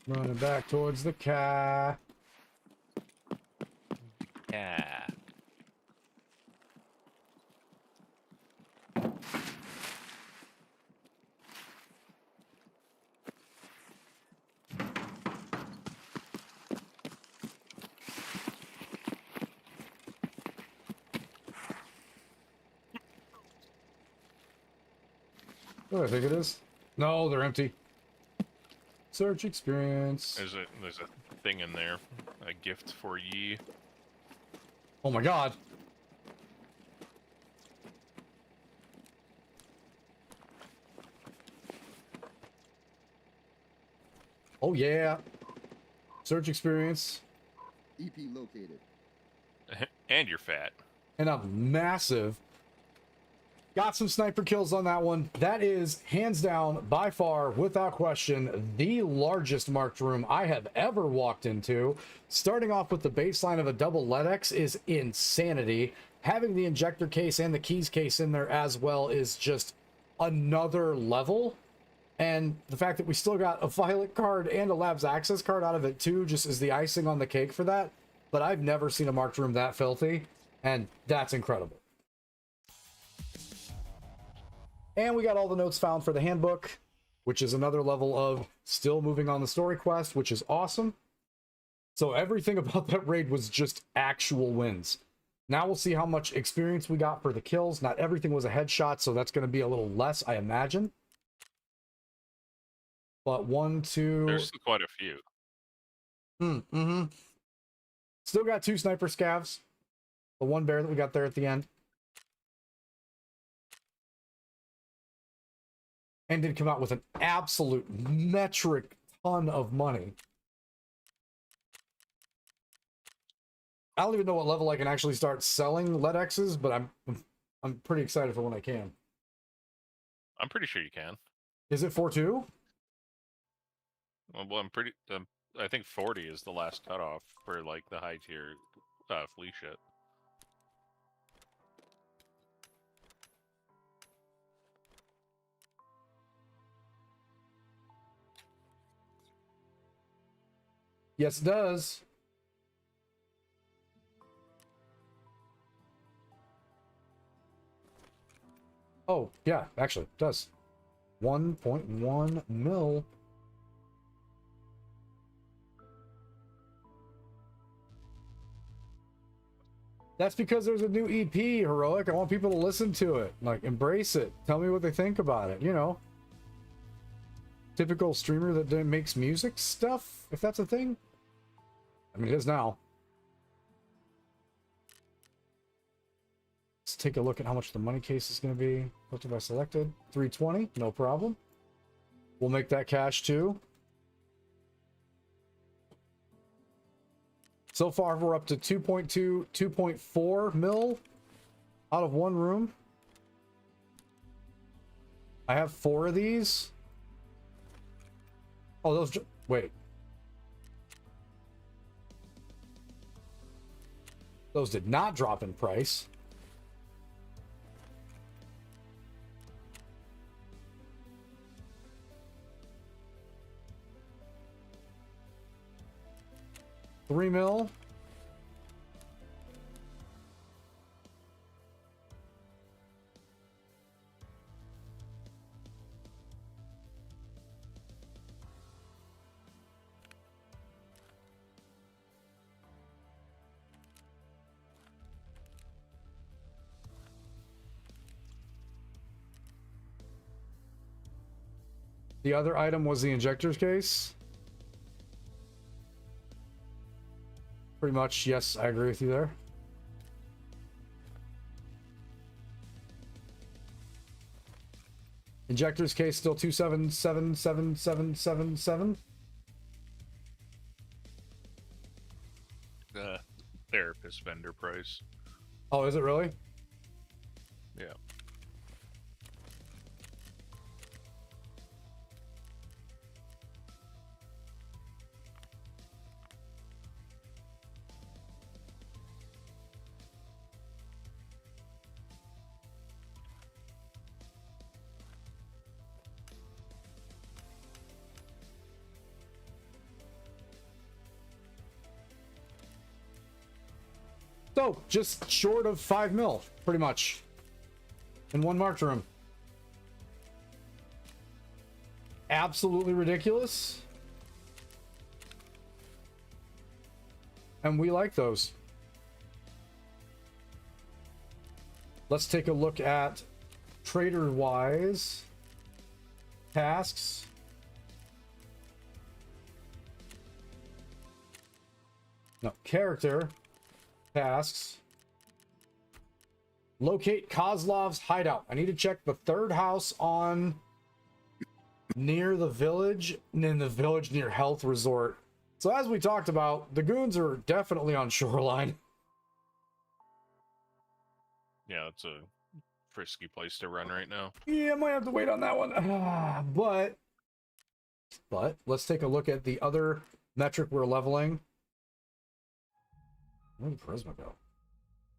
[SPEAKER 2] Running back towards the car.
[SPEAKER 3] Yeah.
[SPEAKER 2] What do I think it is? No, they're empty. Search experience.
[SPEAKER 3] There's a thing in there. A gift for ye.
[SPEAKER 2] Oh my god. Oh yeah. Search experience.
[SPEAKER 7] EP located.
[SPEAKER 3] And you're fat.
[SPEAKER 2] And a massive. Got some sniper kills on that one. That is, hands down, by far, without question, the largest marked room I have ever walked into. Starting off with the baseline of a double LEDX is insanity. Having the injector case and the keys case in there as well is just another level. And the fact that we still got a Violet card and a Labs Access card out of it too just is the icing on the cake for that. But I've never seen a marked room that filthy, and that's incredible. And we got all the notes found for the handbook, which is another level of still moving on the story quest, which is awesome. So everything about that raid was just actual wins. Now we'll see how much experience we got for the kills. Not everything was a headshot, so that's going to be a little less, I imagine. But 1, 2...
[SPEAKER 3] There's quite a few.
[SPEAKER 2] Still got 2 sniper scavs. The 1 bear that we got there at the end. And did come out with an absolute metric ton of money. I don't even know what level I can actually start selling LEDXs, but I'm pretty excited for when I can.
[SPEAKER 3] I'm pretty sure you can.
[SPEAKER 2] Is it 4.2?
[SPEAKER 3] Well, I'm pretty. I think 40 is the last cutoff for like the high tier flea shit.
[SPEAKER 2] Yes, it does. Oh, yeah, actually, it does. 1.1 mil. That's because there's a new EP, Heroic. I want people to listen to it. Like, embrace it. Tell me what they think about it, you know. Typical streamer that makes music stuff, if that's a thing. I mean, it is now. Let's take a look at how much the money case is going to be. What have I selected? 320, no problem. We'll make that cash too. So far, we're up to 2.2, 2.4 mil out of one room. I have 4 of these. Oh, those... Wait. Those did not drop in price. $3 mil. The other item was the injector's case. Pretty much, yes, I agree with you there. Injector's case still 2777777.
[SPEAKER 3] The therapist vendor price.
[SPEAKER 2] Oh, is it really?
[SPEAKER 3] Yeah.
[SPEAKER 2] So, just short of 5 mil, pretty much. In one marked room. Absolutely ridiculous. And we like those. Let's take a look at trader-wise tasks. No, character tasks. Locate Kozlov's hideout. I need to check the third house on near the village, in the village near Health Resort. So as we talked about, the goons are definitely on Shoreline.
[SPEAKER 3] Yeah, it's a frisky place to run right now.
[SPEAKER 2] Yeah, I might have to wait on that one. But let's take a look at the other metric we're leveling. Where did Charisma go?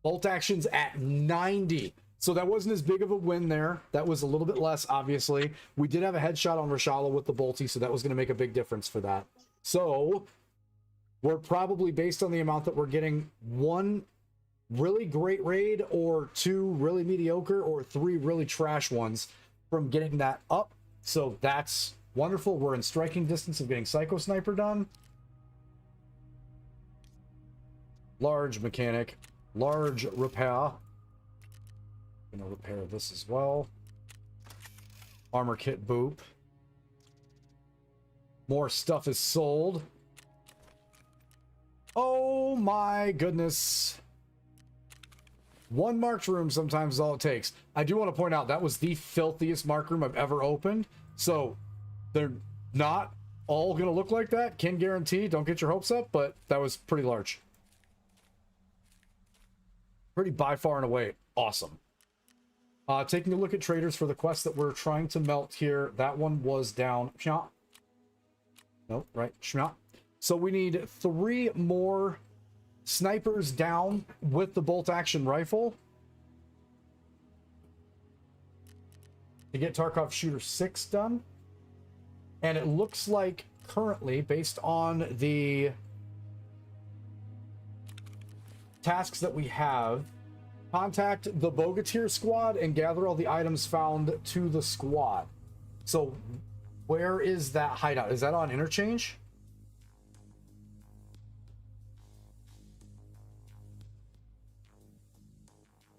[SPEAKER 2] Bolt actions at 90. So that wasn't as big of a win there. That was a little bit less, obviously. We did have a headshot on Rashala with the bolty, so that was going to make a big difference for that. So we're probably, based on the amount that we're getting, 1 really great raid, or 2 really mediocre, or 3 really trash ones from getting that up. So that's wonderful. We're in striking distance of getting Psycho Sniper done. Large mechanic, large repair. Gonna repair this as well. Armor kit boop. More stuff is sold. Oh my goodness. 1 marked room sometimes is all it takes. I do want to point out that was the filthiest marked room I've ever opened. So they're not all gonna look like that. Can guarantee, don't get your hopes up, but that was pretty large. Pretty by far and away awesome. Taking a look at traders for the quest that we're trying to melt here. That one was down. Nope, right. So we need 3 more snipers down with the bolt action rifle to get Tarkov Shooter 6 done. And it looks like currently, based on the tasks that we have, contact the Bogatyr squad and gather all the items found to the squad. So where is that hideout? Is that on interchange?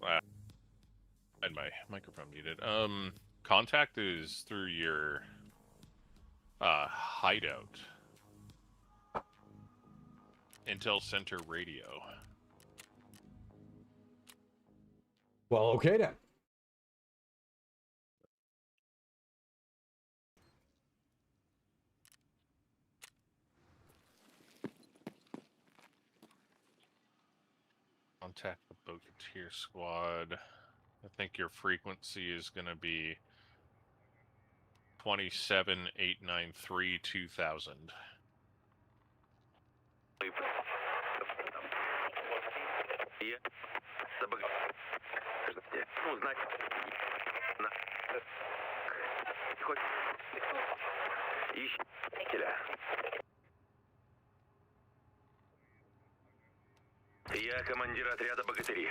[SPEAKER 3] I had my microphone muted. Contact is through your hideout. Intel Center Radio.
[SPEAKER 2] Well, okay then.
[SPEAKER 3] Contact the Boketeer squad. I think your frequency is going to be 27893-2000.
[SPEAKER 8] Я командир отряда богатыри.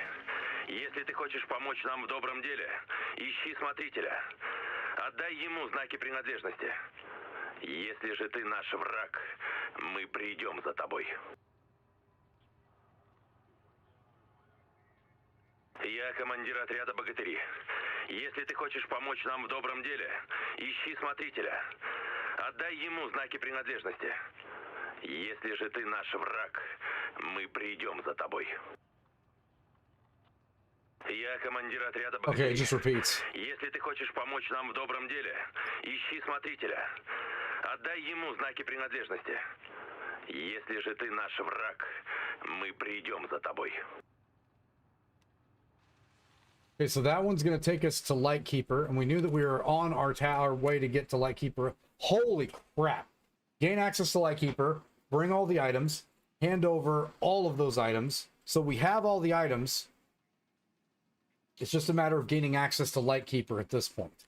[SPEAKER 8] Если ты хочешь помочь нам в добром деле, ищи смотрителя. Отдай ему знаки принадлежности. Если же ты наш враг, мы придем за тобой. Я командир отряда богатыри. Если ты хочешь помочь нам в добром деле, ищи смотрителя. Отдай ему знаки принадлежности. Если же ты наш враг, мы придем за тобой. Я командир отряда богатырей.
[SPEAKER 2] Okay, it just repeats.
[SPEAKER 8] Если ты хочешь помочь нам в добром деле, ищи смотрителя. Отдай ему знаки принадлежности. Если же ты наш враг, мы придем за тобой.
[SPEAKER 2] Okay, so that one's going to take us to Lightkeeper, and we knew that we were on our way to get to Lightkeeper. Holy crap. Gain access to Lightkeeper, bring all the items, hand over all of those items. So we have all the items. It's just a matter of gaining access to Lightkeeper at this point.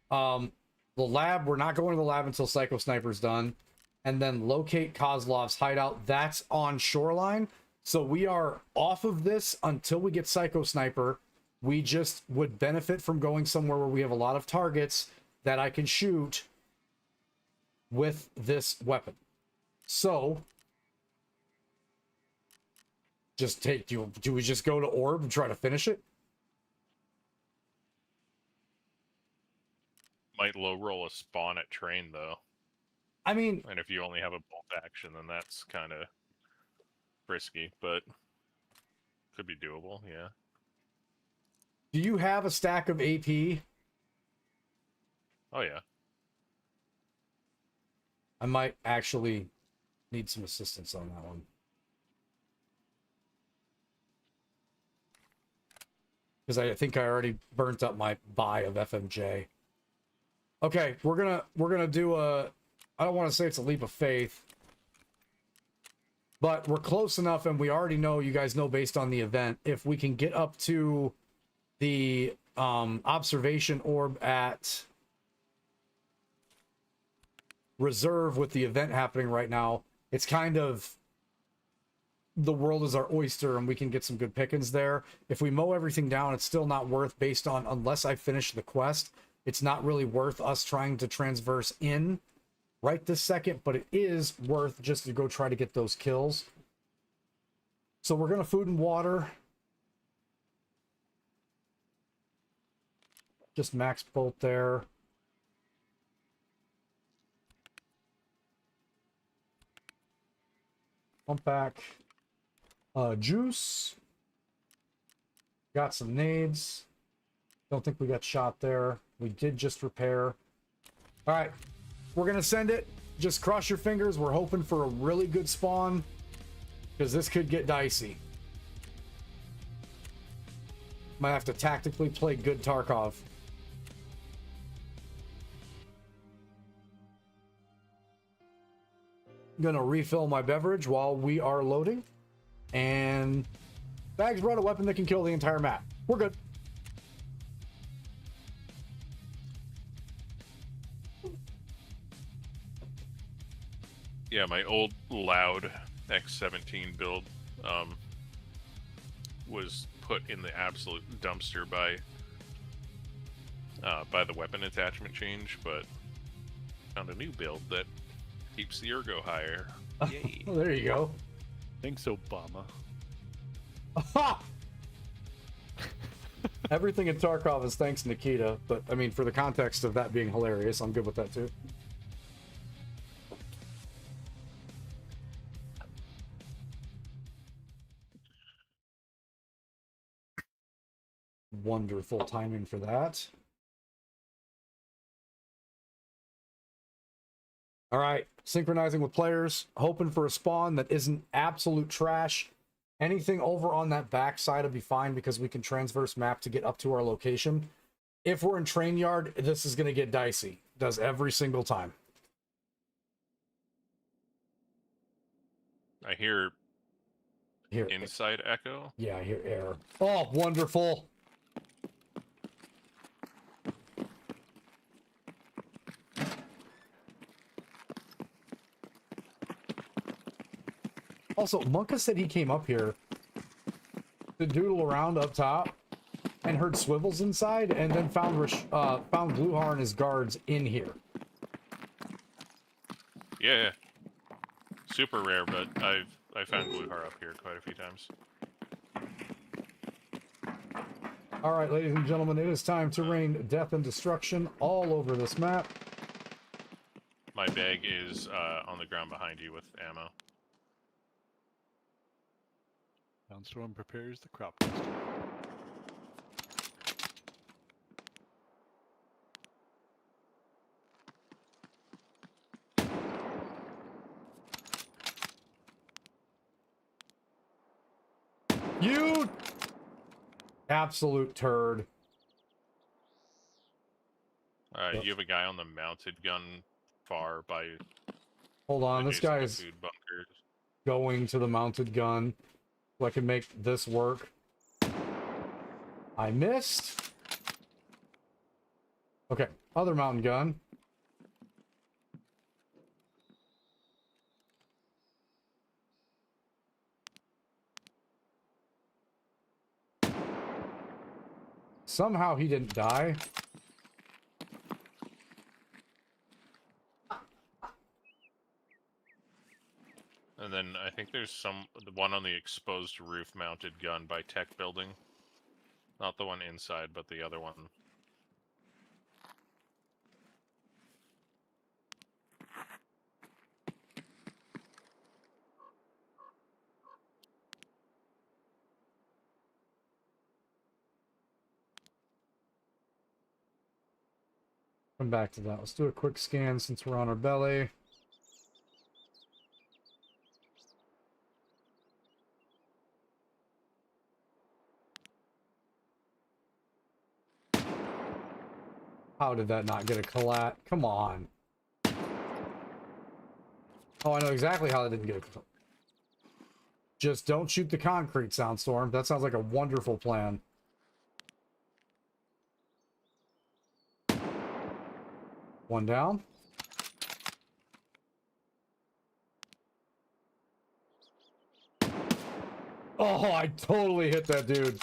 [SPEAKER 2] The lab, we're not going to the lab until Psycho Sniper's done. And then locate Kozlov's hideout. That's on Shoreline. So we are off of this until we get Psycho Sniper. We just would benefit from going somewhere where we have a lot of targets that I can shoot with this weapon. So, just take, do we just go to Orb and try to finish it?
[SPEAKER 3] Might low roll a spawn at train though.
[SPEAKER 2] I mean,
[SPEAKER 3] And if you only have a bolt action, then that's kind of risky, but could be doable, yeah.
[SPEAKER 2] do you have a stack of AP?
[SPEAKER 3] Oh yeah.
[SPEAKER 2] I might actually need some assistance on that one. Because I think I already burnt up my buy of FMJ. Okay, we're gonna do a, I don't want to say it's a leap of faith, but we're close enough, and we already know, you guys know based on the event, if we can get up to the observation orb at Reserve with the event happening right now, it's kind of, the world is our oyster and we can get some good pickings there. If we mow everything down, it's still not worth, based on, unless I finish the quest, it's not really worth us trying to transverse in right this second, but it is worth just to go try to get those kills. So we're gonna food and water. Just max bolt there. Pump back. Juice. Got some nades. Don't think we got shot there. We did just repair. All right, we're gonna send it. Just cross your fingers. We're hoping for a really good spawn, because this could get dicey. Might have to tactically play good Tarkov. Gonna refill my beverage while we are loading. And Bags brought a weapon that can kill the entire map. We're good.
[SPEAKER 3] Yeah, my old loud X17 build was put in the absolute dumpster by the weapon attachment change, but found a new build that keeps the ergo higher. Yay.
[SPEAKER 2] Well, there you go.
[SPEAKER 5] Thanks, Obama.
[SPEAKER 2] Aha! Everything in Tarkov is thanks Nikita, but I mean, for the context of that being hilarious, I'm good with that too. Wonderful timing for that. All right, synchronizing with players, hoping for a spawn that isn't absolute trash. Anything over on that back side will be fine because we can transverse map to get up to our location. If we're in train yard, this is going to get dicey. Does every single time.
[SPEAKER 3] I hear
[SPEAKER 2] Here.
[SPEAKER 3] inside echo.
[SPEAKER 2] Yeah, I hear air. Oh, wonderful. Also, Monka said he came up here to doodle around up top and heard swivels inside, and then found Gluhar and his guards in here.
[SPEAKER 3] Yeah, super rare, but I found Gluhar up here quite a few times.
[SPEAKER 2] All right, ladies and gentlemen, it is time to rain death and destruction all over this map.
[SPEAKER 3] My bag is on the ground behind you with ammo.
[SPEAKER 5] Soundstorm prepares the crop duster.
[SPEAKER 2] You absolute turd.
[SPEAKER 3] You have a guy on the mounted gun far by.
[SPEAKER 2] Hold on, this guy
[SPEAKER 3] adjacent to
[SPEAKER 2] is
[SPEAKER 3] food bunkers.
[SPEAKER 2] going to the mounted gun so I can make this work. I missed. Okay, other mountain gun. Somehow he didn't die.
[SPEAKER 3] And then I think there's the one on the exposed roof mounted gun by Tech Building. Not the one inside, but the other one.
[SPEAKER 2] Come back to that. Let's do a quick scan since we're on our belly. How did that not get a collat? Come on. Oh, I know exactly how that didn't get a collat. Just don't shoot the concrete, Soundstorm. That sounds like a wonderful plan. One down. Oh, I totally hit that dude.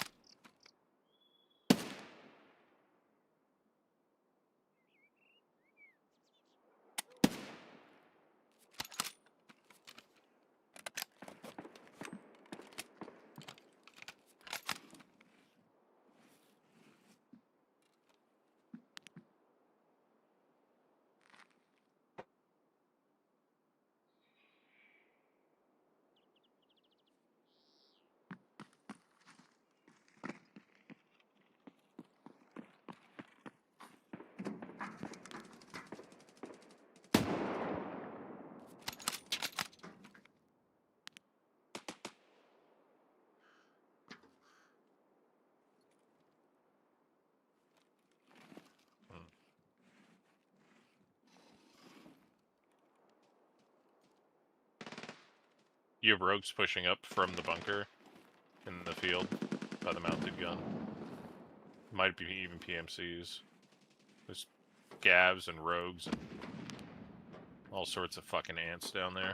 [SPEAKER 2] You have rogues pushing up from the bunker in the field by the mounted gun. Might be even PMCs. There's Gavs and rogues and all sorts of fucking ants down there.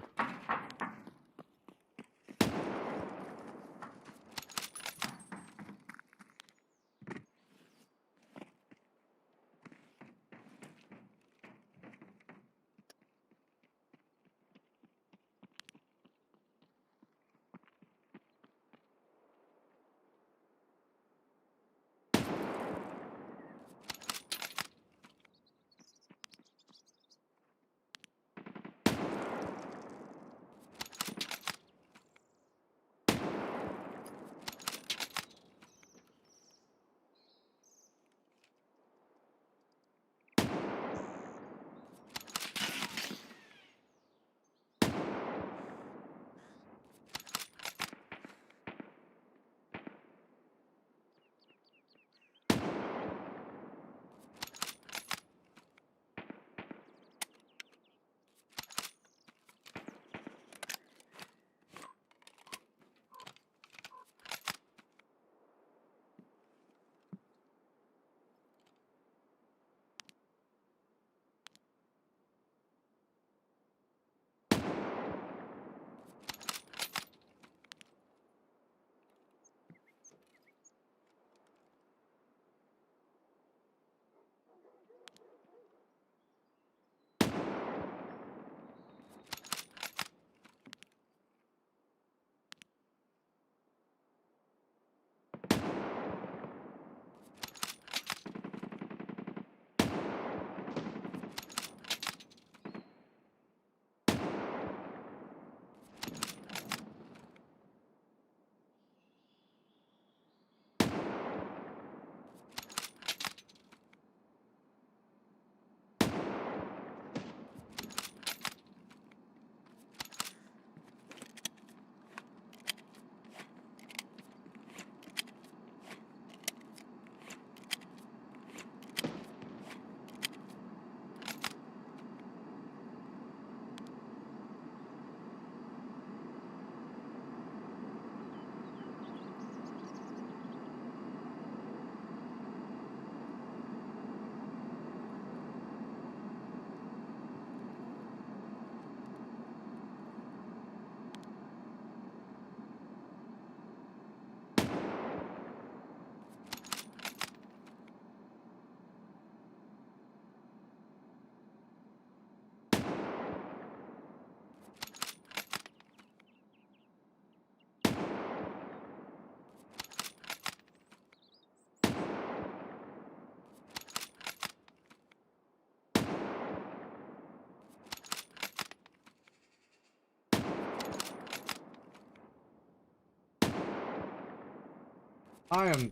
[SPEAKER 2] I am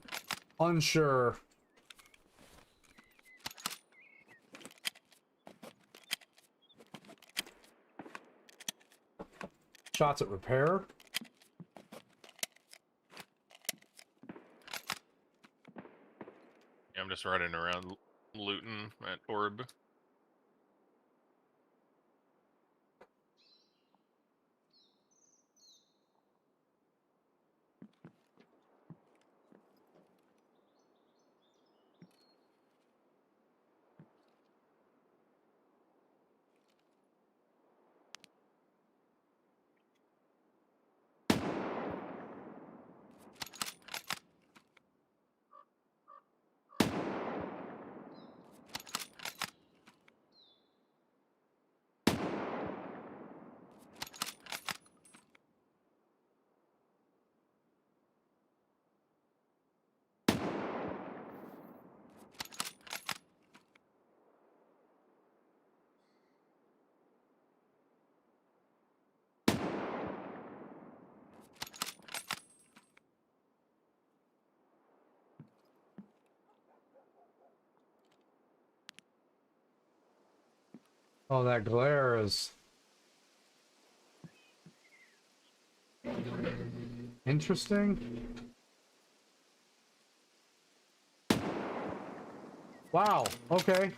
[SPEAKER 2] unsure. Shots at repair.
[SPEAKER 3] Yeah, I'm just running around looting at Orb.
[SPEAKER 2] Oh, that glare is interesting. Wow, okay.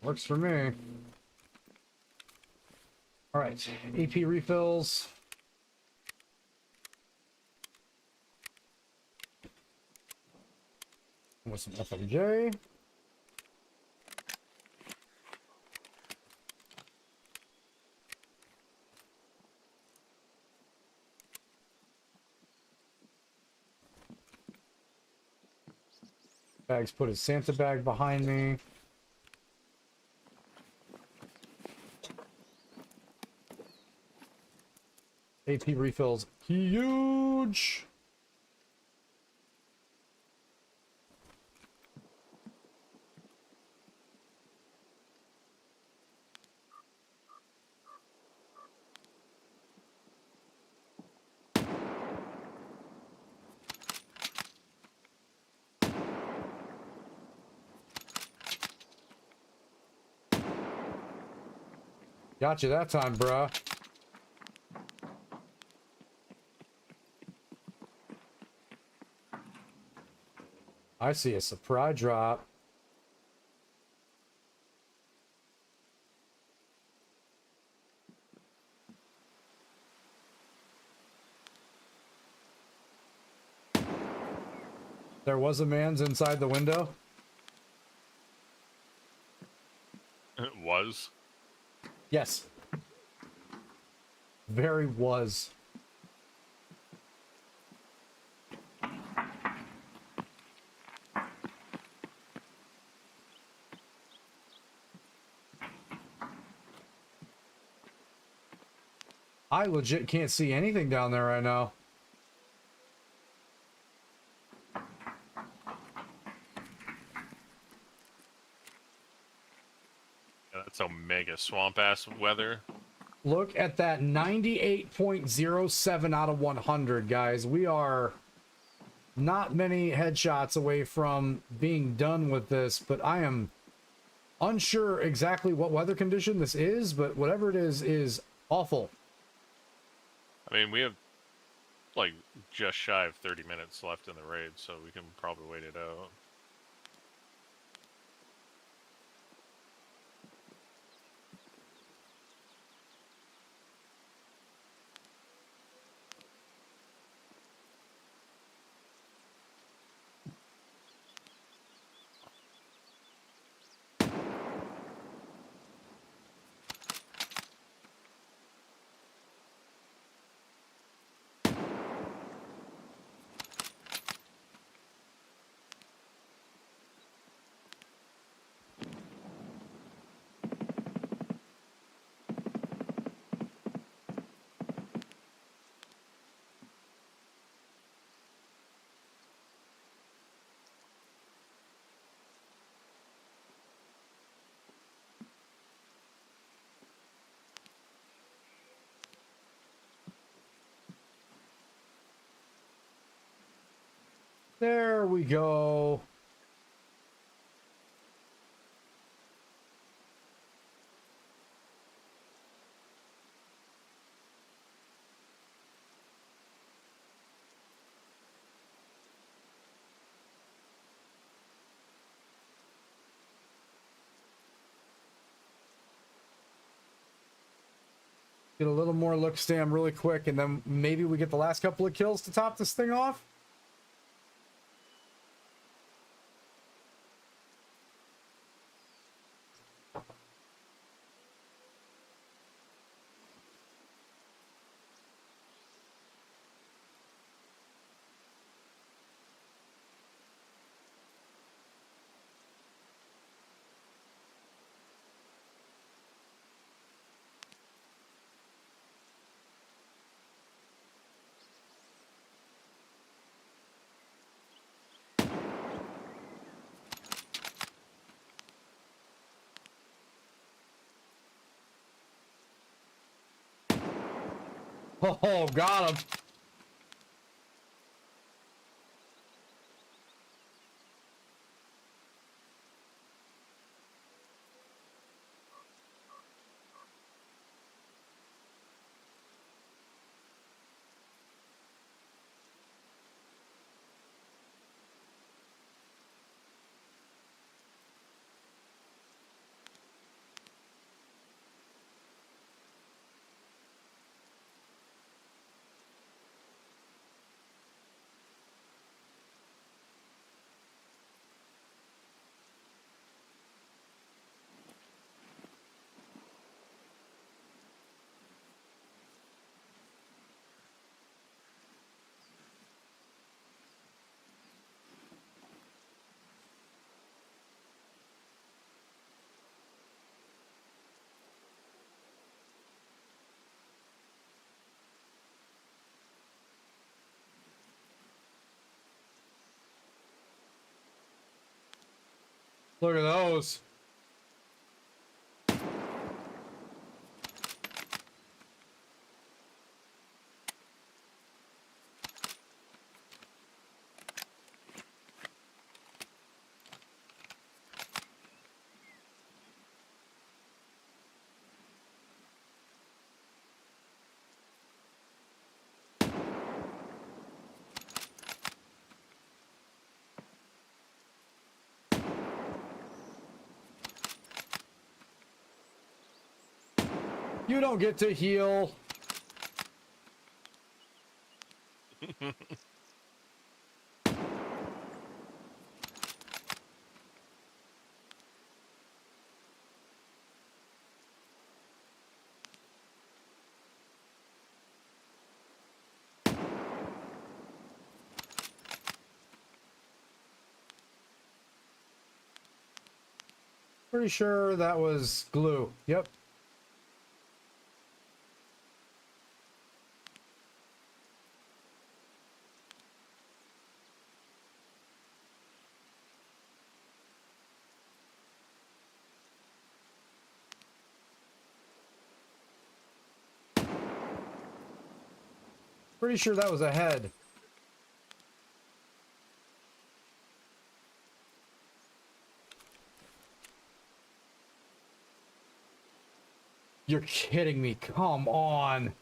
[SPEAKER 2] Works for me. All right, AP refills. With some FMJ. Bags put his Santa bag behind me. AP refills huge. Got you that time, bruh. I see a surprise drop. There was a man's inside the window.
[SPEAKER 3] It was.
[SPEAKER 2] Yes. Very was. I legit can't see anything down there right now.
[SPEAKER 3] Yeah, that's Omega swamp ass weather.
[SPEAKER 2] Look at that 98.07 out of 100, guys. We are not many headshots away from being done with this, but I am unsure exactly what weather condition this is, but whatever it is awful.
[SPEAKER 3] I mean, we have like just shy of 30 minutes left in the raid, so we can probably wait it out.
[SPEAKER 2] There we go. Get a little more look stam really quick, and then maybe we get the last couple of kills to top this thing off. Oh, got him. Look at those. You don't get to heal. Pretty sure that was glue. Yep. Pretty sure that was a head. You're kidding me. Come on.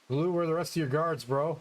[SPEAKER 2] Glue, where are the rest of your guards, bro?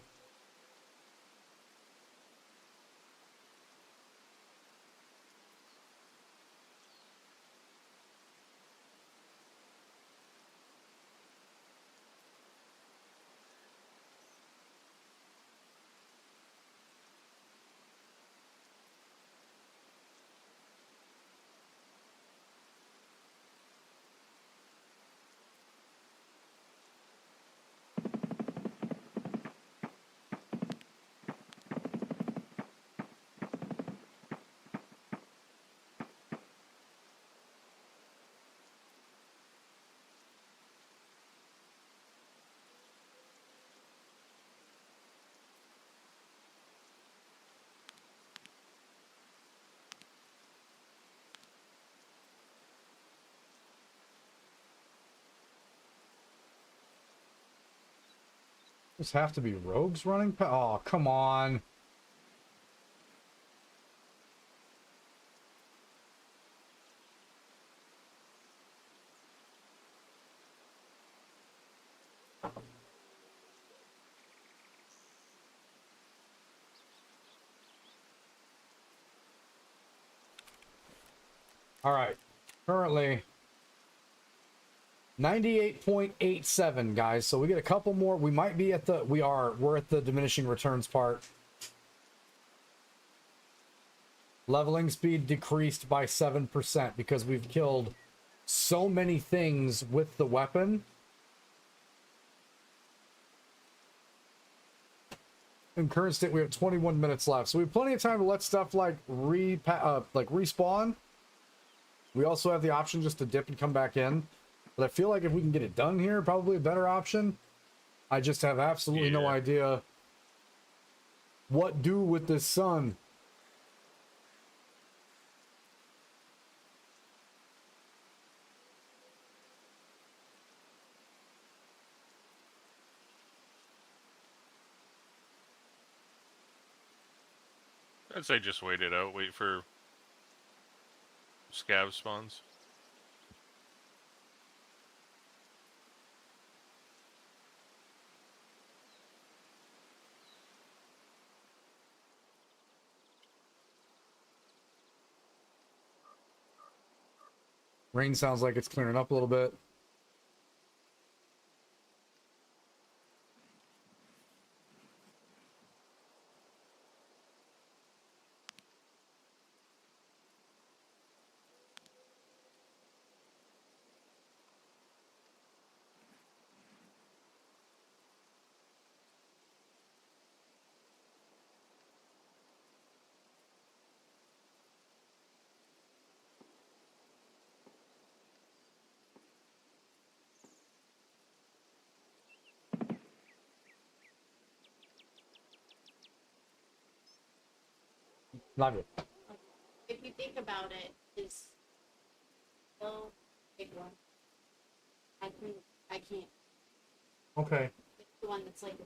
[SPEAKER 2] Just have to be rogues running. Oh, come on. All right. Currently 98.87, guys. So we get a couple more. We might be at the we're at the diminishing returns part. Leveling speed decreased by 7% because we've killed so many things with the weapon. In current state, we have 21 minutes left, so we have plenty of time to let stuff like respawn. We also have the option just to dip and come back in, but I feel like if we can get it done here, probably a better option. I just have absolutely no idea what do with this sun.
[SPEAKER 3] I'd say just wait it out. Wait for scav spawns.
[SPEAKER 2] Rain sounds like it's clearing up a little bit. Love it.
[SPEAKER 9] If you think about it, is so big one. I can't.
[SPEAKER 2] Okay.
[SPEAKER 9] It's the one that's like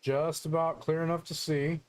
[SPEAKER 2] Just about clear enough to see.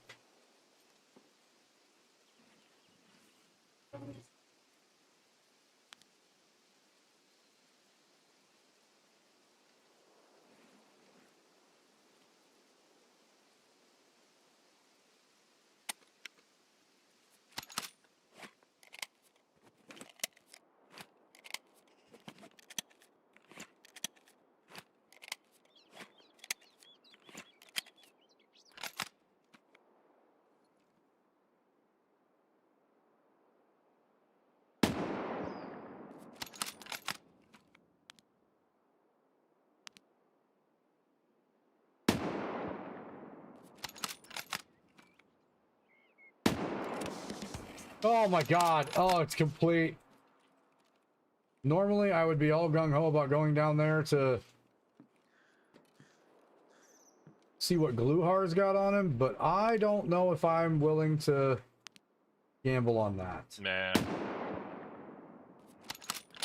[SPEAKER 2] Oh my god. Oh, it's complete. Normally, I would be all gung-ho about going down there to see what Gluhar's got on him, but I don't know if I'm willing to gamble on that.
[SPEAKER 3] Nah.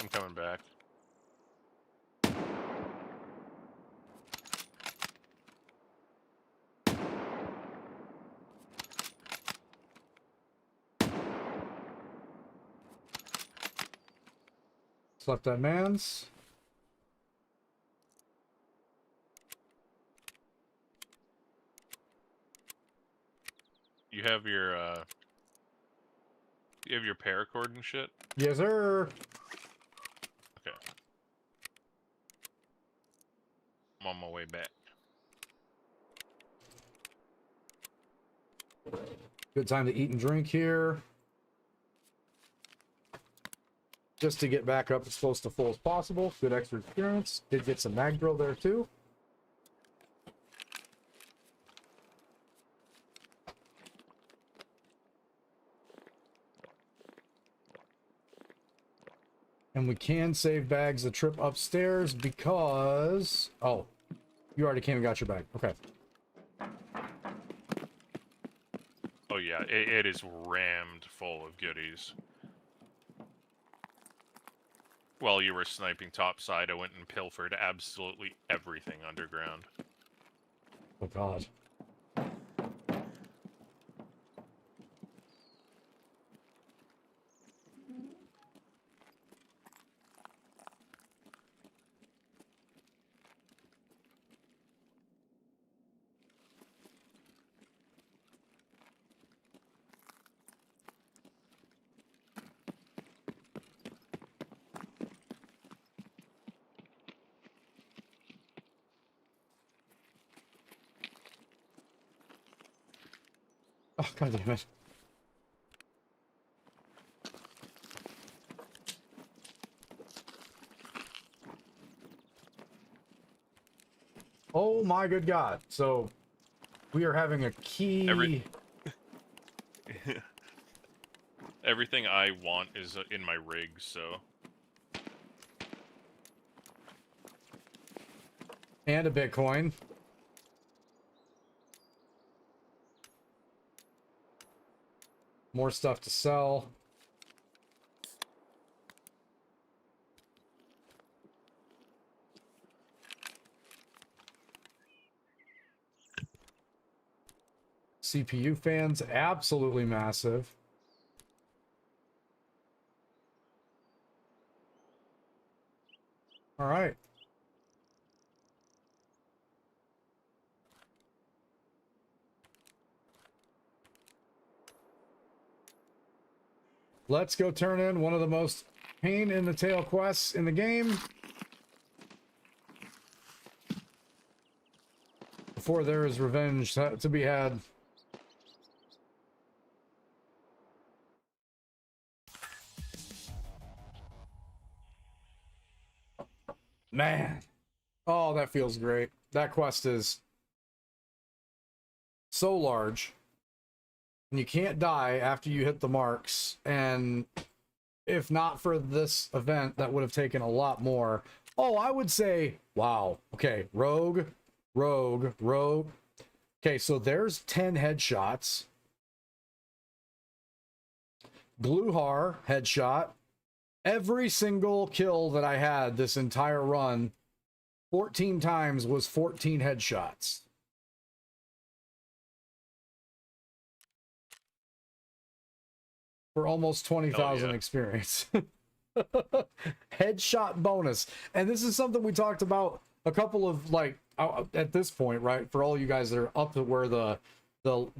[SPEAKER 3] I'm coming back.
[SPEAKER 2] Left that man's.
[SPEAKER 3] You have your paracord and shit?
[SPEAKER 2] Yes, sir.
[SPEAKER 3] Okay. I'm on my way back.
[SPEAKER 2] Good time to eat and drink here. Just to get back up as close to full as possible. Good extra experience. Did get some mag drill there too. And we can save bags the trip upstairs because... Oh, you already came and got your bag. Okay.
[SPEAKER 3] Oh yeah, it is rammed full of goodies. While you were sniping topside, I went and pilfered absolutely everything underground.
[SPEAKER 2] Oh, God. Oh, God damn it. Oh, my good God. So, we are having a key...
[SPEAKER 3] Everything I want is in my rig, so...
[SPEAKER 2] And a Bitcoin. More stuff to sell. CPU fans, absolutely massive. All right. Let's go turn in one of the most pain in the tail quests in the game. Before there is revenge to be had. Man. Oh, that feels great. That quest is so large. And you can't die after you hit the marks. And if not for this event, that would have taken a lot more. Oh, I would say, wow. Okay, rogue. Okay, so there's 10 headshots. Gluhar, headshot. Every single kill that I had this entire run, 14 times, was 14 headshots. For almost 20,000 experience. Headshot bonus. And this is something we talked about a couple of, like, at this point, right? For all you guys that are up to where the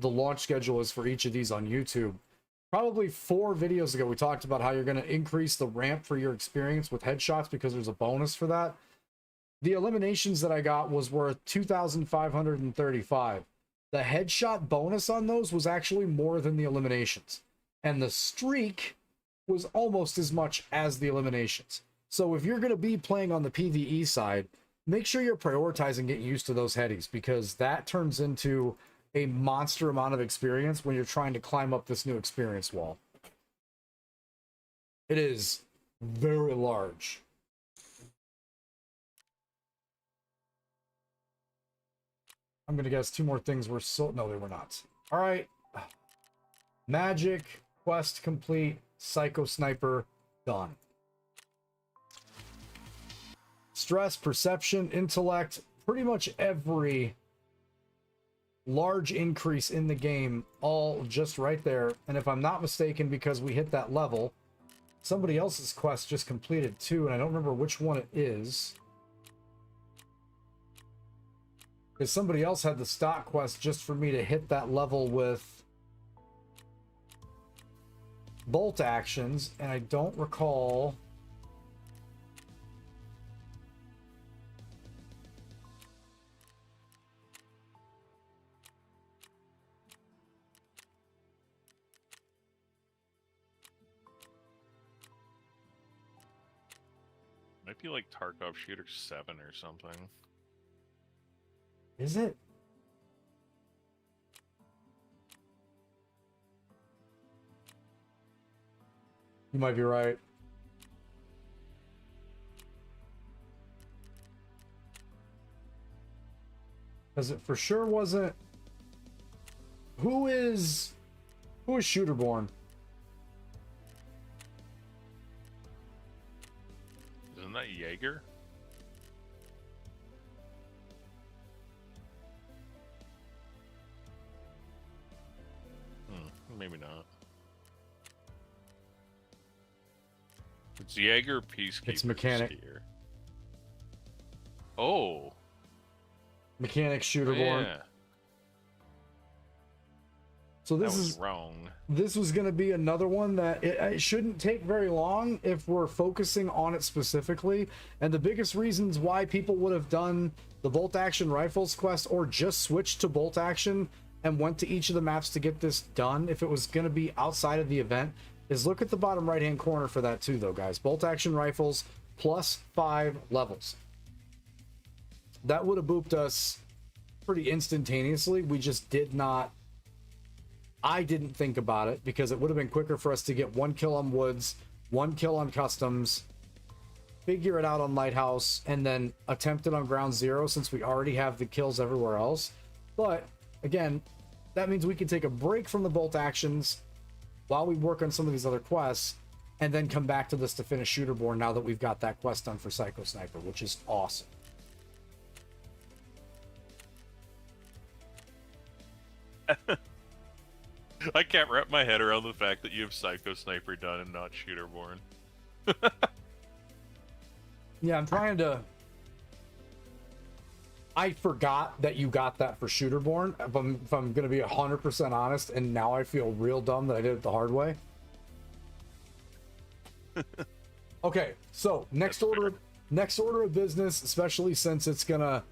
[SPEAKER 2] launch schedule is for each of these on YouTube. Probably 4 videos ago, we talked about how you're going to increase the ramp for your experience with headshots because there's a bonus for that. The eliminations that I got was worth 2,535. The headshot bonus on those was actually more than the eliminations. And the streak was almost as much as the eliminations. So if you're going to be playing on the PvE side, make sure you're prioritizing getting used to those headies, because that turns into a monster amount of experience when you're trying to climb up this new experience wall. It is very large. I'm gonna guess 2 more things were no, they were not. All right. Magic, quest complete, Psycho Sniper, done. Stress, perception, intellect, pretty much every large increase in the game, all just right there. And if I'm not mistaken, because we hit that level, somebody else's quest just completed too, and I don't remember which one it is. Because somebody else had the stock quest just for me to hit that level with bolt actions, and I don't recall.
[SPEAKER 3] Might be like Tarkov Shooter 7 or something.
[SPEAKER 2] Is it? You might be right. Because it for sure wasn't. Who is Shooterborn?
[SPEAKER 3] Isn't that Jaeger? Maybe not. It's Jaeger, Peacekeeper.
[SPEAKER 2] It's Mechanic.
[SPEAKER 3] Skier. Oh.
[SPEAKER 2] Mechanic Shooterborn.
[SPEAKER 3] Yeah.
[SPEAKER 2] So
[SPEAKER 3] That
[SPEAKER 2] this
[SPEAKER 3] was
[SPEAKER 2] is
[SPEAKER 3] wrong.
[SPEAKER 2] this was going to be another one that it shouldn't take very long if we're focusing on it specifically. And the biggest reasons why people would have done the bolt action rifles quest or just switched to bolt action and went to each of the maps to get this done if it was going to be outside of the event is look at the bottom right hand corner for that too though, guys. Bolt action rifles plus 5 levels. That would have booped us pretty instantaneously. We just did not. I didn't think about it because it would have been quicker for us to get 1 kill on Woods, 1 kill on Customs, figure it out on Lighthouse, and then attempt it on Ground Zero since we already have the kills everywhere else. But again, that means we can take a break from the bolt actions while we work on some of these other quests and then come back to this to finish Shooterborn now that we've got that quest done for Psycho Sniper, which is awesome.
[SPEAKER 3] I can't wrap my head around the fact that you have Psycho Sniper done and not Shooterborn.
[SPEAKER 2] Yeah, I'm trying to. I forgot that you got that for Shooterborn, if I'm going to be 100% honest, and now I feel real dumb that I did it the hard way. Okay, so next order of business, especially since it's going to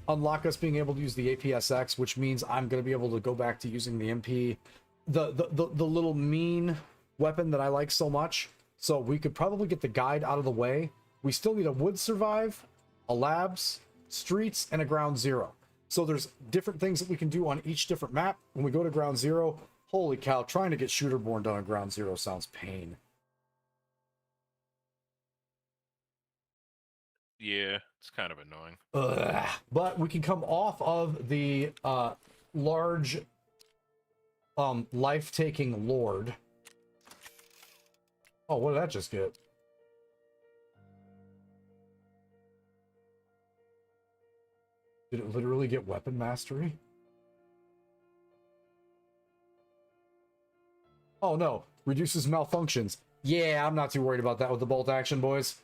[SPEAKER 2] unlock us being able to use the APSX, which means I'm going to be able to go back to using the MP, the little mean weapon that I like so much. So we could probably get the guide out of the way. We still need a Wood Survive, a Labs, Streets, and a Ground Zero. So there's different things that we can do on each different map. When we go to Ground Zero, holy cow, trying to get Shooterborn done on Ground Zero sounds pain.
[SPEAKER 3] Yeah, it's kind of annoying.
[SPEAKER 2] Ugh. But we can come off of the large life-taking Lord. Oh, what did that just get? Did it literally get weapon mastery? Oh no, reduces malfunctions. Yeah, I'm not too worried about that with the bolt action, boys.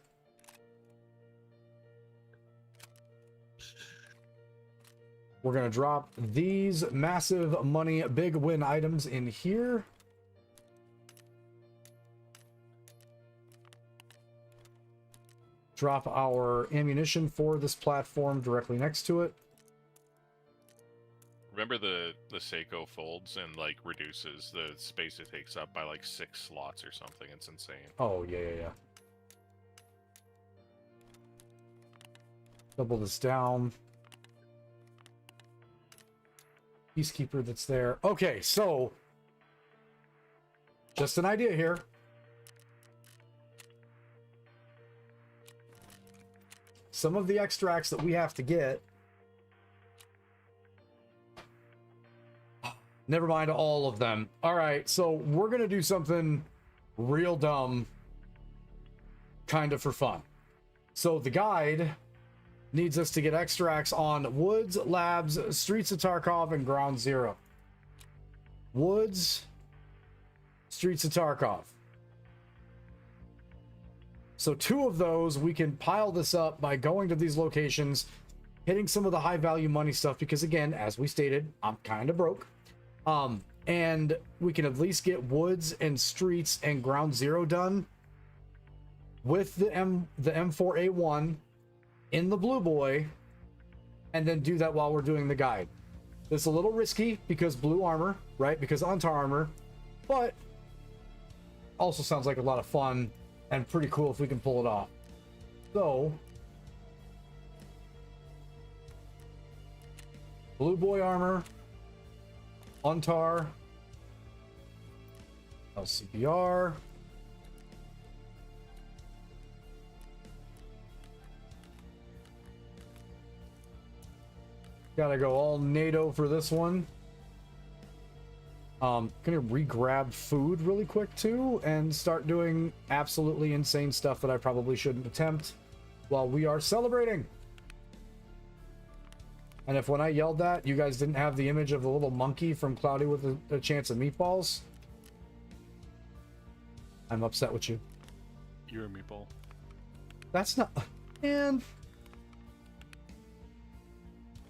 [SPEAKER 2] We're gonna drop these massive money big win items in here. Drop our ammunition for this platform directly next to it.
[SPEAKER 3] Remember the Seiko folds and like reduces the space it takes up by like 6 slots or something. It's insane.
[SPEAKER 2] Oh, yeah. Double this down. Peacekeeper that's there. Okay, so just an idea here. Some of the extracts that we have to get. Never mind all of them. All right, so we're going to do something real dumb, kind of for fun. So the guide needs us to get extracts on Woods, Labs, Streets of Tarkov, and Ground Zero. Woods, Streets of Tarkov. So 2 of those, we can pile this up by going to these locations, hitting some of the high value money stuff, because again, as we stated, I'm kind of broke. And we can at least get Woods and Streets and Ground Zero done with the M4A1 in the Blue Boy, and then do that while we're doing the guide. It's a little risky because blue armor, right? Because Untar armor, but also sounds like a lot of fun and pretty cool if we can pull it off. So, Blue Boy armor, Untar, LCPR, Gotta go all NATO for this one. Gonna re-grab food really quick too and start doing absolutely insane stuff that I probably shouldn't attempt while we are celebrating. And if when I yelled that, you guys didn't have the image of the little monkey from Cloudy with a chance of meatballs, I'm upset with you.
[SPEAKER 5] You're a meatball.
[SPEAKER 2] That's not... Man.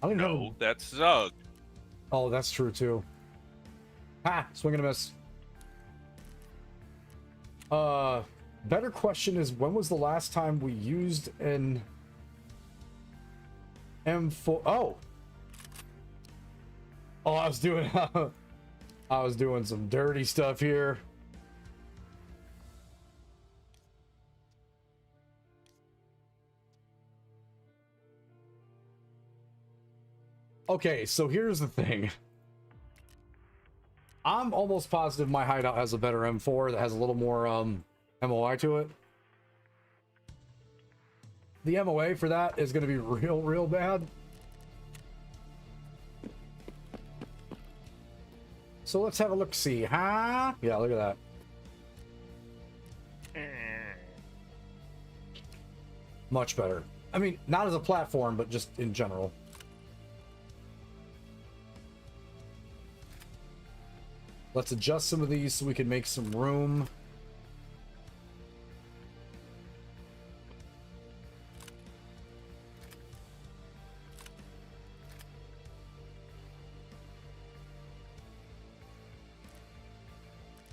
[SPEAKER 2] I don't know.
[SPEAKER 3] No, that's Zug.
[SPEAKER 2] Oh, that's true too. Ha! Swing and a miss. Better question is, when was the last time we used an M4? Oh! Oh, I was doing... I was doing some dirty stuff here. Okay, so here's the thing. I'm almost positive my hideout has a better M4 that has a little more MOI to it. The MOA for that is going to be real bad. So let's have a look-see, huh? Yeah, look at that. Much better. I mean, not as a platform, but just in general. Let's adjust some of these so we can make some room.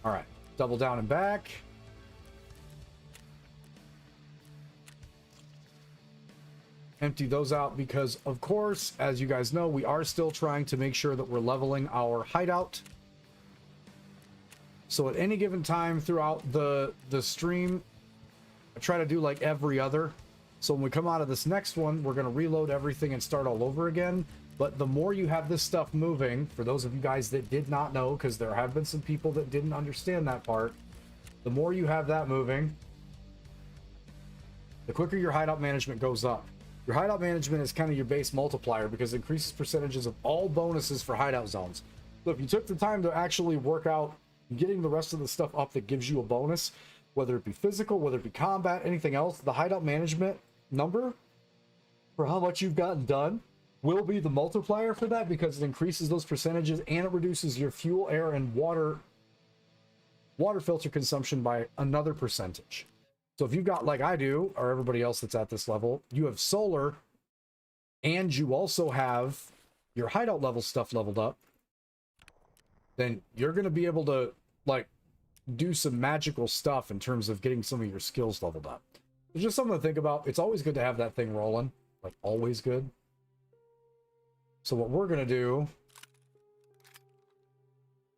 [SPEAKER 2] All right, double down and back. Empty those out because, of course, as you guys know, we are still trying to make sure that we're leveling our hideout. So at any given time throughout the stream, I try to do like every other. So when we come out of this next one, we're going to reload everything and start all over again. But the more you have this stuff moving, for those of you guys that did not know, because there have been some people that didn't understand that part, the more you have that moving, the quicker your hideout management goes up. Your hideout management is kind of your base multiplier because it increases percentages of all bonuses for hideout zones. So if you took the time to actually work out getting the rest of the stuff up that gives you a bonus, whether it be physical, whether it be combat, anything else, the hideout management number for how much you've gotten done will be the multiplier for that because it increases those percentages and it reduces your fuel, air, and water filter consumption by another percentage. So if you've got, like I do, or everybody else that's at this level, you have solar and you also have your hideout level stuff leveled up, then you're going to be able to like do some magical stuff in terms of getting some of your skills leveled up. It's just something to think about. It's always good to have that thing rolling, like always good. So what we're going to do,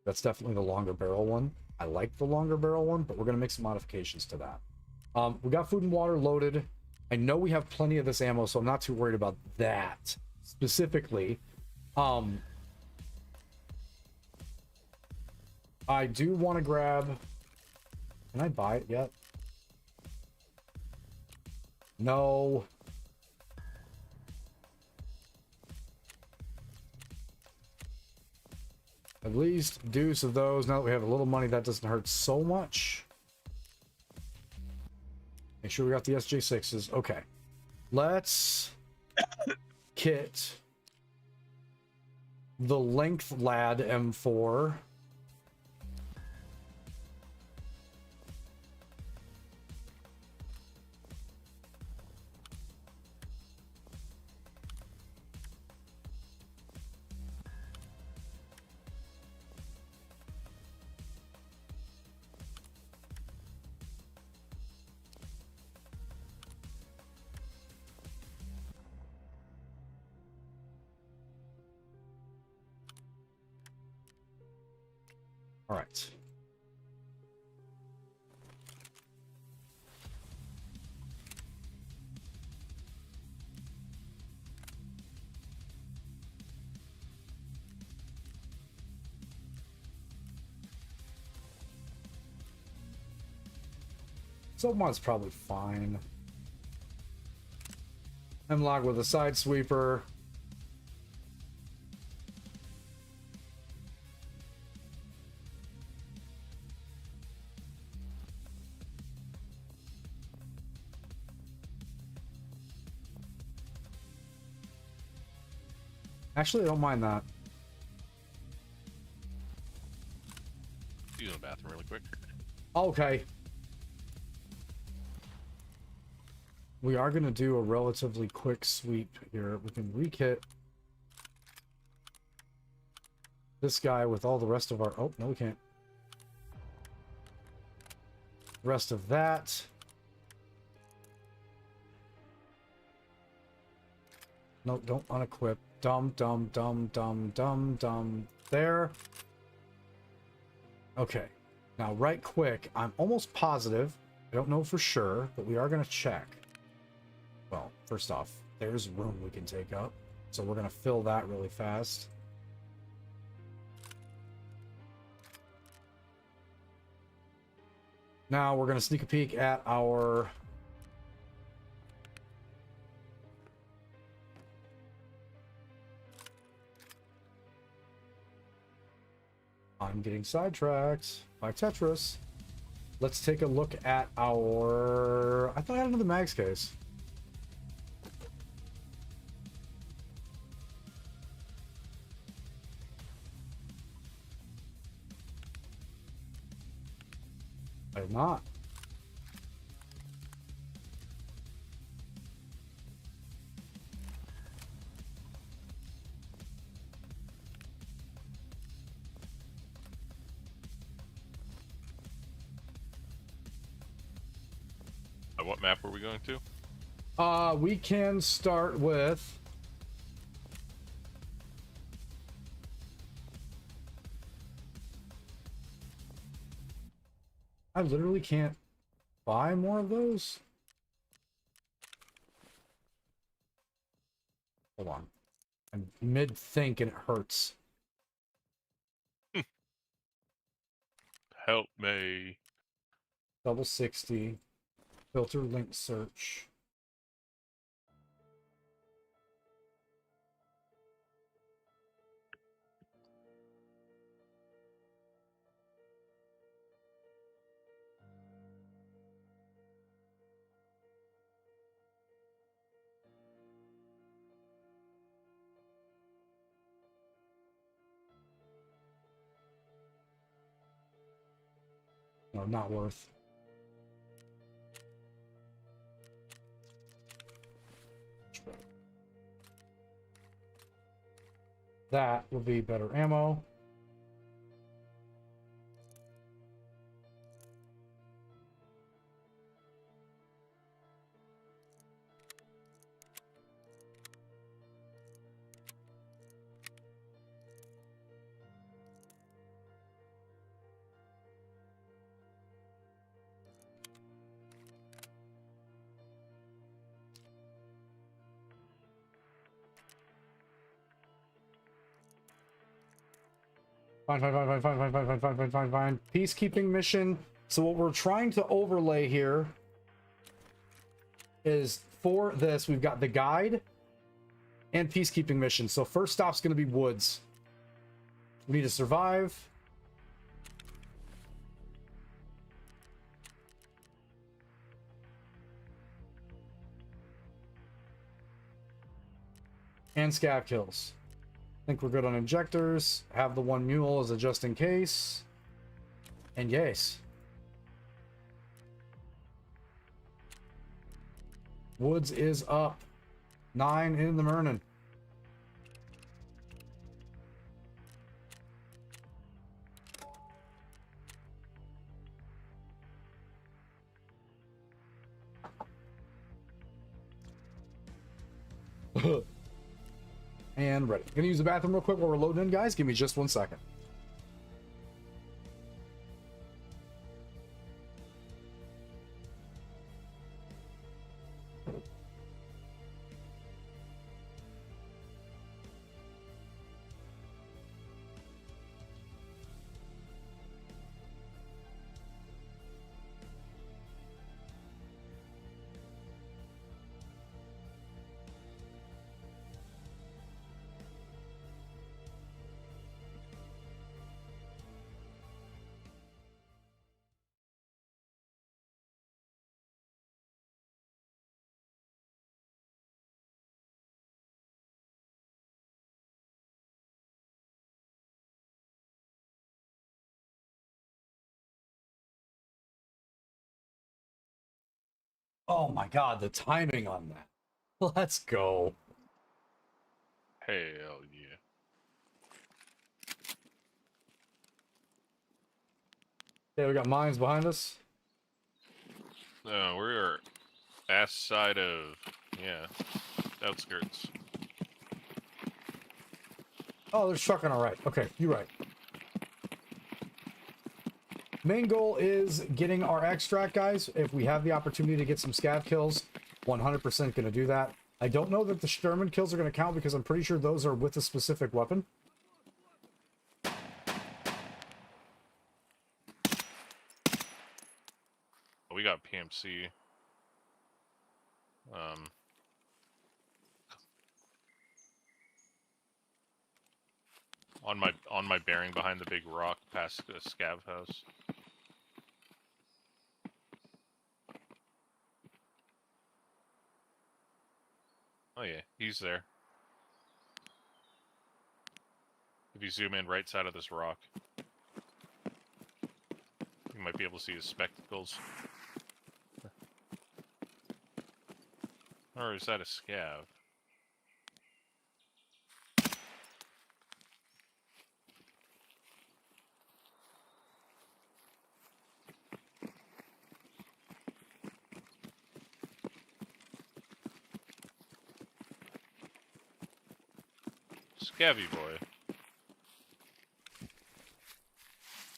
[SPEAKER 2] that's definitely the longer barrel one. I like the longer barrel one, but we're going to make some modifications to that. We got food and water loaded. I know we have plenty of this ammo, so I'm not too worried about that specifically. I do want to grab... Can I buy it yet? No. At least deuce of those. Now that we have a little money, that doesn't hurt so much. Make sure we got the SJ6s. Okay. Let's kit the Length Lad M4. All right. Someone's probably fine. Hemlock with a side sweeper. Actually, I don't mind that.
[SPEAKER 3] Use the bathroom really quick.
[SPEAKER 2] Okay. We are going to do a relatively quick sweep here. We can re-kit this guy with all the rest of our... Oh, no, we can't. Rest of that. No, don't unequip. Dumb, dumb, dumb, dumb, dumb, dumb. There. Okay. Now, right quick, I'm almost positive. I don't know for sure, but we are going to check. Well, first off, there's room we can take up. So we're going to fill that really fast. Now we're going to sneak a peek at our... I'm getting sidetracked by Tetris. Let's take a look at our... I thought I had another mags case. I did not.
[SPEAKER 3] What map are we going to?
[SPEAKER 2] We can start with... I literally can't buy more of those. Hold on. I'm mid-think and it hurts.
[SPEAKER 3] Help me.
[SPEAKER 2] Double 60. Filter link search. No, not worth. That will be better ammo. Fine, fine, fine, fine, fine, fine, fine, fine, fine, fine, fine, fine. Peacekeeping mission. So what we're trying to overlay here is for this, we've got the guide and peacekeeping mission. So first stop's going to be woods. We need to survive. And scav kills. I think we're good on injectors. Have the one mule as a just in case. And yes. Woods is up. 9 in the Mernon. And ready. Gonna use the bathroom real quick while we're loading in, guys. Give me just 1 second. Oh my god, the timing on that. Let's go.
[SPEAKER 3] Hell yeah.
[SPEAKER 2] Okay, we got mines behind us.
[SPEAKER 3] No, we're ass side of, yeah, outskirts.
[SPEAKER 2] Oh, there's truck on our right. Okay, you're right. Main goal is getting our extract, guys. If we have the opportunity to get some scav kills, 100% going to do that. I don't know that the Sturman kills are going to count because I'm pretty sure those are with a specific weapon.
[SPEAKER 3] We got PMC. On my bearing behind the big rock past the scav house. Oh yeah, he's there. If you zoom in right side of this rock, you might be able to see his spectacles. Or is that a scav? Scavvy boy.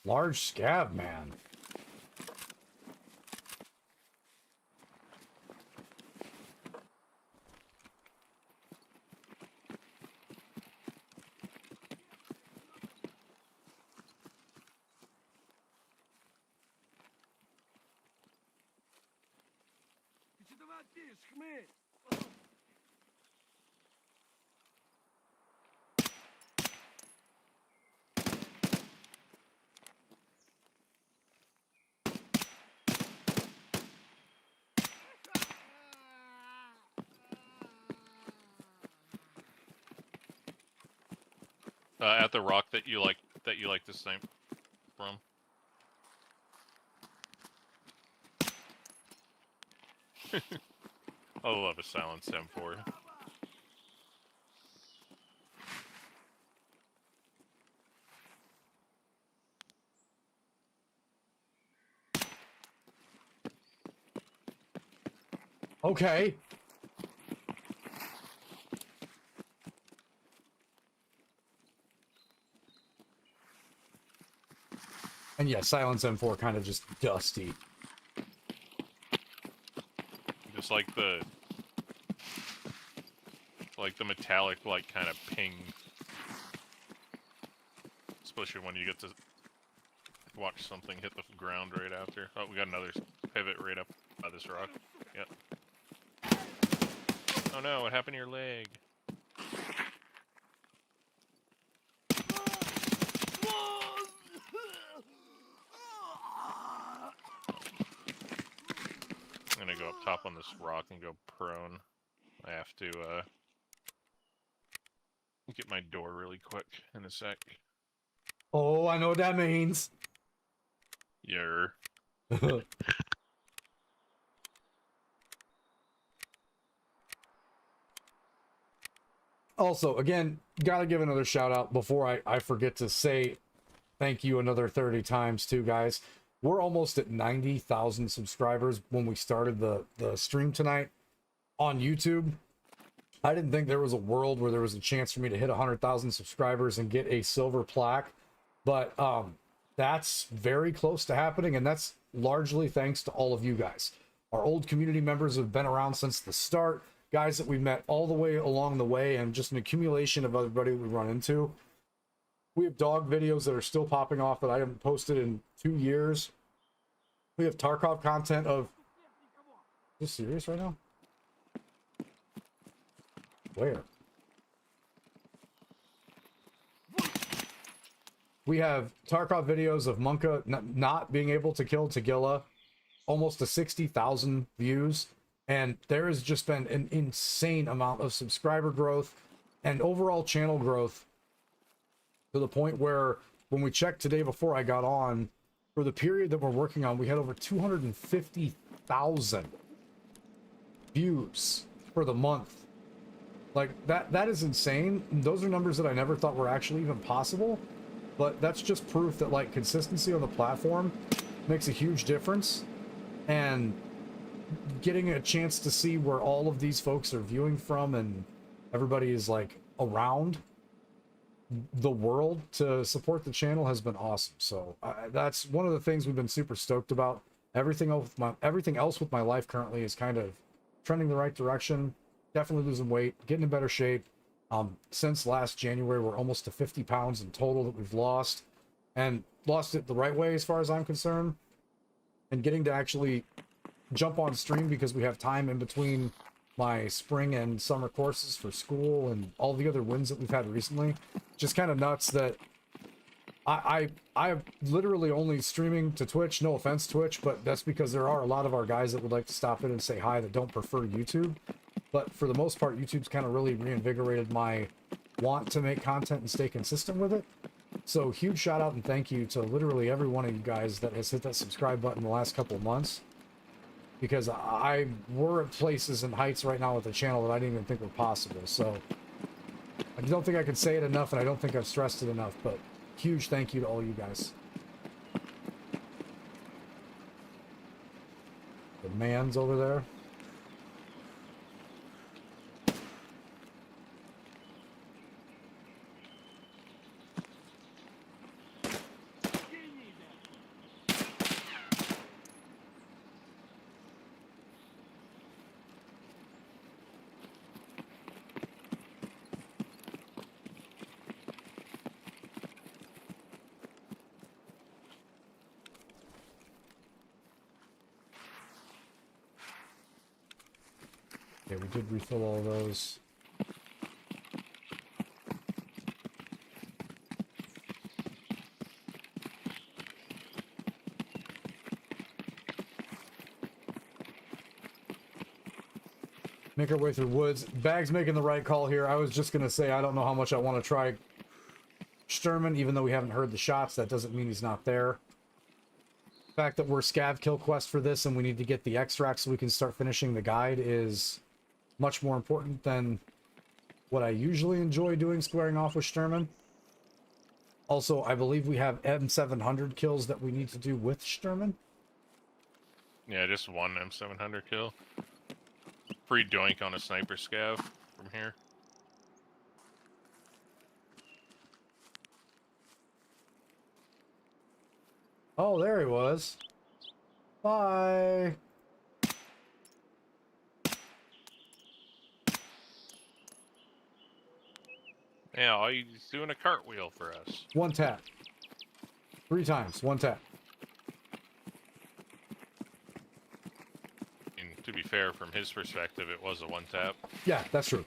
[SPEAKER 2] Large scav, man.
[SPEAKER 3] At the rock that you like to snipe from. I love a silenced M4.
[SPEAKER 2] Okay. And yeah, Silence M4 kind of just dusty.
[SPEAKER 3] Just like the metallic kind of ping. Especially when you get to watch something hit the ground right after. Oh, we got another pivot right up by this rock. Yep. Oh no, what happened to your leg? I'm gonna go up top on this rock and go prone. I have to get my door really quick in a sec.
[SPEAKER 2] Oh, I know what that means.
[SPEAKER 3] Yer.
[SPEAKER 2] Also, again, gotta give another shout out before I forget to say thank you another 30 times too, guys. We're almost at 90,000 subscribers when we started the stream tonight on YouTube. I didn't think there was a world where there was a chance for me to hit 100,000 subscribers and get a silver plaque, but that's very close to happening, and that's largely thanks to all of you guys. Our old community members have been around since the start, guys that we met all the way along the way, and just an accumulation of everybody we run into. We have dog videos that are still popping off that I haven't posted in 2 years. We have Tarkov content of... Is this serious right now? Where? We have Tarkov videos of Monka not being able to kill Tagilla, almost to 60,000 views. And there has just been an insane amount of subscriber growth and overall channel growth, to the point where when we checked today before I got on, for the period that we're working on, we had over 250,000 views for the month. Like, that is insane. Those are numbers that I never thought were actually even possible. But that's just proof that, like, consistency on the platform makes a huge difference. And getting a chance to see where all of these folks are viewing from and everybody is, like, around the world to support the channel has been awesome. So that's one of the things we've been super stoked about. Everything else with my life currently is kind of trending the right direction. Definitely losing weight, getting in better shape. Since last January, we're almost to 50 pounds in total that we've lost, and lost it the right way as far as I'm concerned. And getting to actually jump on stream because we have time in between my spring and summer courses for school and all the other wins that we've had recently. Just kind of nuts that I'm literally only streaming to Twitch. No offense, Twitch, but that's because there are a lot of our guys that would like to stop in and say hi that don't prefer YouTube. But for the most part, YouTube's kind of really reinvigorated my want to make content and stay consistent with it. So huge shout out and thank you to literally every one of you guys that has hit that subscribe button the last couple of months. Because we're at places and heights right now with the channel that I didn't even think were possible. So I don't think I can say it enough, and I don't think I've stressed it enough, but huge thank you to all you guys. The man's over there. Okay, we did refill all those. Make our way through woods. Bag's making the right call here. I was just going to say, I don't know how much I want to try Sturman, even though we haven't heard the shots. That doesn't mean he's not there. The fact that we're scav kill quest for this and we need to get the extract so we can start finishing the guide is much more important than what I usually enjoy doing, squaring off with Sturman. Also, I believe we have M700 kills that we need to do with Sturman.
[SPEAKER 3] Yeah, just one M700 kill. Free doink on a sniper scav from here.
[SPEAKER 2] Oh, there he was. Bye.
[SPEAKER 3] Yeah, all he's doing a cartwheel for us.
[SPEAKER 2] One tap. 3 times. One tap.
[SPEAKER 3] And to be fair, from his perspective, it was a one tap.
[SPEAKER 2] Yeah, that's true.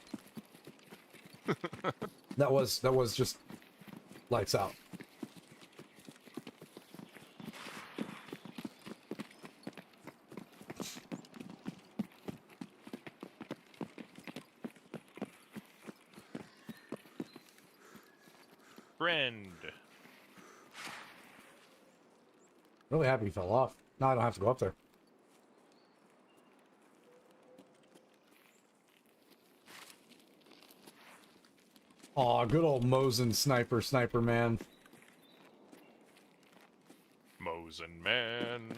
[SPEAKER 2] that was just lights out.
[SPEAKER 3] Friend.
[SPEAKER 2] Really happy he fell off. Now I don't have to go up there. Aw, good old Mosin sniper man.
[SPEAKER 3] Mosin man.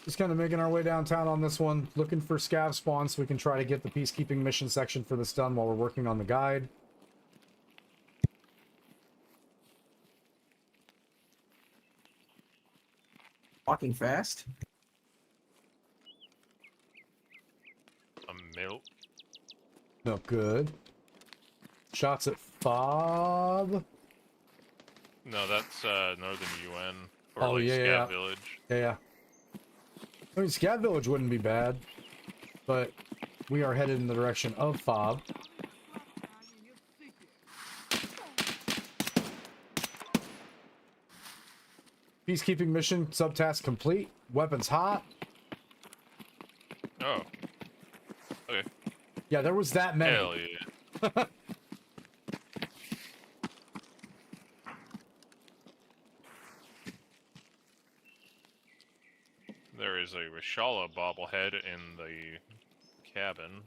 [SPEAKER 2] Just kind of making our way downtown on this one, looking for scav spawns so we can try to get the peacekeeping mission section for this done while we're working on the guide.
[SPEAKER 10] Walking fast.
[SPEAKER 3] A milk.
[SPEAKER 2] No good. Shots at Fob.
[SPEAKER 3] No, that's Northern UN. Or
[SPEAKER 2] Oh,
[SPEAKER 3] like
[SPEAKER 2] yeah,
[SPEAKER 3] Scav
[SPEAKER 2] yeah.
[SPEAKER 3] Village.
[SPEAKER 2] Yeah. I mean, Scav Village wouldn't be bad, but we are headed in the direction of Fob. Peacekeeping mission, subtask complete. Weapons hot.
[SPEAKER 3] Oh,
[SPEAKER 2] Yeah, there was that many.
[SPEAKER 3] Hell yeah. There is a Rashala bobblehead in the cabin.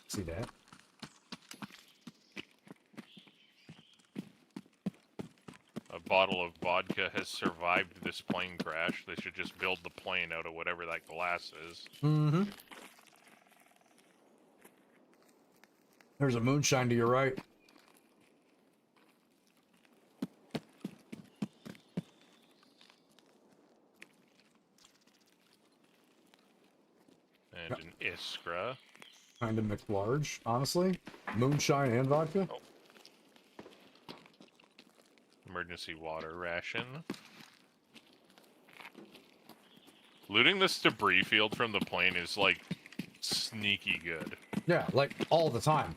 [SPEAKER 2] See that?
[SPEAKER 3] A bottle of vodka has survived this plane crash. They should just build the plane out of whatever that glass is.
[SPEAKER 2] Mm-hmm. There's a moonshine to your right.
[SPEAKER 3] And an Iskra.
[SPEAKER 2] Kind of mixed large, honestly. Moonshine and vodka.
[SPEAKER 3] Oh. Emergency water ration. Looting this debris field from the plane is, like, sneaky good.
[SPEAKER 2] Yeah, like all the time.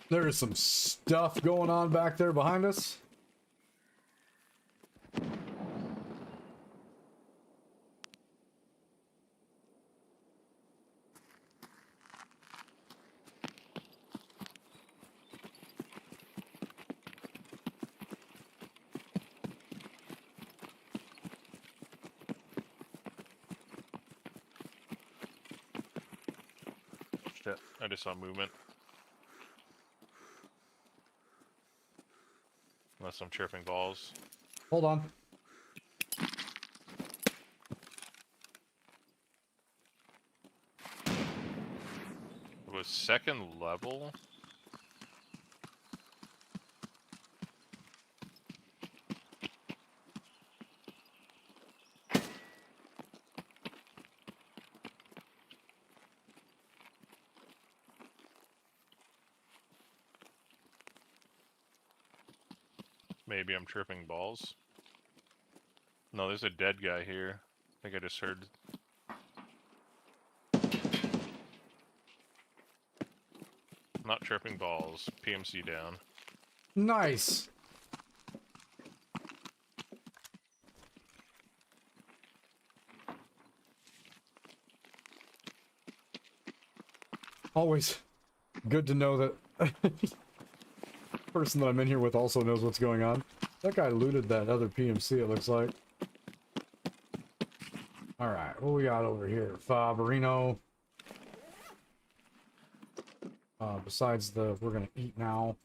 [SPEAKER 2] There is some stuff going on back there behind us.
[SPEAKER 3] Shit, I just saw movement. Unless I'm tripping balls.
[SPEAKER 2] Hold on.
[SPEAKER 3] It was second level? Maybe I'm tripping balls. No, there's a dead guy here. I think I just heard. Not tripping balls. PMC down.
[SPEAKER 2] Nice. Always good to know that person that I'm in here with also knows what's going on. That guy looted that other PMC, it looks like. Alright, what we got over here? Favorino. Besides the we're gonna eat now.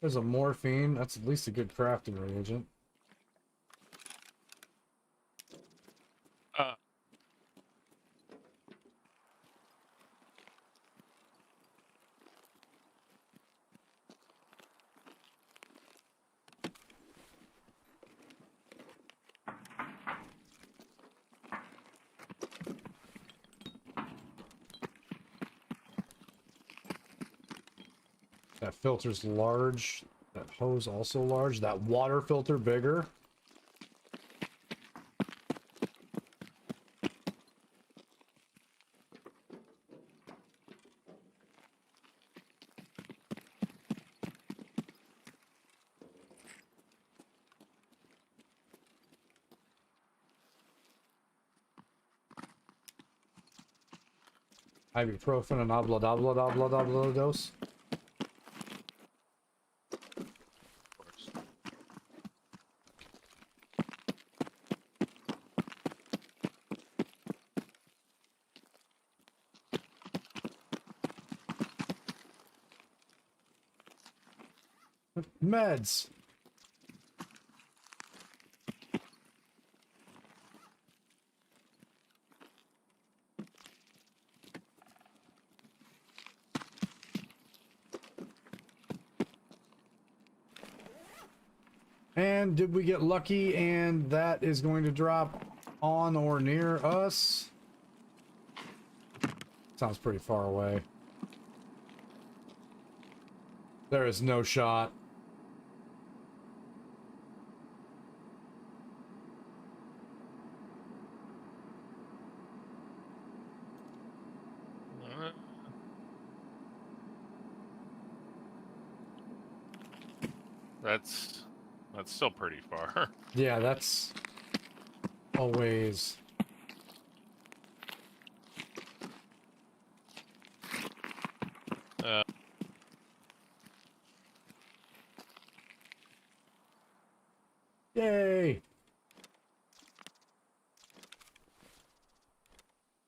[SPEAKER 2] There's a morphine. That's at least a good crafting reagent. That filter's large. That hose also large. That water filter bigger. Ibuprofen and obla dose. Meds. And did we get lucky and that is going to drop on or near us? Sounds pretty far away. There is no shot.
[SPEAKER 3] That's still pretty far.
[SPEAKER 2] Yeah, that's always. Yay!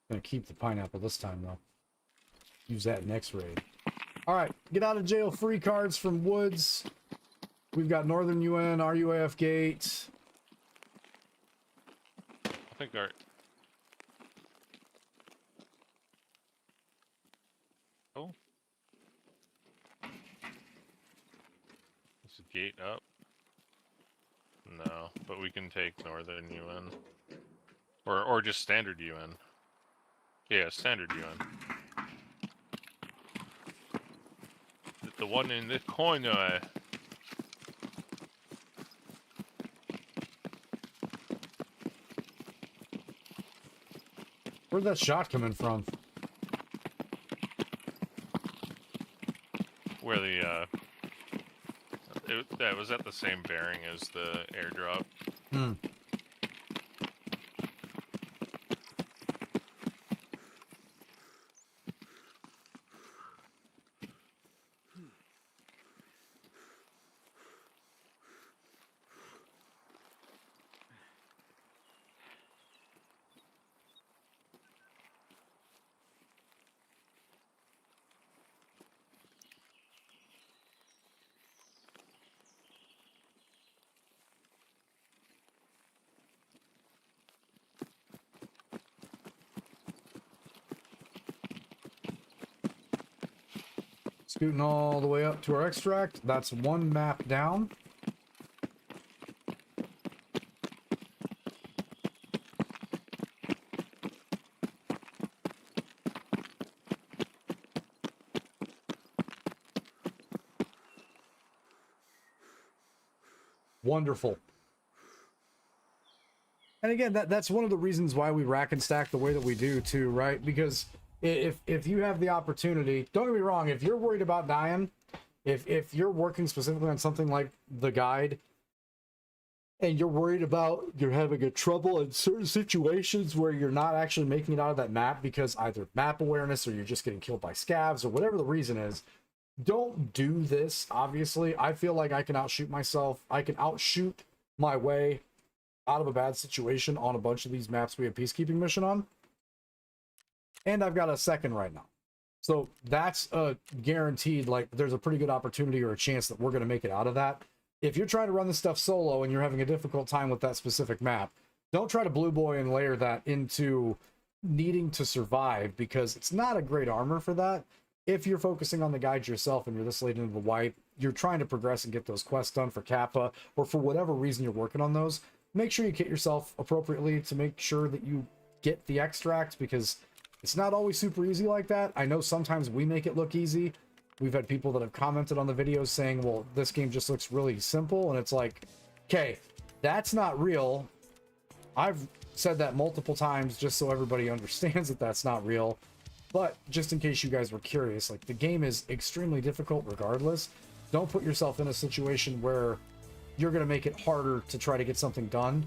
[SPEAKER 2] Gonna keep the pineapple this time though. Use that next raid. Alright, get out of jail free cards from Woods. We've got Northern UN, RUAF Gate.
[SPEAKER 3] I think our... Oh. Is the gate up? No, but we can take Northern UN. Or just standard UN. Yeah, standard UN. The one in the corner.
[SPEAKER 2] Where'd that shot coming from?
[SPEAKER 3] Where the, that was at the same bearing as the airdrop.
[SPEAKER 2] Hmm. Scooting all the way up to our extract. That's one map down. Wonderful. And again, that's one of the reasons why we rack and stack the way that we do too, right? Because if you have the opportunity, don't get me wrong, if you're worried about dying, if you're working specifically on something like the guide, and you're worried about you're having a trouble in certain situations where you're not actually making it out of that map because either map awareness or you're just getting killed by scavs or whatever the reason is, don't do this. Obviously, I feel like I can outshoot myself. I can outshoot my way out of a bad situation on a bunch of these maps we have peacekeeping mission on. And I've got a second right now. So that's a guaranteed, like, there's a pretty good opportunity or a chance that we're going to make it out of that. If you're trying to run this stuff solo and you're having a difficult time with that specific map, don't try to blue boy and layer that into needing to survive, because it's not a great armor for that. If you're focusing on the guide yourself and you're this late into the wipe, you're trying to progress and get those quests done for Kappa, or for whatever reason you're working on those, make sure you kit yourself appropriately to make sure that you get the extract, because it's not always super easy like that. I know sometimes we make it look easy. We've had people that have commented on the videos saying, well, this game just looks really simple. And it's like, okay, that's not real. I've said that multiple times just so everybody understands that that's not real. But just in case you guys were curious, like, the game is extremely difficult regardless. Don't put yourself in a situation where you're going to make it harder to try to get something done.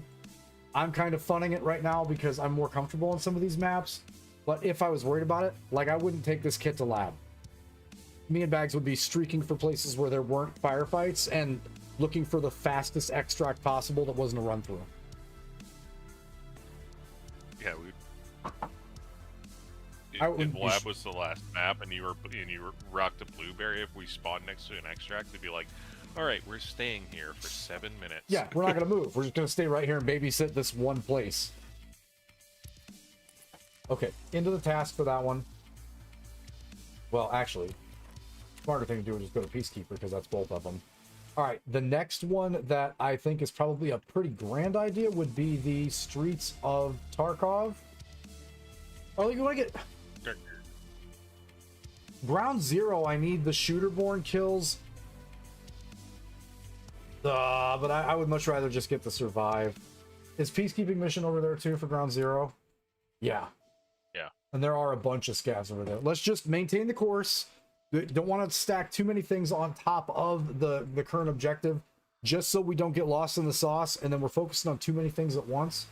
[SPEAKER 2] I'm kind of funning it right now because I'm more comfortable on some of these maps. But if I was worried about it, like, I wouldn't take this kit to lab. Me and Bags would be streaking for places where there weren't firefights and looking for the fastest extract possible that wasn't a run through.
[SPEAKER 3] Yeah, if lab was the last map and you rocked a blueberry, if we spawned next to an extract, it'd be like, all right, we're staying here for 7 minutes.
[SPEAKER 2] Yeah, we're not going to move. We're just going to stay right here and babysit this one place. Okay, into the task for that one. Well, actually, smarter thing to do is just go to Peacekeeper, because that's both of them. All right, the next one that I think is probably a pretty grand idea would be the streets of Tarkov. Oh, you want to get Ground Zero? I need the shooter-borne kills. But I would much rather just get the survive. Is peacekeeping mission over there too for Ground Zero? Yeah.
[SPEAKER 3] Yeah.
[SPEAKER 2] And there are a bunch of scavs over there. Let's just maintain the course. Don't want to stack too many things on top of the current objective, just so we don't get lost in the sauce, and then we're focusing on too many things at once.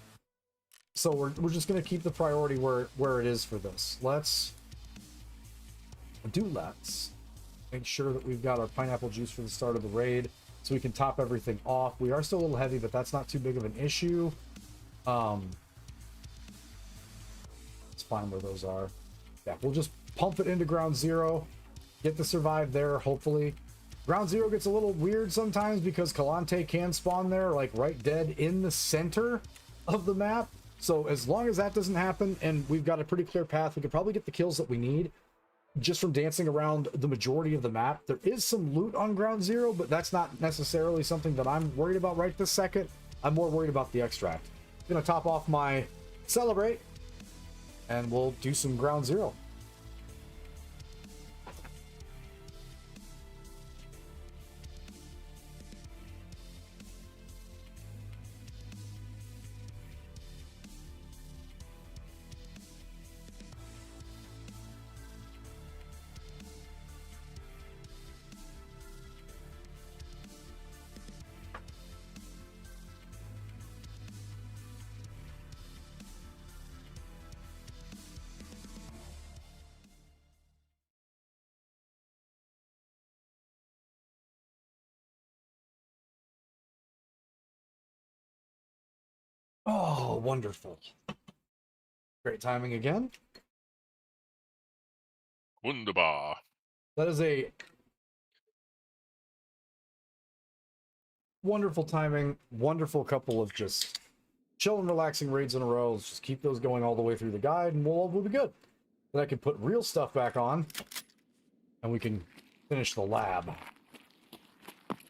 [SPEAKER 2] So we're just going to keep the priority where it is for this. Let's make sure that we've got our pineapple juice for the start of the raid, so we can top everything off. We are still a little heavy, but that's not too big of an issue. Let's find where those are. Yeah, we'll just pump it into Ground Zero. Get the survive there, hopefully. Ground Zero gets a little weird sometimes because Kalante can spawn there, like right dead in the center of the map. So as long as that doesn't happen and we've got a pretty clear path, we could probably get the kills that we need just from dancing around the majority of the map. There is some loot on Ground Zero, but that's not necessarily something that I'm worried about right this second. I'm more worried about the extract. I'm gonna top off my celebrate and we'll do some Ground Zero. Oh, wonderful. Great timing again.
[SPEAKER 3] Wunderbar.
[SPEAKER 2] That is a wonderful timing. Wonderful couple of just chill and relaxing raids in a row. Let's just keep those going all the way through the guide and we'll be good. Then I can put real stuff back on and we can finish the lab.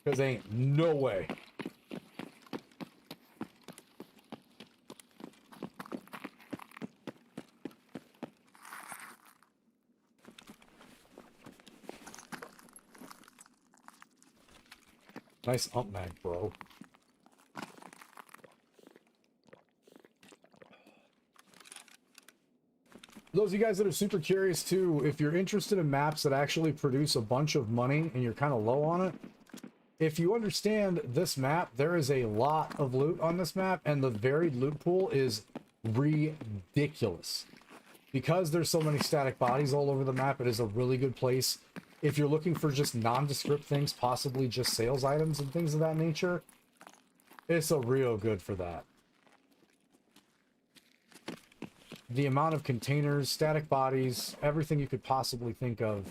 [SPEAKER 2] Because ain't no way. Nice ump mag, bro. Those of you guys that are super curious too, if you're interested in maps that actually produce a bunch of money and you're kind of low on it, if you understand this map, there is a lot of loot on this map and the varied loot pool is ridiculous. Because there's so many static bodies all over the map, it is a really good place. If you're looking for just nondescript things, possibly just sales items and things of that nature, it's a real good for that. The amount of containers, static bodies, everything you could possibly think of,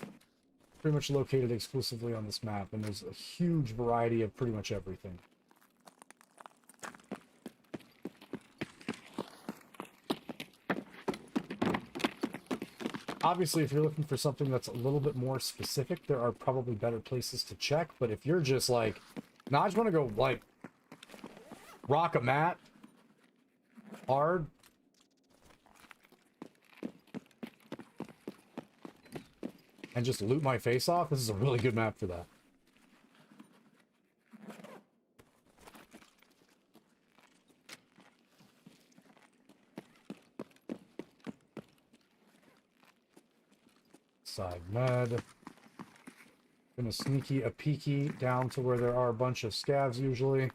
[SPEAKER 2] pretty much located exclusively on this map, and there's a huge variety of pretty much everything. Obviously, if you're looking for something that's a little bit more specific, there are probably better places to check. But if you're just like, nah, I just want to go, like, rock a mat hard, and just loot my face off, this is a really good map for that. Side med. Gonna sneaky a peeky down to where there are a bunch of scavs usually.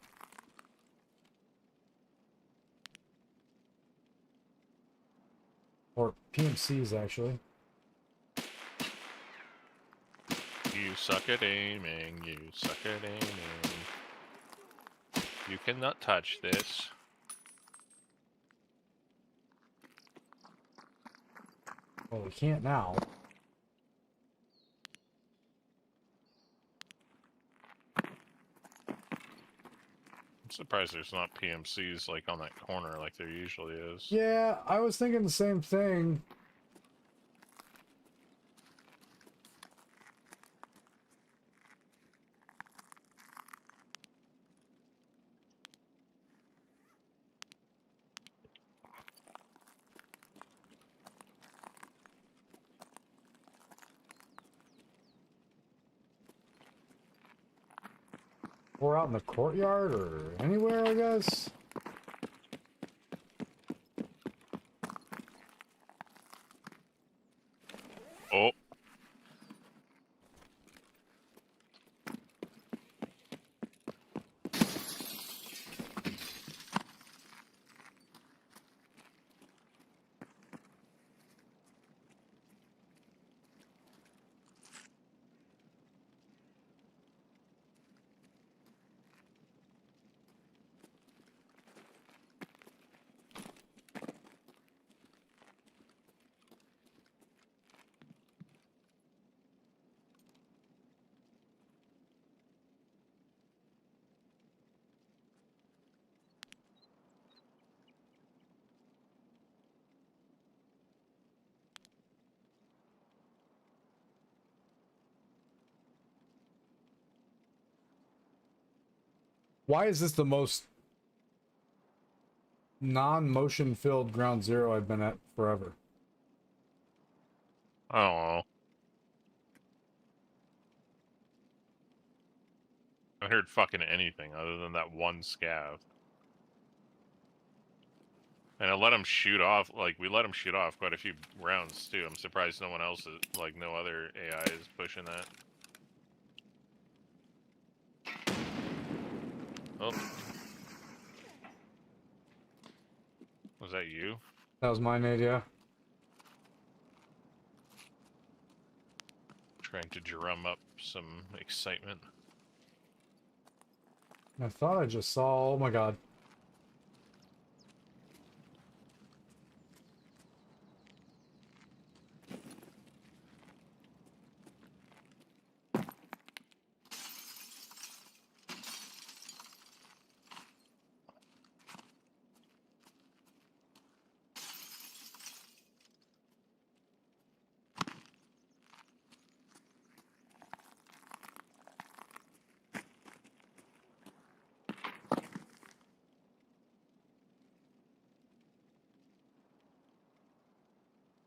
[SPEAKER 2] Or PMCs actually.
[SPEAKER 3] You suck at aiming, you suck at aiming. You cannot touch this.
[SPEAKER 2] Well, we can't now.
[SPEAKER 3] I'm surprised there's not PMCs like on that corner like there usually is.
[SPEAKER 2] Yeah, I was thinking the same thing. Or out in the courtyard or anywhere, I guess.
[SPEAKER 3] Oh.
[SPEAKER 2] Why is this the most non-motion filled ground zero I've been at forever?
[SPEAKER 3] I don't know. I heard fucking anything other than that one scav. And I let him shoot off, like, we let him shoot off quite a few rounds, too. I'm surprised no one else is, like, no other AI is pushing that. Oh. Was that you?
[SPEAKER 2] That was my nade, yeah.
[SPEAKER 3] Trying to drum up some excitement.
[SPEAKER 2] I thought I just saw, oh my god.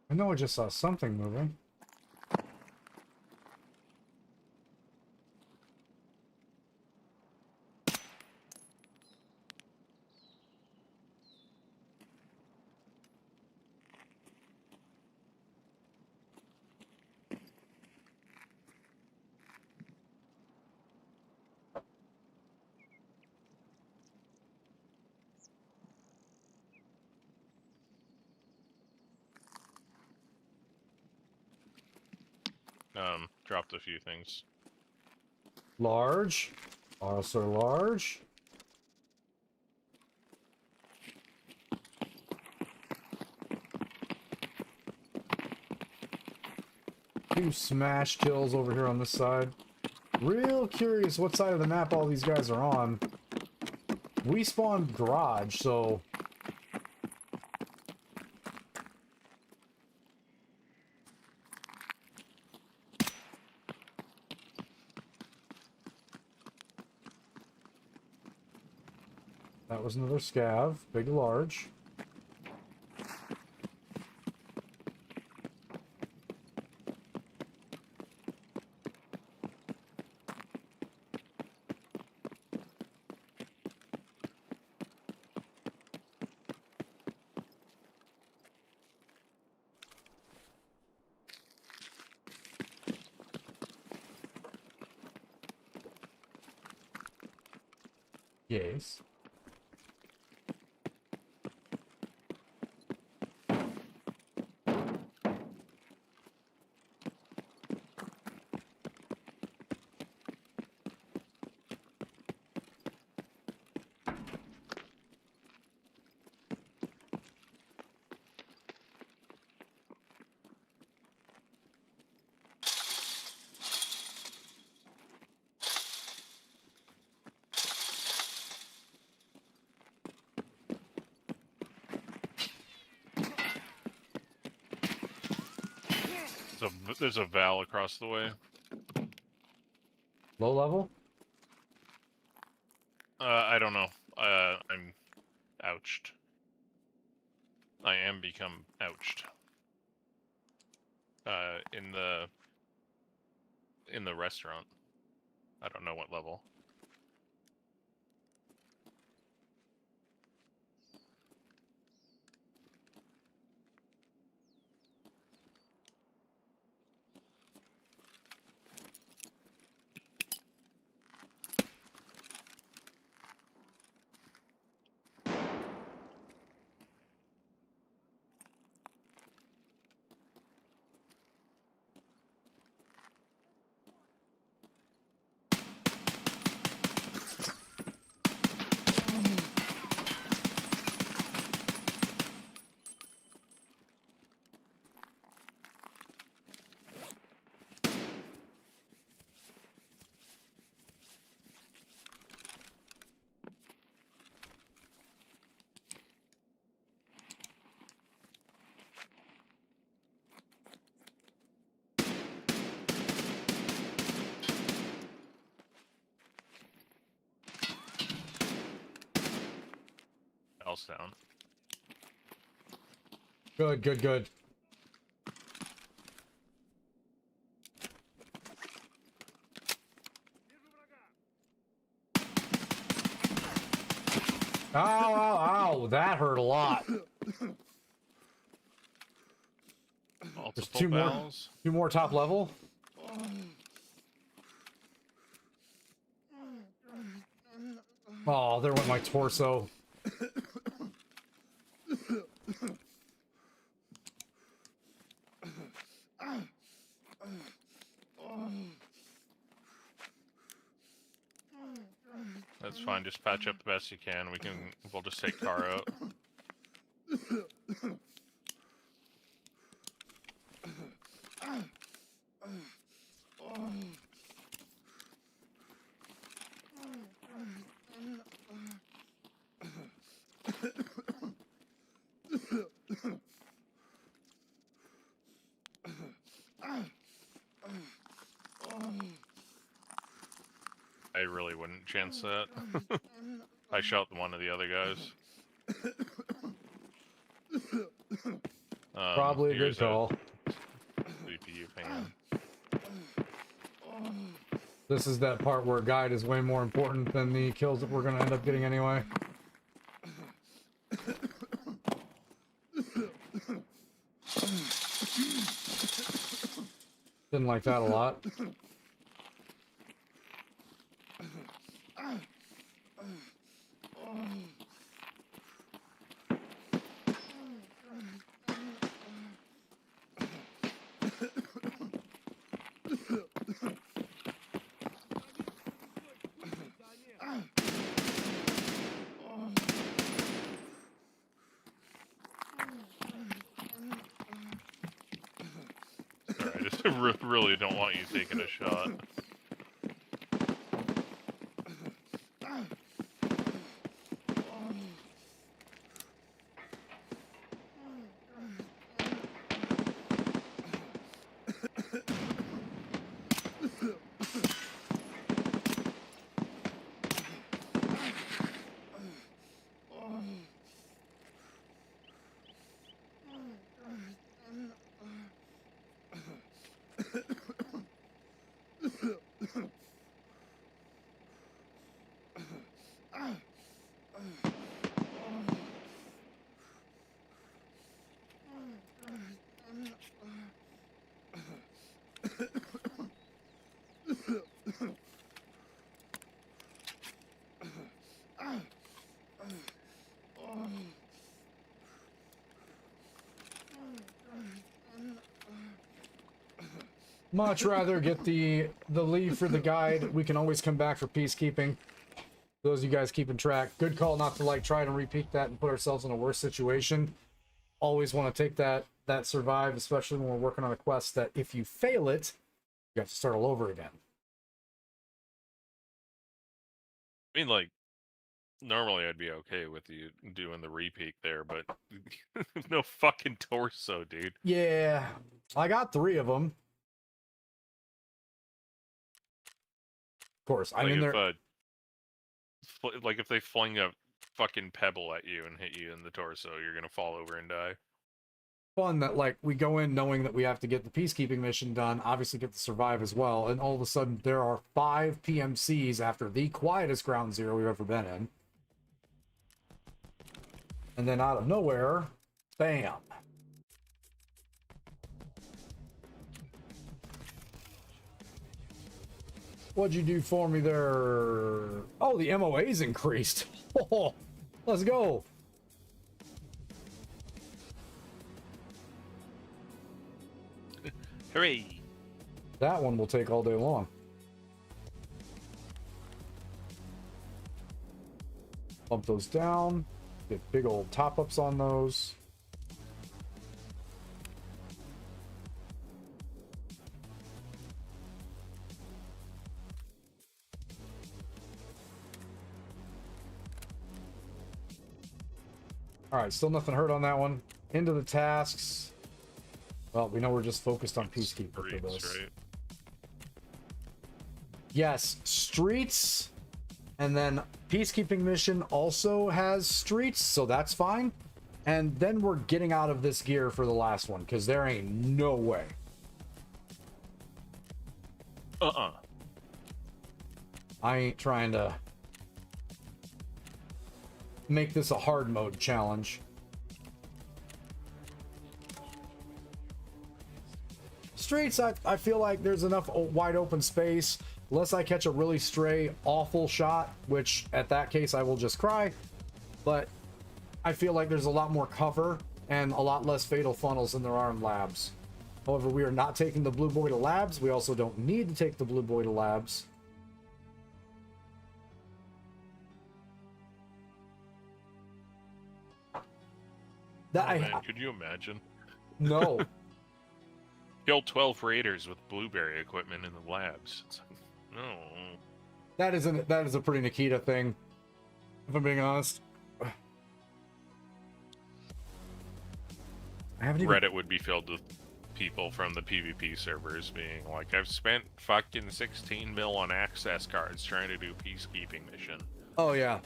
[SPEAKER 2] I know I just saw something moving.
[SPEAKER 3] Dropped a few things.
[SPEAKER 2] Large. Also large. Two smash kills over here on this side. Real curious what side of the map all these guys are on. We spawned garage, so... That was another scav. Big large. Yes.
[SPEAKER 3] There's a Val across the way.
[SPEAKER 2] Low level?
[SPEAKER 3] I don't know. I'm ouched. I am become ouched. In the restaurant. I don't know what level. else down.
[SPEAKER 2] Good, good, good. Ow, ow, ow. That hurt a lot. There's
[SPEAKER 3] Multiple bells.
[SPEAKER 2] two more top level. Oh, there went my torso.
[SPEAKER 3] That's fine. Just patch up the best you can. We'll just take car out. I really wouldn't chance that. I shot one of the other guys.
[SPEAKER 2] Probably a good call.
[SPEAKER 3] CPU fan.
[SPEAKER 2] This is that part where guide is way more important than the kills that we're going to end up getting anyway. Didn't like that a lot.
[SPEAKER 3] Sorry, I just really don't want you taking a shot.
[SPEAKER 2] Much rather get the lead for the guide. We can always come back for peacekeeping. Those of you guys keeping track. Good call not to like try to repeat that and put ourselves in a worse situation. Always want to take that survive, especially when we're working on a quest that if you fail it, you have to start all over again.
[SPEAKER 3] I mean, like, normally I'd be okay with you doing the repeat there, but no fucking torso, dude.
[SPEAKER 2] Yeah, I got 3 of them. Of course, I'm in there.
[SPEAKER 3] Like if they fling a fucking pebble at you and hit you in the torso, you're gonna fall over and die.
[SPEAKER 2] Fun that like we go in knowing that we have to get the peacekeeping mission done, obviously get to survive as well, and all of a sudden there are 5 PMCs after the quietest ground zero we've ever been in. And then out of nowhere, bam. What'd you do for me there? Oh, the MOA's increased. Oh, let's go.
[SPEAKER 3] Hooray!
[SPEAKER 2] That one will take all day long. Bump those down. Get big old top-ups on those. All right, still nothing hurt on that one. Into the tasks. Well, we know we're just focused on peacekeeper for this.
[SPEAKER 3] Right?
[SPEAKER 2] Yes, streets, and then peacekeeping mission also has streets, so that's fine. And then we're getting out of this gear for the last one, because there ain't no way. I ain't trying to make this a hard mode challenge. Streets, I feel like there's enough wide open space, unless I catch a really stray, awful shot, which at that case I will just cry. But I feel like there's a lot more cover and a lot less fatal funnels than there are in labs. However, we are not taking the blue boy to labs. We also don't need to take the blue boy to labs. That
[SPEAKER 3] man, could you imagine?
[SPEAKER 2] No.
[SPEAKER 3] Kill 12 raiders with blueberry equipment in the labs. It's like, no.
[SPEAKER 2] That is a pretty Nikita thing, if I'm being honest. I haven't even...
[SPEAKER 3] Reddit would be filled with people from the PvP servers being like, I've spent fucking 16 mil on access cards trying to do peacekeeping mission.
[SPEAKER 2] Oh yeah.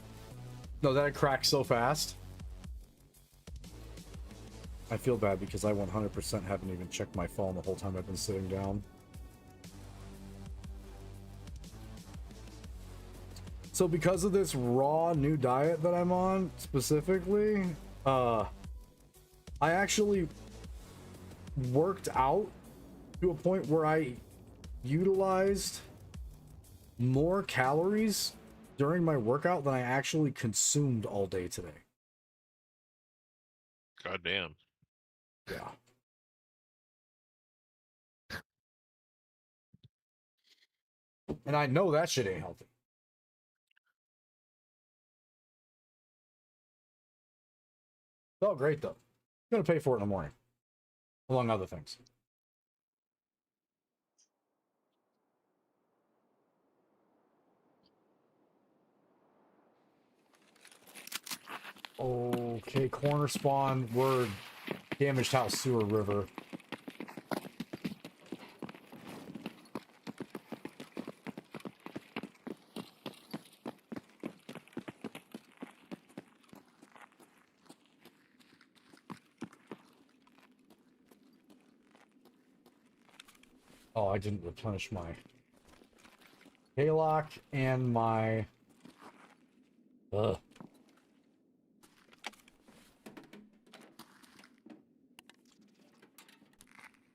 [SPEAKER 2] No, that cracks so fast. I feel bad because I 100% haven't even checked my phone the whole time I've been sitting down. So because of this raw new diet that I'm on, specifically, I actually worked out to a point where I utilized more calories during my workout than I actually consumed all day today.
[SPEAKER 3] God damn.
[SPEAKER 2] Yeah. And I know that shit ain't healthy. Oh, great though. I'm gonna pay for it in the morning, among other things. Okay, corner spawn, word, damaged house, sewer, river. Oh, I didn't replenish my haylock and my...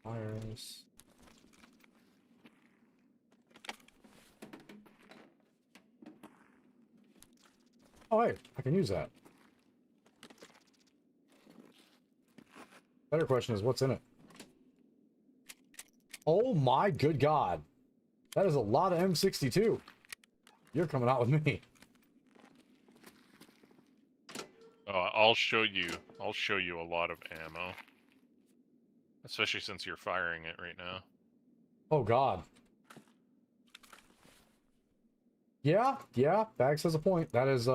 [SPEAKER 2] Fires. Oh, hey, I can use that. Better question is, what's in it? Oh my good God. That is a lot of M62. You're coming out with me.
[SPEAKER 3] Oh, I'll show you a lot of ammo. Especially since you're firing it right now.
[SPEAKER 2] Oh God. Yeah, Bags has a point. That is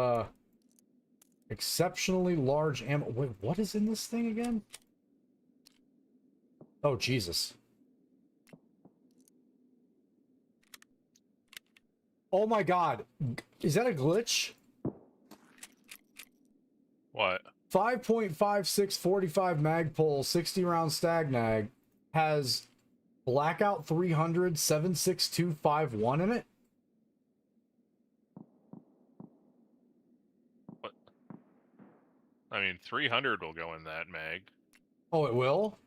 [SPEAKER 2] exceptionally large ammo. Wait, what is in this thing again? Oh Jesus. Oh my God. Is that a glitch?
[SPEAKER 3] What?
[SPEAKER 2] 5.56 45 Magpul 60 round Stagnag has Blackout 300 76251 in it.
[SPEAKER 3] What? I mean, 300 will go in that mag.
[SPEAKER 2] Oh, it will?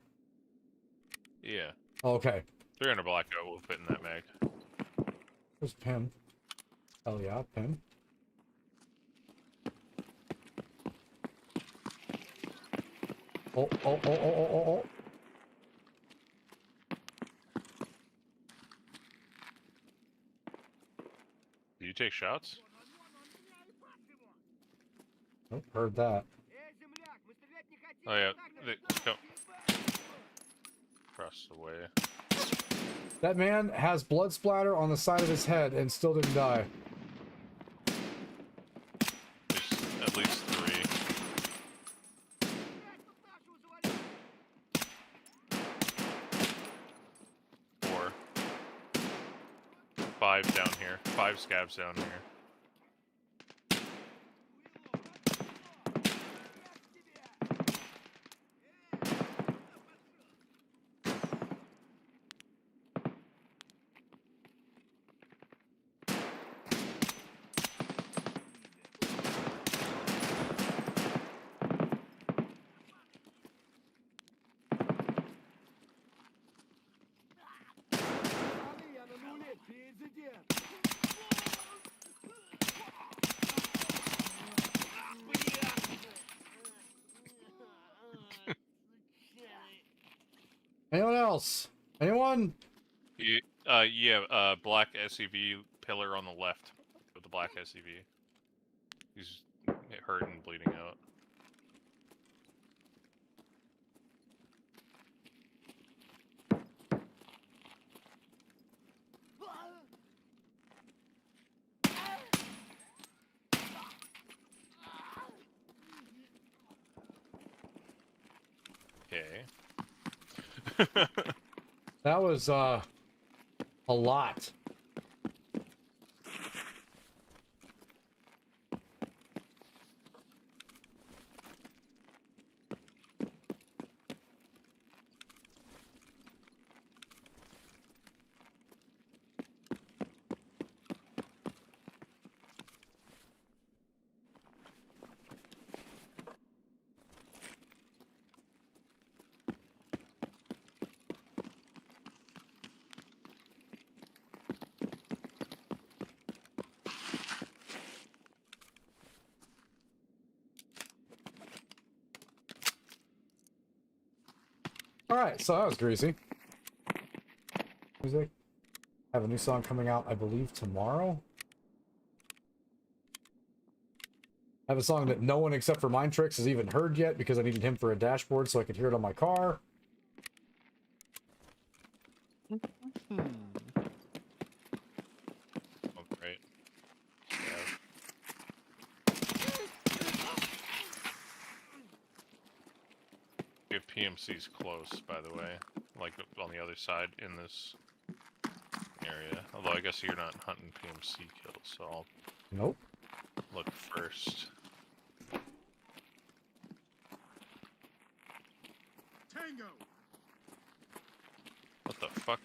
[SPEAKER 3] Yeah.
[SPEAKER 2] Okay.
[SPEAKER 3] 300 Blackout will fit in that mag.
[SPEAKER 2] There's Pim. Hell yeah, Pim. Oh.
[SPEAKER 3] Do you take shots?
[SPEAKER 2] Nope, heard that.
[SPEAKER 3] Oh yeah, come across the way.
[SPEAKER 2] That man has blood splatter on the side of his head and still didn't die.
[SPEAKER 3] There's at least 3. 4. 5 down here. 5 scabs down here.
[SPEAKER 2] Anyone else? Anyone?
[SPEAKER 3] Yeah, black SUV pillar on the left with the black SUV. He's hurt and bleeding out. Okay.
[SPEAKER 2] That was a lot. All right, so that was greasy. Music. I have a new song coming out, I believe, tomorrow. I have a song that no one except for Mindtrix has even heard yet because I needed him for a dashboard so I could hear it on my car.
[SPEAKER 3] Oh, great. We have PMCs close, by the way. Like on the other side in this area. Although I guess you're not hunting PMC kills, so I'll
[SPEAKER 2] Nope.
[SPEAKER 3] look first.
[SPEAKER 6] Tango!
[SPEAKER 3] What the fuck?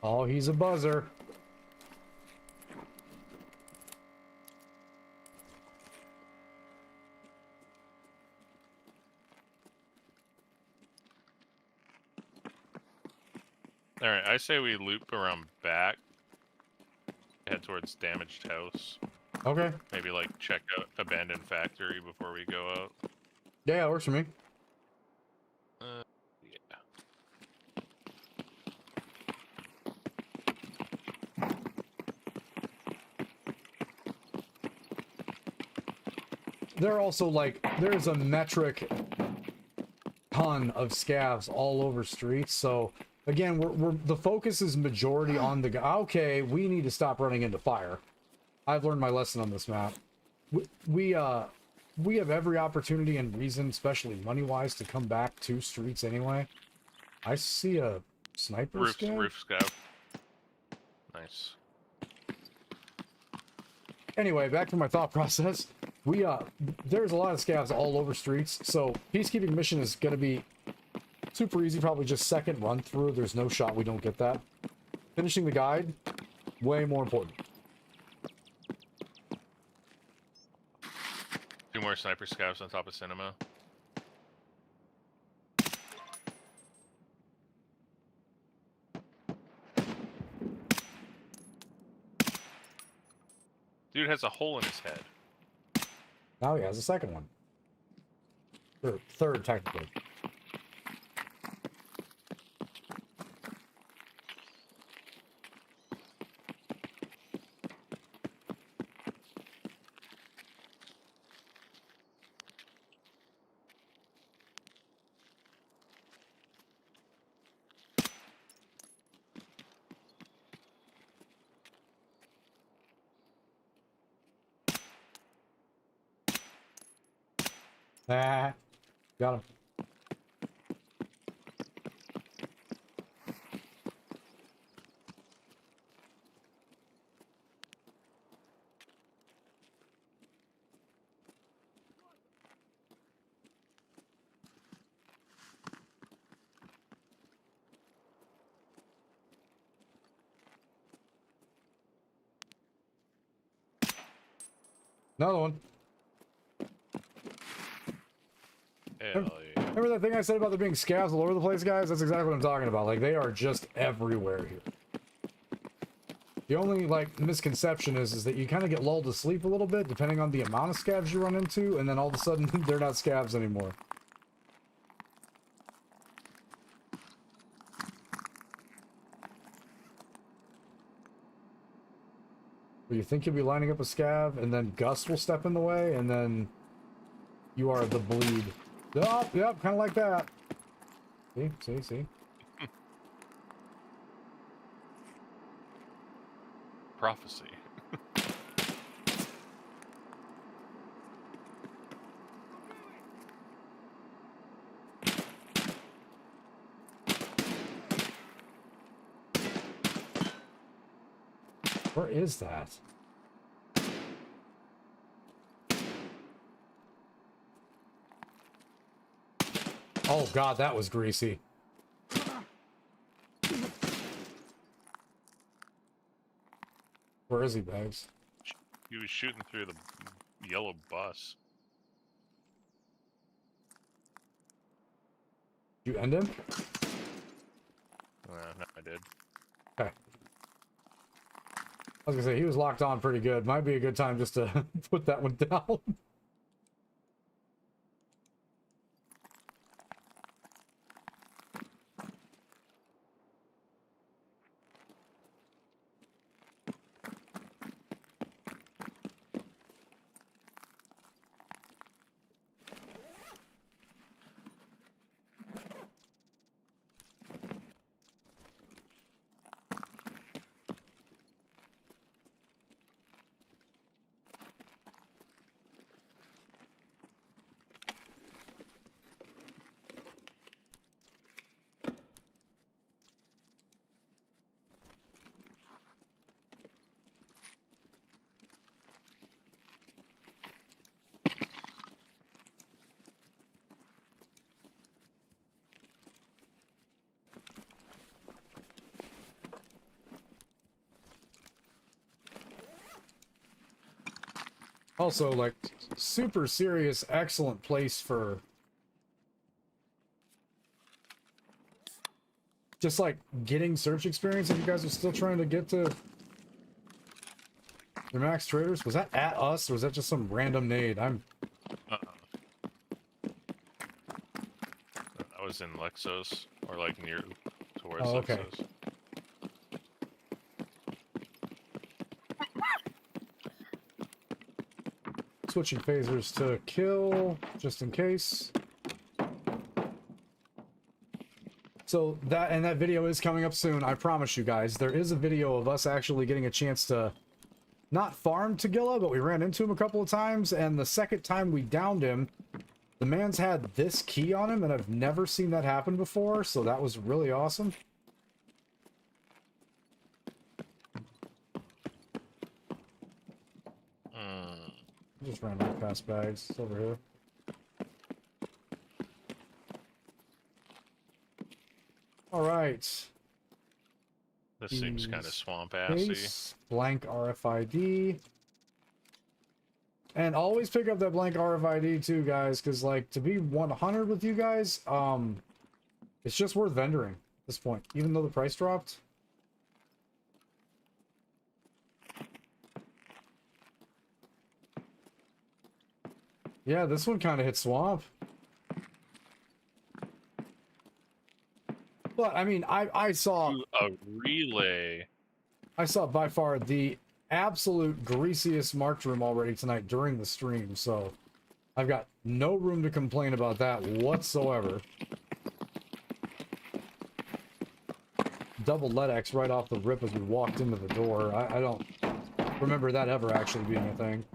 [SPEAKER 2] Oh, he's a buzzer.
[SPEAKER 3] Alright, I say we loop around back. Head towards damaged house.
[SPEAKER 2] Okay.
[SPEAKER 3] Maybe like check out abandoned factory before we go out.
[SPEAKER 2] Yeah, it works for me.
[SPEAKER 3] Yeah.
[SPEAKER 2] They're also like, there's a metric ton of scavs all over streets, so again, we're the focus is majority on the guy. Okay, we need to stop running into fire. I've learned my lesson on this map. We have every opportunity and reason, especially money-wise, to come back to streets anyway. I see a sniper scav.
[SPEAKER 3] Roof scout. Nice.
[SPEAKER 2] Anyway, back to my thought process. There's a lot of scavs all over streets, so peacekeeping mission is going to be super easy, probably just second run through. There's no shot we don't get that. Finishing the guide, way more important.
[SPEAKER 3] 2 more sniper scouts on top of cinema. Dude has a hole in his head.
[SPEAKER 2] Now he has a second one. Or third, technically. Ah, got him. Another one.
[SPEAKER 3] Hell yeah.
[SPEAKER 2] Remember that thing I said about there being scavs all over the place, guys? That's exactly what I'm talking about. Like, they are just everywhere here. The only, like, misconception is that you kind of get lulled to sleep a little bit, depending on the amount of scavs you run into, and then all of a sudden, they're not scavs anymore. Where you think you'll be lining up a scav, and then Gus will step in the way, and then you are the bleed. Oh, yep, kind of like that. See?
[SPEAKER 3] Prophecy.
[SPEAKER 2] Where is that? Oh god, that was greasy. Where is he, Bags?
[SPEAKER 3] He was shooting through the yellow bus.
[SPEAKER 2] You end him?
[SPEAKER 3] No, I did.
[SPEAKER 2] Okay. I was gonna say, he was locked on pretty good. Might be a good time just to put that one down. Also, like, super serious, excellent place for just, like, getting search experience if you guys are still trying to get to your max traders. Was that at us, or was that just some random nade?
[SPEAKER 3] That was in Lexos, or like near towards
[SPEAKER 2] okay.
[SPEAKER 3] Lexos.
[SPEAKER 2] Switching phasers to kill, just in case. So that video is coming up soon, I promise you guys. There is a video of us actually getting a chance to not farm Tagilla, but we ran into him a couple of times, and the second time we downed him, the man's had this key on him, and I've never seen that happen before, so that was really awesome. Just ran right past Bags. It's over here. Alright.
[SPEAKER 3] This seems kind of swamp-assy.
[SPEAKER 2] Blank RFID. And always pick up that blank RFID too, guys, because, like, to be 100 with you guys, it's just worth vendoring at this point, even though the price dropped. Yeah, this one kind of hit swamp. But, I mean, I saw...
[SPEAKER 3] A relay.
[SPEAKER 2] I saw by far the absolute greasiest marked room already tonight during the stream, so I've got no room to complain about that whatsoever. Double LEDX right off the rip as we walked into the door. I don't remember that ever actually being a thing.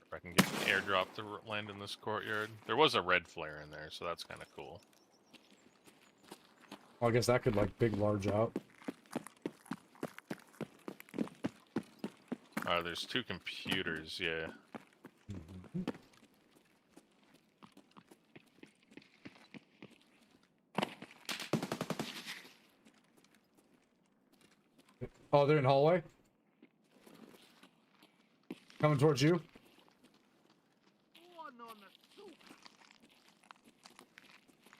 [SPEAKER 3] If I can get an airdrop to land in this courtyard. There was a red flare in there, so that's kind of cool.
[SPEAKER 2] Well, I guess that could, like, big large out.
[SPEAKER 3] There's two computers, yeah.
[SPEAKER 2] Oh, they're in hallway. Coming towards you.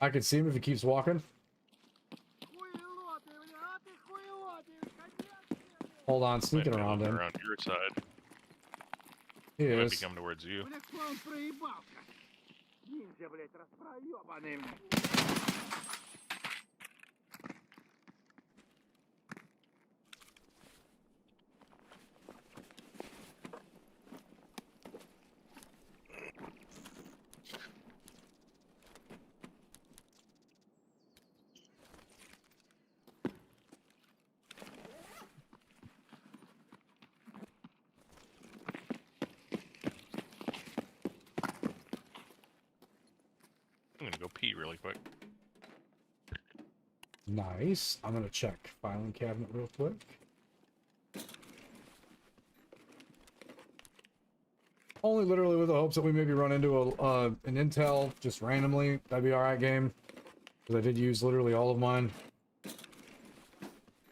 [SPEAKER 2] I can see him if he keeps walking. Hold on, sneaking around him.
[SPEAKER 3] Around your side.
[SPEAKER 2] He
[SPEAKER 3] He might be
[SPEAKER 2] is.
[SPEAKER 3] coming towards you. I'm gonna go pee really quick.
[SPEAKER 2] Nice. I'm gonna check filing cabinet real quick. Only literally with the hopes that we maybe run into an intel just randomly. That'd be alright, game. Because I did use literally all of mine.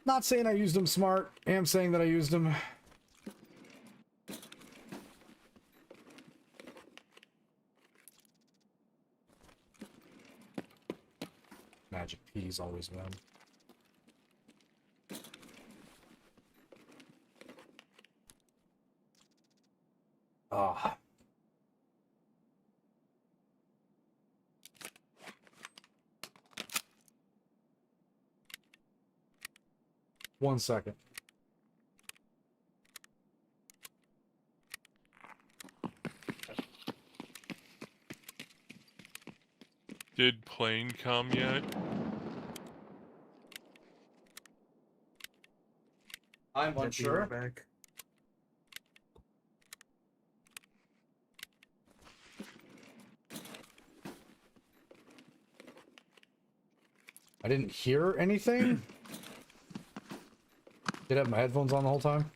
[SPEAKER 2] Not saying I used them smart. I am saying that I used them. Magic peas always win. Ah. 1 second.
[SPEAKER 3] Did plane come yet?
[SPEAKER 2] I'm unsure.
[SPEAKER 10] Back.
[SPEAKER 2] I didn't hear anything. Did I have my headphones on the whole time?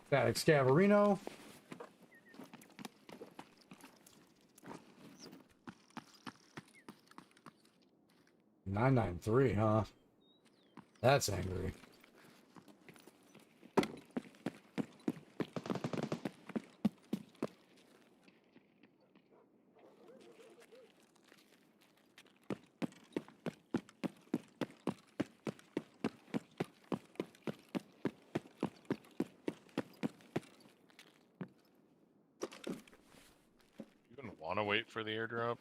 [SPEAKER 2] Static Scavarino. $993, huh? That's angry.
[SPEAKER 3] You even want to wait for the airdrop?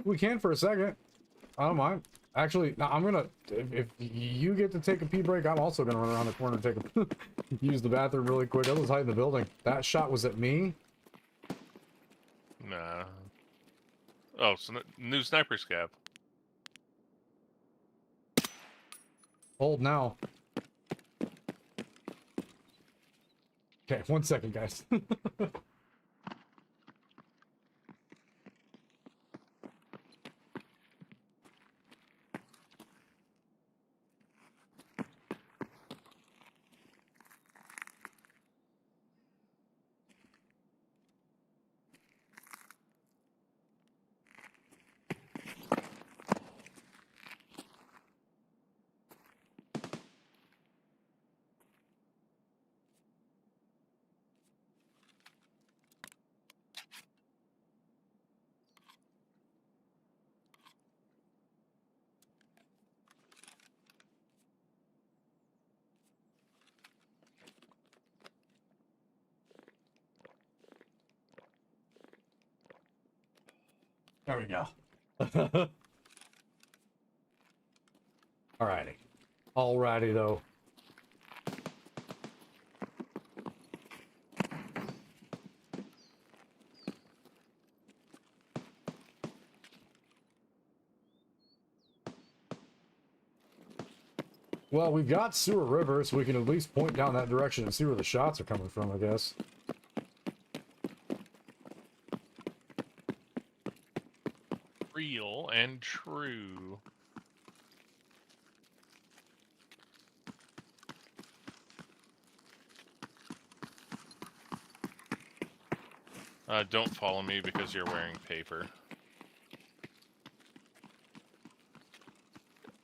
[SPEAKER 2] We can for a second. I don't mind. Actually, no, I'm gonna. If you get to take a pee break, I'm also gonna run around the corner and take a use the bathroom really quick. I was hiding in the building. That shot was at me.
[SPEAKER 3] Nah. Oh, so new sniper scab.
[SPEAKER 2] Hold now. Okay, 1 second, guys. There we go. Alrighty. Alrighty, though. Well, we've got Sewer River, so we can at least point down that direction and see where the shots are coming from, I guess.
[SPEAKER 3] Real and true. Don't follow me because you're wearing paper.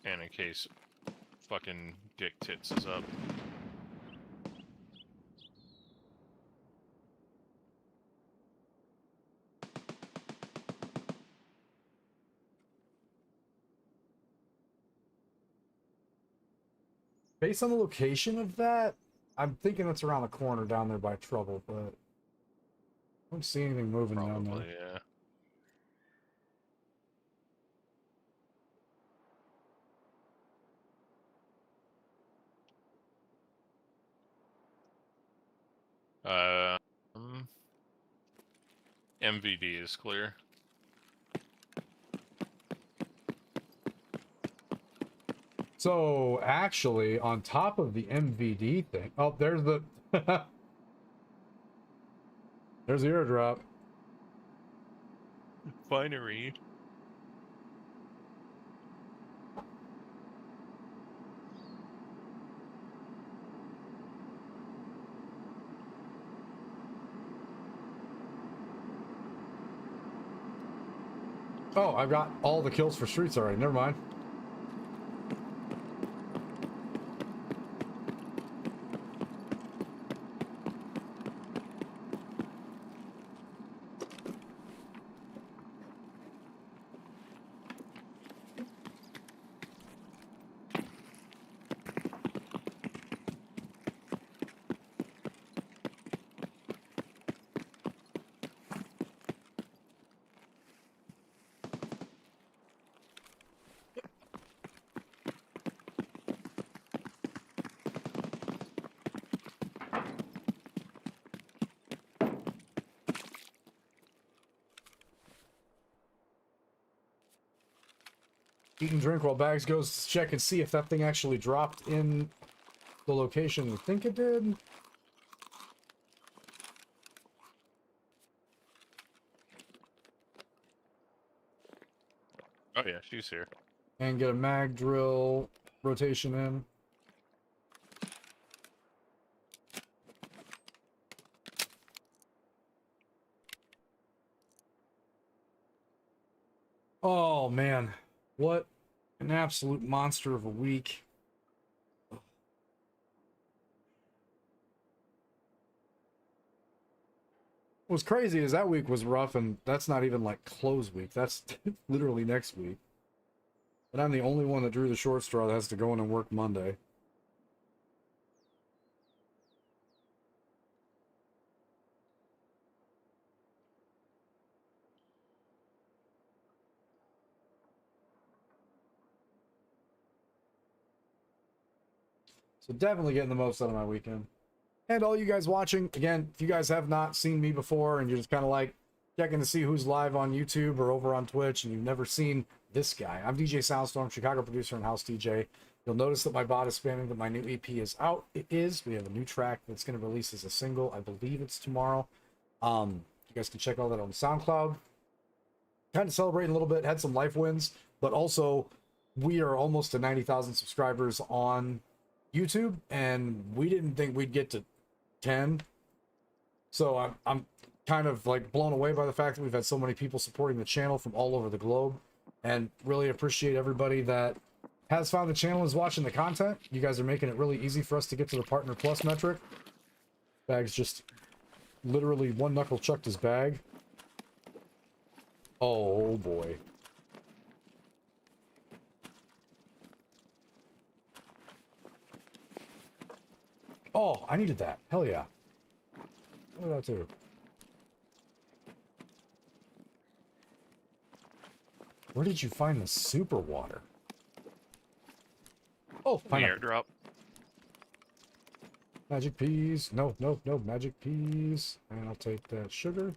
[SPEAKER 3] And in case fucking Dick Tits is up.
[SPEAKER 2] Based on the location of that, I'm thinking it's around the corner down there by Trouble, but I don't see anything moving down
[SPEAKER 3] Probably,
[SPEAKER 2] there.
[SPEAKER 3] yeah. MVD is clear.
[SPEAKER 2] So, actually, on top of the MVD thing... Oh, there's the... there's the airdrop.
[SPEAKER 3] Finery.
[SPEAKER 2] Oh, I've got all the kills for streets already. Never mind. Eat and drink while Bags goes to check and see if that thing actually dropped in the location we think it did.
[SPEAKER 3] Oh yeah, she's here.
[SPEAKER 2] And get a mag drill rotation in. Oh man, what an absolute monster of a week. What's crazy is that week was rough, and that's not even like close week. That's literally next week. But I'm the only one that drew the short straw that has to go in and work Monday. So definitely getting the most out of my weekend. And all you guys watching, again, if you guys have not seen me before and you're just kind of like checking to see who's live on YouTube or over on Twitch and you've never seen this guy, I'm DJ Soundstorm, Chicago producer and house DJ. You'll notice that my bot is spamming that my new EP is out. It is. We have a new track that's going to release as a single. I believe it's tomorrow. You guys can check all that on SoundCloud. Kind of celebrating a little bit, had some life wins, but also we are almost to 90,000 subscribers on YouTube, and we didn't think we'd get to 10. So I'm kind of like blown away by the fact that we've had so many people supporting the channel from all over the globe, and really appreciate everybody that has found the channel, is watching the content. You guys are making it really easy for us to get to the Partner Plus metric. Bag's just literally one knuckle chucked his bag. Oh boy. Oh, I needed that. Hell yeah. Look at that too. Where did you find the super water? Oh,
[SPEAKER 3] The
[SPEAKER 2] pineapple.
[SPEAKER 3] airdrop.
[SPEAKER 2] Magic peas. No, no, no. Magic peas. And I'll take that sugar.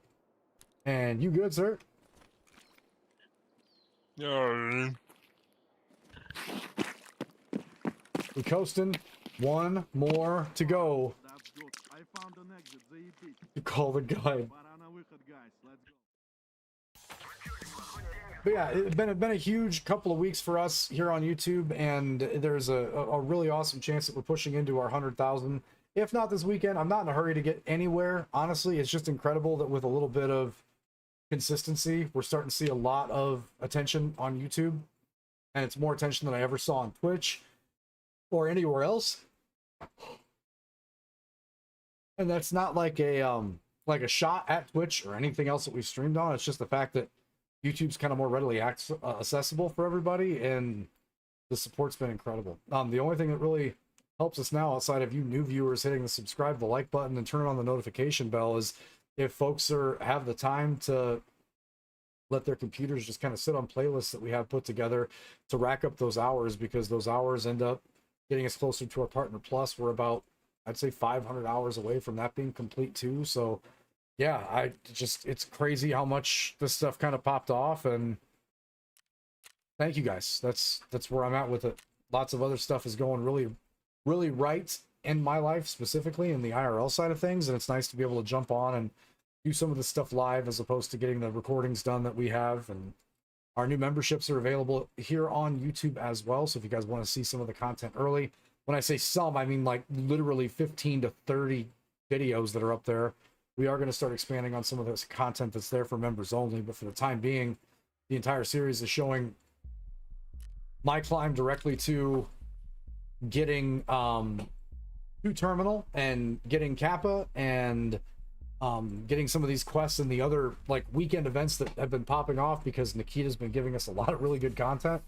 [SPEAKER 2] And you good, sir? We coasting. One more to go.
[SPEAKER 6] That's good. I found an exit. Заебись.
[SPEAKER 2] You call the guide.
[SPEAKER 6] Пора на выход, guys. Let's go.
[SPEAKER 2] But yeah, it's been a huge couple of weeks for us here on YouTube, and there's a really awesome chance that we're pushing into our 100,000. If not this weekend, I'm not in a hurry to get anywhere. Honestly, it's just incredible that with a little bit of consistency, we're starting to see a lot of attention on YouTube, and it's more attention than I ever saw on Twitch or anywhere else. And that's not like a shot at Twitch or anything else that we've streamed on. It's just the fact that YouTube's kind of more readily accessible for everybody, and the support's been incredible. The only thing that really helps us now, outside of you new viewers hitting the subscribe, the like button, and turning on the notification bell, is if folks have the time to let their computers just kind of sit on playlists that we have put together to rack up those hours, because those hours end up getting us closer to our Partner Plus. We're about, I'd say, 500 hours away from that being complete too. So yeah, it's crazy how much this stuff kind of popped off, and thank you guys. That's where I'm at with it. Lots of other stuff is going really right in my life, specifically in the IRL side of things, and it's nice to be able to jump on and do some of this stuff live as opposed to getting the recordings done that we have. And our new memberships are available here on YouTube as well, so if you guys want to see some of the content early, when I say some, I mean like literally 15 to 30 videos that are up there. We are going to start expanding on some of this content that's there for members only, but for the time being, the entire series is showing my climb directly to getting to Terminal and getting Kappa, and getting some of these quests and the other like weekend events that have been popping off, because Nikita's been giving us a lot of really good content.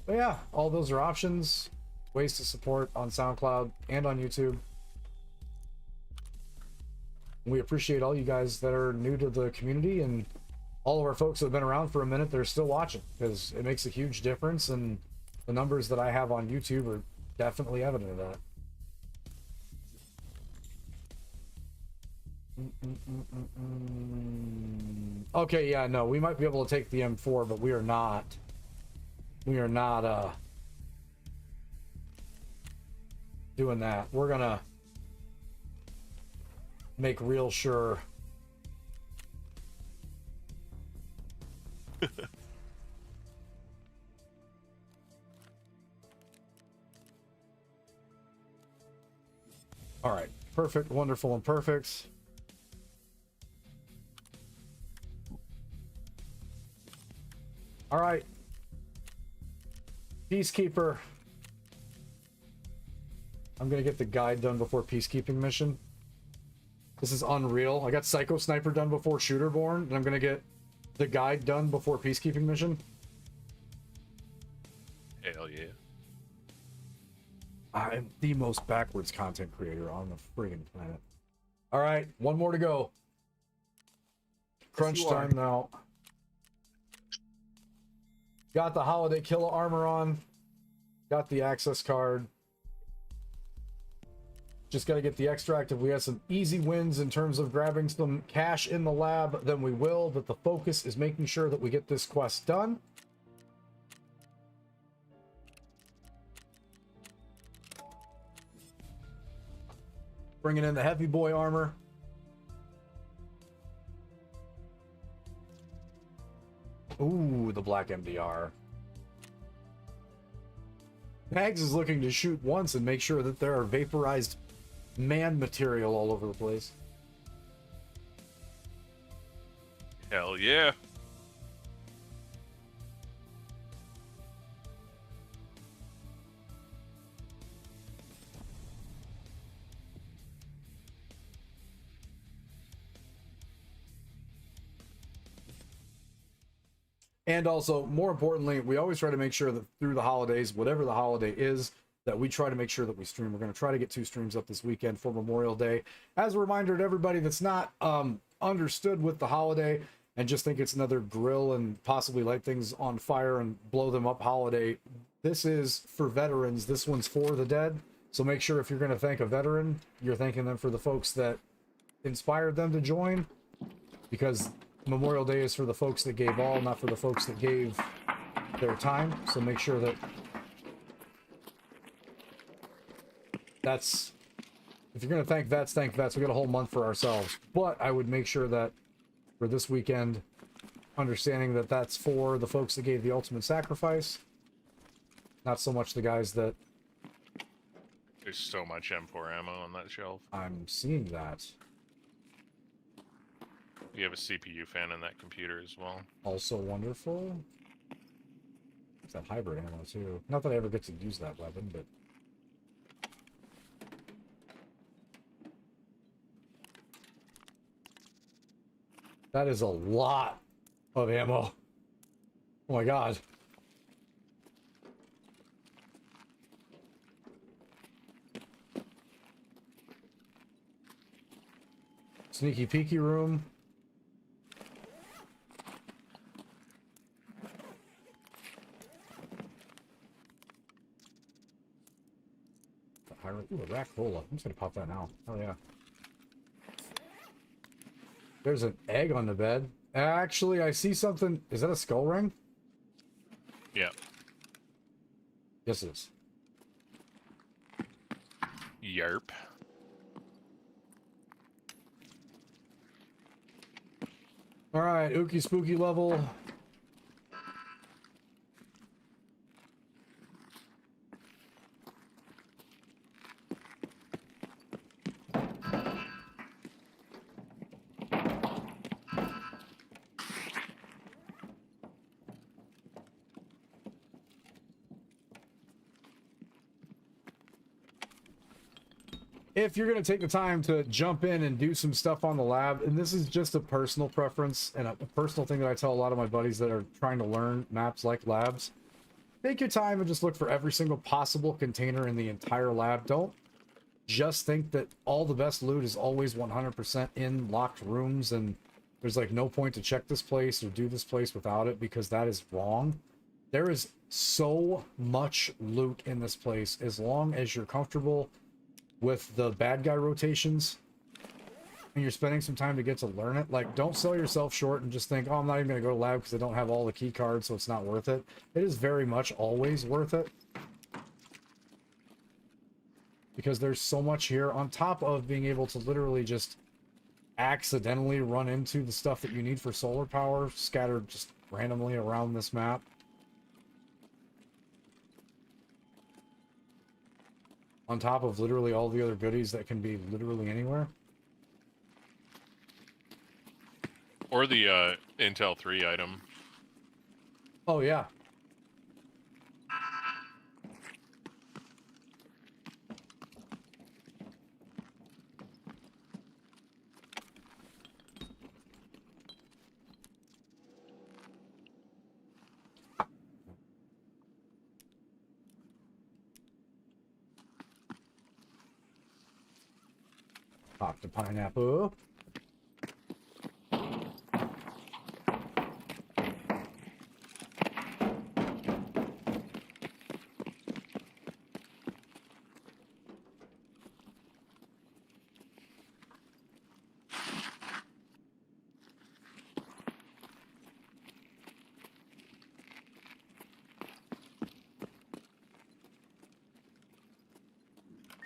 [SPEAKER 2] But yeah, all those are options, ways to support on SoundCloud and on YouTube. We appreciate all you guys that are new to the community, and all of our folks that have been around for a minute that are still watching, because it makes a huge difference, and the numbers that I have on YouTube are definitely evident of that. Okay, yeah, no, we might be able to take the M4, but we are not doing that. We're gonna make real sure all right, perfect, wonderful, and perfect. All right, Peacekeeper. I'm gonna get the guide done before Peacekeeping mission. This is unreal. I got Psycho Sniper done before Shooterborn, and I'm gonna get the guide done before Peacekeeping mission.
[SPEAKER 3] Hell yeah.
[SPEAKER 2] I'm the most backwards content creator on the friggin' planet. All right, one more to go. Crunch time now. Got the Holiday Killa armor on. Got the access card. Just got to get the extract. If we have some easy wins in terms of grabbing some cash in the lab, then we will. But the focus is making sure that we get this quest done. Bringing in the heavy boy armor. Ooh, the black MDR. Pags is looking to shoot once and make sure that there are vaporized man material all over the place.
[SPEAKER 3] Hell yeah.
[SPEAKER 2] And also, more importantly, we always try to make sure that through the holidays, whatever the holiday is, that we try to make sure that we stream. We're going to try to get 2 streams up this weekend for Memorial Day. As a reminder to everybody that's not understood with the holiday, and just think it's another grill and possibly light things on fire and blow them up holiday. This is for veterans. This one's for the dead. So make sure if you're going to thank a veteran, you're thanking them for the folks that inspired them to join, because Memorial Day is for the folks that gave all, not for the folks that gave their time. So make sure that that's, if you're going to thank vets, thank vets. We got a whole month for ourselves, but I would make sure that for this weekend, understanding that that's for the folks that gave the ultimate sacrifice, not so much the guys that...
[SPEAKER 3] There's so much M4 ammo on that shelf.
[SPEAKER 2] I'm seeing that.
[SPEAKER 3] You have a CPU fan in that computer as well.
[SPEAKER 2] Also wonderful. It's that hybrid ammo too. Not that I ever get to use that weapon, but... that is a lot of ammo. Oh my god. Sneaky peeky room. Ooh, a rack cola. I'm just gonna pop that now. Oh yeah. There's an egg on the bed. Actually, I see something. Is that a skull ring?
[SPEAKER 3] Yeah.
[SPEAKER 2] Yes, it is.
[SPEAKER 3] Yarp.
[SPEAKER 2] All right, ookie spooky level. If you're going to take the time to jump in and do some stuff on the lab, and this is just a personal preference and a personal thing that I tell a lot of my buddies that are trying to learn maps like labs, take your time and just look for every single possible container in the entire lab. Don't just think that all the best loot is always 100% in locked rooms and there's like no point to check this place or do this place without it, because that is wrong. There is so much loot in this place as long as you're comfortable with the bad guy rotations and you're spending some time to get to learn it. Like, don't sell yourself short and just think, oh, I'm not even going to go to lab because I don't have all the key cards, so it's not worth it. It is very much always worth it, because there's so much here on top of being able to literally just accidentally run into the stuff that you need for solar power scattered just randomly around this map. On top of literally all the other goodies that can be literally anywhere.
[SPEAKER 3] Or the Intel 3 item.
[SPEAKER 2] Oh, yeah. Pop the pineapple.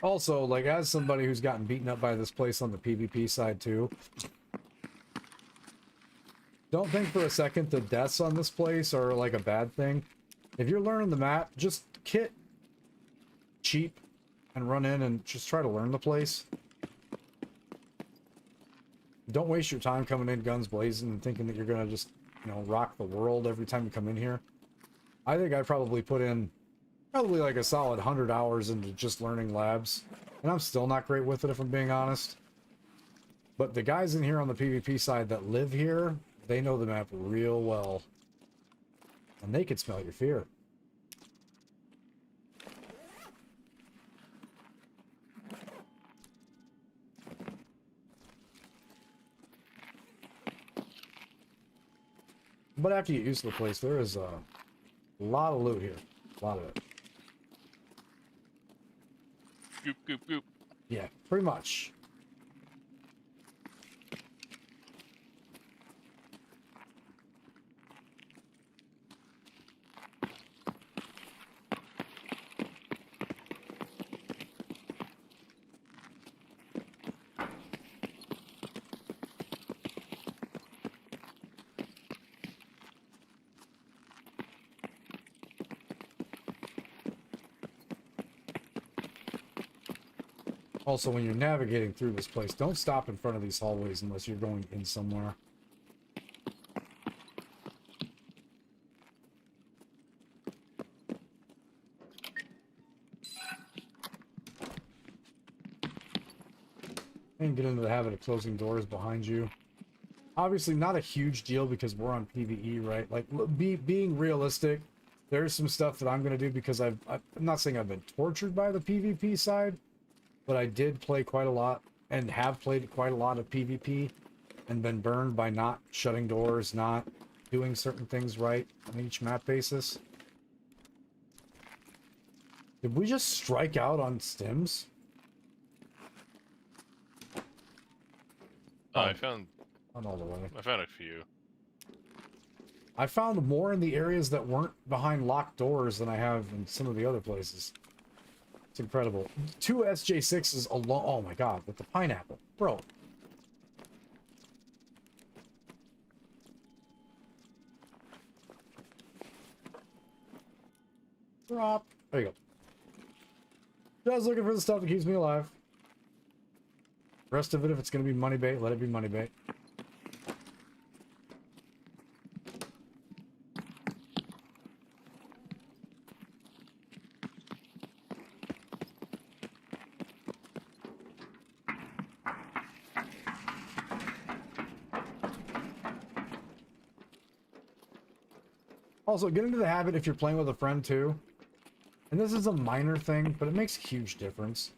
[SPEAKER 2] Also, like, as somebody who's gotten beaten up by this place on the PvP side too, don't think for a second the deaths on this place are like a bad thing. If you're learning the map, just kit cheap and run in and just try to learn the place. Don't waste your time coming in guns blazing and thinking that you're gonna just, you know, rock the world every time you come in here. I think I probably put in probably like a solid 100 hours into just learning labs, and I'm still not great with it if I'm being honest. But the guys in here on the PvP side that live here, they know the map real well, and they can smell your fear. But after you get used to the place, there is a lot of loot here. A lot of it.
[SPEAKER 3] Goop, goop, goop.
[SPEAKER 2] Yeah, pretty much. Also, when you're navigating through this place, don't stop in front of these hallways unless you're going in somewhere. And get into the habit of closing doors behind you. Obviously, not a huge deal because we're on PvE, right? Like, being realistic, there's some stuff that I'm going to do because I'm not saying I've been tortured by the PvP side, but I did play quite a lot and have played quite a lot of PvP and been burned by not shutting doors, not doing certain things right on each map basis. Did we just strike out on stims?
[SPEAKER 3] Oh, I found
[SPEAKER 2] all the way.
[SPEAKER 3] I found a few.
[SPEAKER 2] I found more in the areas that weren't behind locked doors than I have in some of the other places. It's incredible. 2 SJ6s alone. Oh my god, with the pineapple. Bro. Drop. There you go. Just looking for the stuff that keeps me alive. Rest of it, if it's going to be money bait, let it be money bait. Also, get into the habit if you're playing with a friend too. And this is a minor thing, but it makes a huge difference.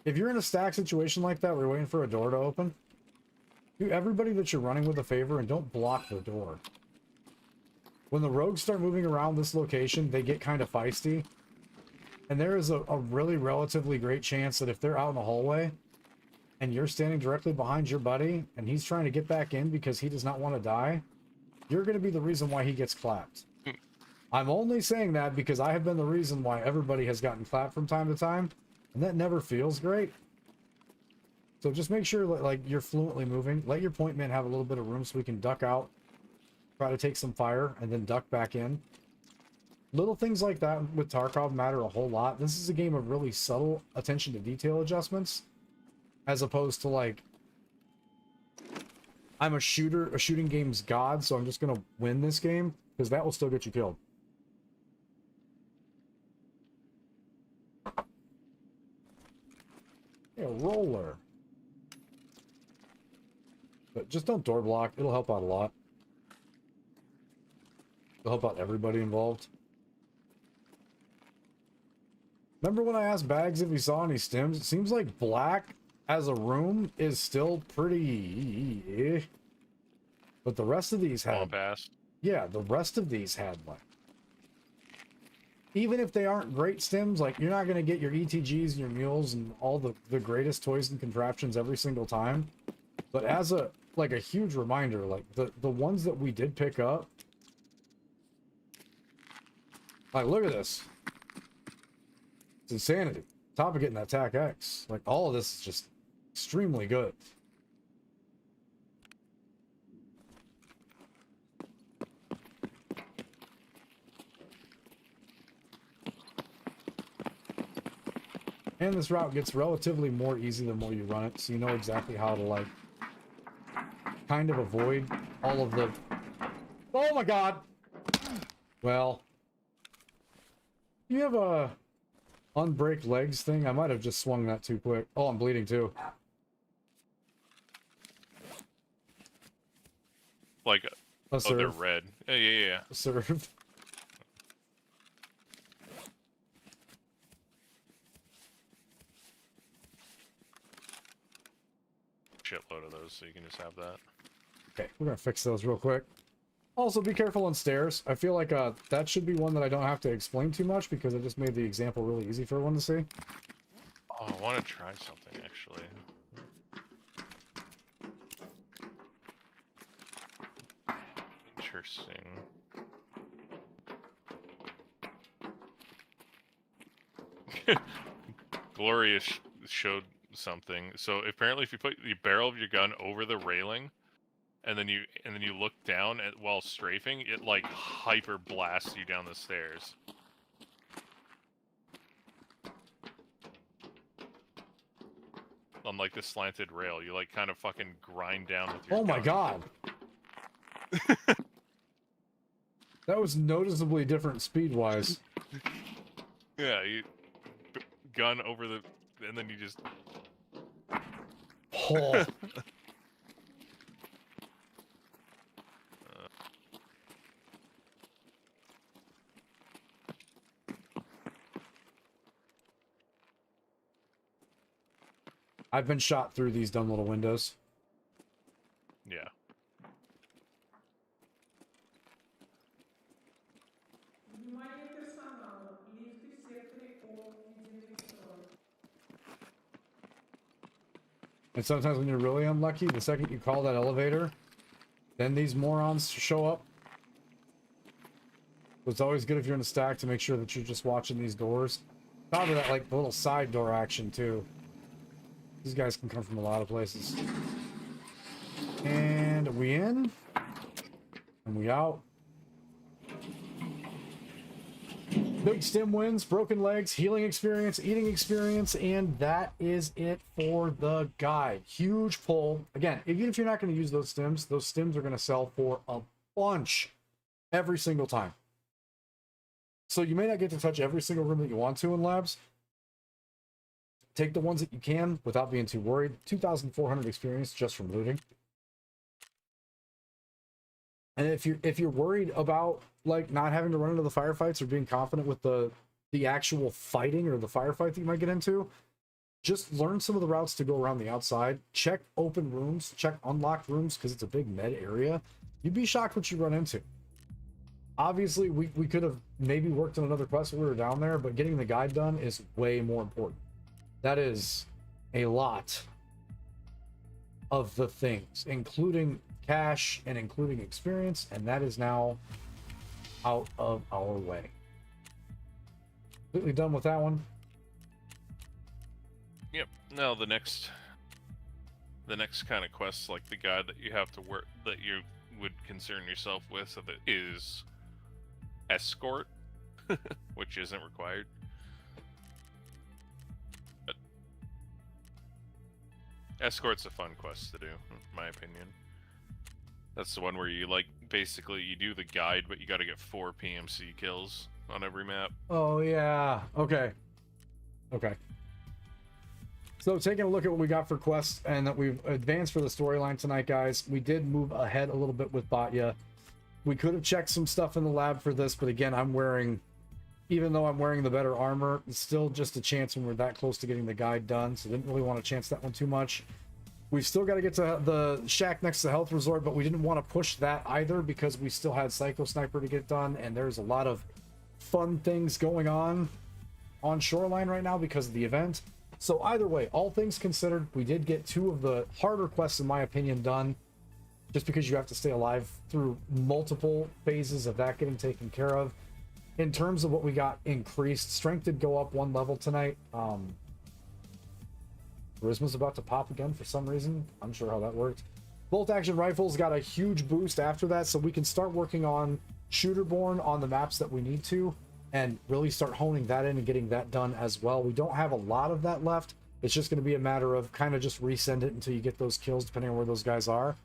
[SPEAKER 2] If you're in a stack situation like that where you're waiting for a door to open, do everybody that you're running with a favor and don't block the door. When the rogues start moving around this location, they get kind of feisty. And there is a really relatively great chance that if they're out in the hallway and you're standing directly behind your buddy and he's trying to get back in because he does not want to die, you're going to be the reason why he gets clapped. I'm only saying that because I have been the reason why everybody has gotten clapped from time to time, and that never feels great. So just make sure that, like, you're fluently moving. Let your point man have a little bit of room so we can duck out, try to take some fire, and then duck back in. Little things like that with Tarkov matter a whole lot. This is a game of really subtle attention to detail adjustments, as opposed to, like, I'm a shooting game's god, so I'm just going to win this game, because that will still get you killed. Yeah, roller. But just don't door block. It'll help out a lot. It'll help out everybody involved. Remember when I asked Bags if he saw any stims? It seems like black as a room is still pretty... But the rest of these had... Yeah, the rest of these had, like... Even if they aren't great stims, like, you're not going to get your ETGs and your mules and all the greatest toys and contraptions every single time. But as a, like, a huge reminder, like, the ones that we did pick up... Like, look at this. It's insanity. Top of getting that TAC X. Like, all of this is just extremely good. And this route gets relatively more easy the more you run it, so you know exactly how to, like, kind of avoid all of the... Oh my god! Well... You have a... unbreak legs thing? I might have just swung that too quick. Oh, I'm bleeding too.
[SPEAKER 3] Like, oh, they're red. Yeah.
[SPEAKER 2] Serve.
[SPEAKER 3] Shitload of those, so you can just have that.
[SPEAKER 2] Okay, we're gonna fix those real quick. Also, be careful on stairs. I feel like that should be one that I don't have to explain too much because it just made the example really easy for everyone to see.
[SPEAKER 3] Oh, I want to try something actually. Interesting. Gloria showed something. So apparently, if you put the barrel of your gun over the railing, and then you look down while strafing, it like hyper blasts you down the stairs. On like the slanted rail, you like kind of fucking grind down with your
[SPEAKER 2] Oh my
[SPEAKER 3] gun.
[SPEAKER 2] god. That was noticeably different speed-wise.
[SPEAKER 3] Yeah, you gun over the, and then you just.
[SPEAKER 2] Oh. I've been shot through these dumb little windows.
[SPEAKER 3] Yeah.
[SPEAKER 2] And sometimes when you're really unlucky, the second you call that elevator, then these morons show up. So it's always good if you're in a stack to make sure that you're just watching these doors. Probably that like the little side door action too. These guys can come from a lot of places. And we in. And we out. Big stim wins, broken legs, healing experience, eating experience, and that is it for the guide. Huge pull. Again, even if you're not going to use those stims are going to sell for a bunch every single time. So you may not get to touch every single room that you want to in labs. Take the ones that you can without being too worried. 2,400 experience just from looting. And if you're worried about like not having to run into the firefights or being confident with the actual fighting or the firefight that you might get into, just learn some of the routes to go around the outside. Check open rooms, check unlocked rooms because it's a big med area. You'd be shocked what you run into. Obviously, we could have maybe worked on another quest when we were down there, but getting the guide done is way more important. That is a lot of the things, including cash and including experience, and that is now out of our way. Completely done with that one.
[SPEAKER 3] Yep. Now the next kind of quest, like the guide that you have to work, that you would concern yourself with, so that is escort, which isn't required. But escort's a fun quest to do, in my opinion. That's the one where you like basically you do the guide, but you got to get 4 PMC kills on every map.
[SPEAKER 2] Oh yeah. Okay. So taking a look at what we got for quests and that we've advanced for the storyline tonight, guys, we did move ahead a little bit with Batya. We could have checked some stuff in the lab for this, but again, even though I'm wearing the better armor, it's still just a chance when we're that close to getting the guide done, so didn't really want to chance that one too much. We've still got to get to the shack next to the health resort, but we didn't want to push that either because we still had Psycho Sniper to get done, and there's a lot of fun things going on Shoreline right now because of the event. So either way, all things considered, we did get 2 of the harder quests, in my opinion, done, just because you have to stay alive through multiple phases of that getting taken care of. In terms of what we got increased, strength did go up 1 level tonight. Charisma's about to pop again for some reason. I'm sure how that worked. Bolt action rifles got a huge boost after that, so we can start working on shooterborne on the maps that we need to and really start honing that in and getting that done as well. We don't have a lot of that left. It's just going to be a matter of kind of just resend it until you get those kills, depending on where those guys are.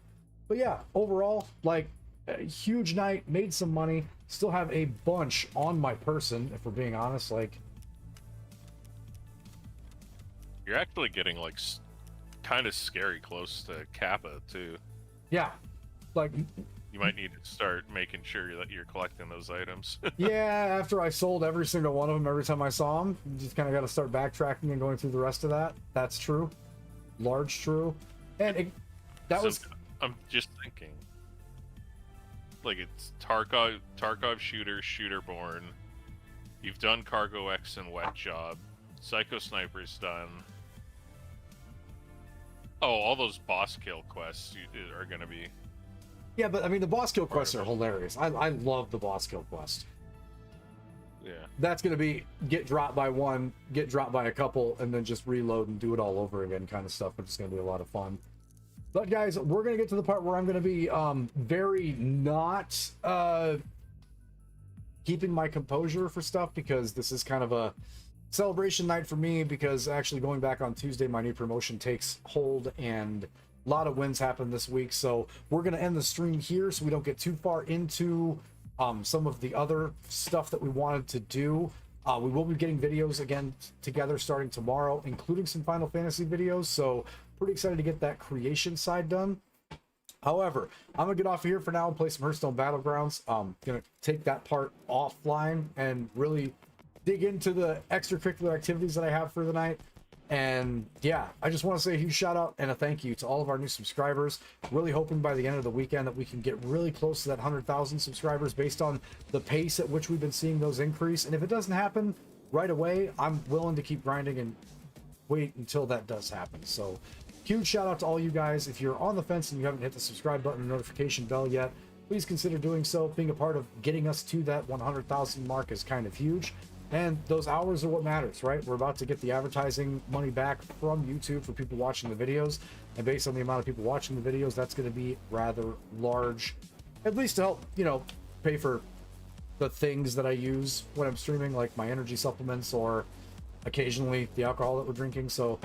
[SPEAKER 2] But yeah, overall, like, a huge night, made some money, still have a bunch on my person, if we're being honest. Like,
[SPEAKER 3] You're actually getting like kind of scary close to Kappa too.
[SPEAKER 2] yeah, like,
[SPEAKER 3] You might need to start making sure that you're collecting those items.
[SPEAKER 2] yeah, after I sold every single one of them every time I saw them, you just kind of got to start backtracking and going through the rest of that. That's true. Large true. And that
[SPEAKER 3] So,
[SPEAKER 2] was...
[SPEAKER 3] I'm just thinking. like it's Tarkov shooter, Shooterborn. You've done Cargo X and Wet Job. Psycho Sniper's done. Oh, all those boss kill quests are gonna be.
[SPEAKER 2] Yeah, but I mean the boss kill quests are hilarious. I love the boss kill quest.
[SPEAKER 3] Yeah.
[SPEAKER 2] That's gonna be get dropped by one, get dropped by a couple, and then just reload and do it all over again kind of stuff, which is gonna be a lot of fun. But guys, we're gonna get to the part where I'm gonna be very not keeping my composure for stuff, because this is kind of a celebration night for me, because actually going back on Tuesday my new promotion takes hold and a lot of wins happen this week. So we're gonna end the stream here so we don't get too far into some of the other stuff that we wanted to do. We will be getting videos again together starting tomorrow, including some Final Fantasy videos, so pretty excited to get that creation side done. However, I'm gonna get off of here for now and play some Hearthstone Battlegrounds. Gonna take that part offline and really dig into the extracurricular activities that I have for the night. And yeah, I just want to say a huge shout out and a thank you to all of our new subscribers. Really hoping by the end of the weekend that we can get really close to that 100,000 subscribers based on the pace at which we've been seeing those increase. And if it doesn't happen right away, I'm willing to keep grinding and wait until that does happen. So huge shout out to all you guys. If you're on the fence and you haven't hit the subscribe button and notification bell yet, please consider doing so. Being a part of getting us to that 100,000 mark is kind of huge. And those hours are what matters, right? We're about to get the advertising money back from YouTube for people watching the videos. And based on the amount of people watching the videos, that's going to be rather large, at least to help, you know, pay for the things that I use when I'm streaming, like my energy supplements or occasionally the alcohol that we're drinking. So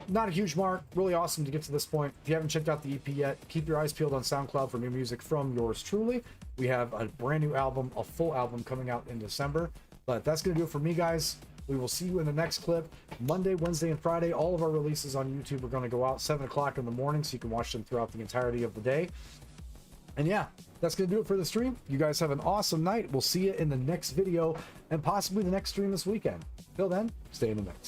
[SPEAKER 2] not a huge mark, really awesome to get to this point. If you haven't checked out the EP yet, keep your eyes peeled on SoundCloud for new music from yours truly. We have a brand new album, a full album coming out in December. But that's going to do it for me, guys. We will see you in the next clip. Monday, Wednesday, and Friday, all of our releases on YouTube are going to go out 7 o'clock in the morning, so you can watch them throughout the entirety of the day. And yeah, that's going to do it for the stream. You guys have an awesome night. We'll see you in the next video and possibly the next stream this weekend. Till then, stay in the mix.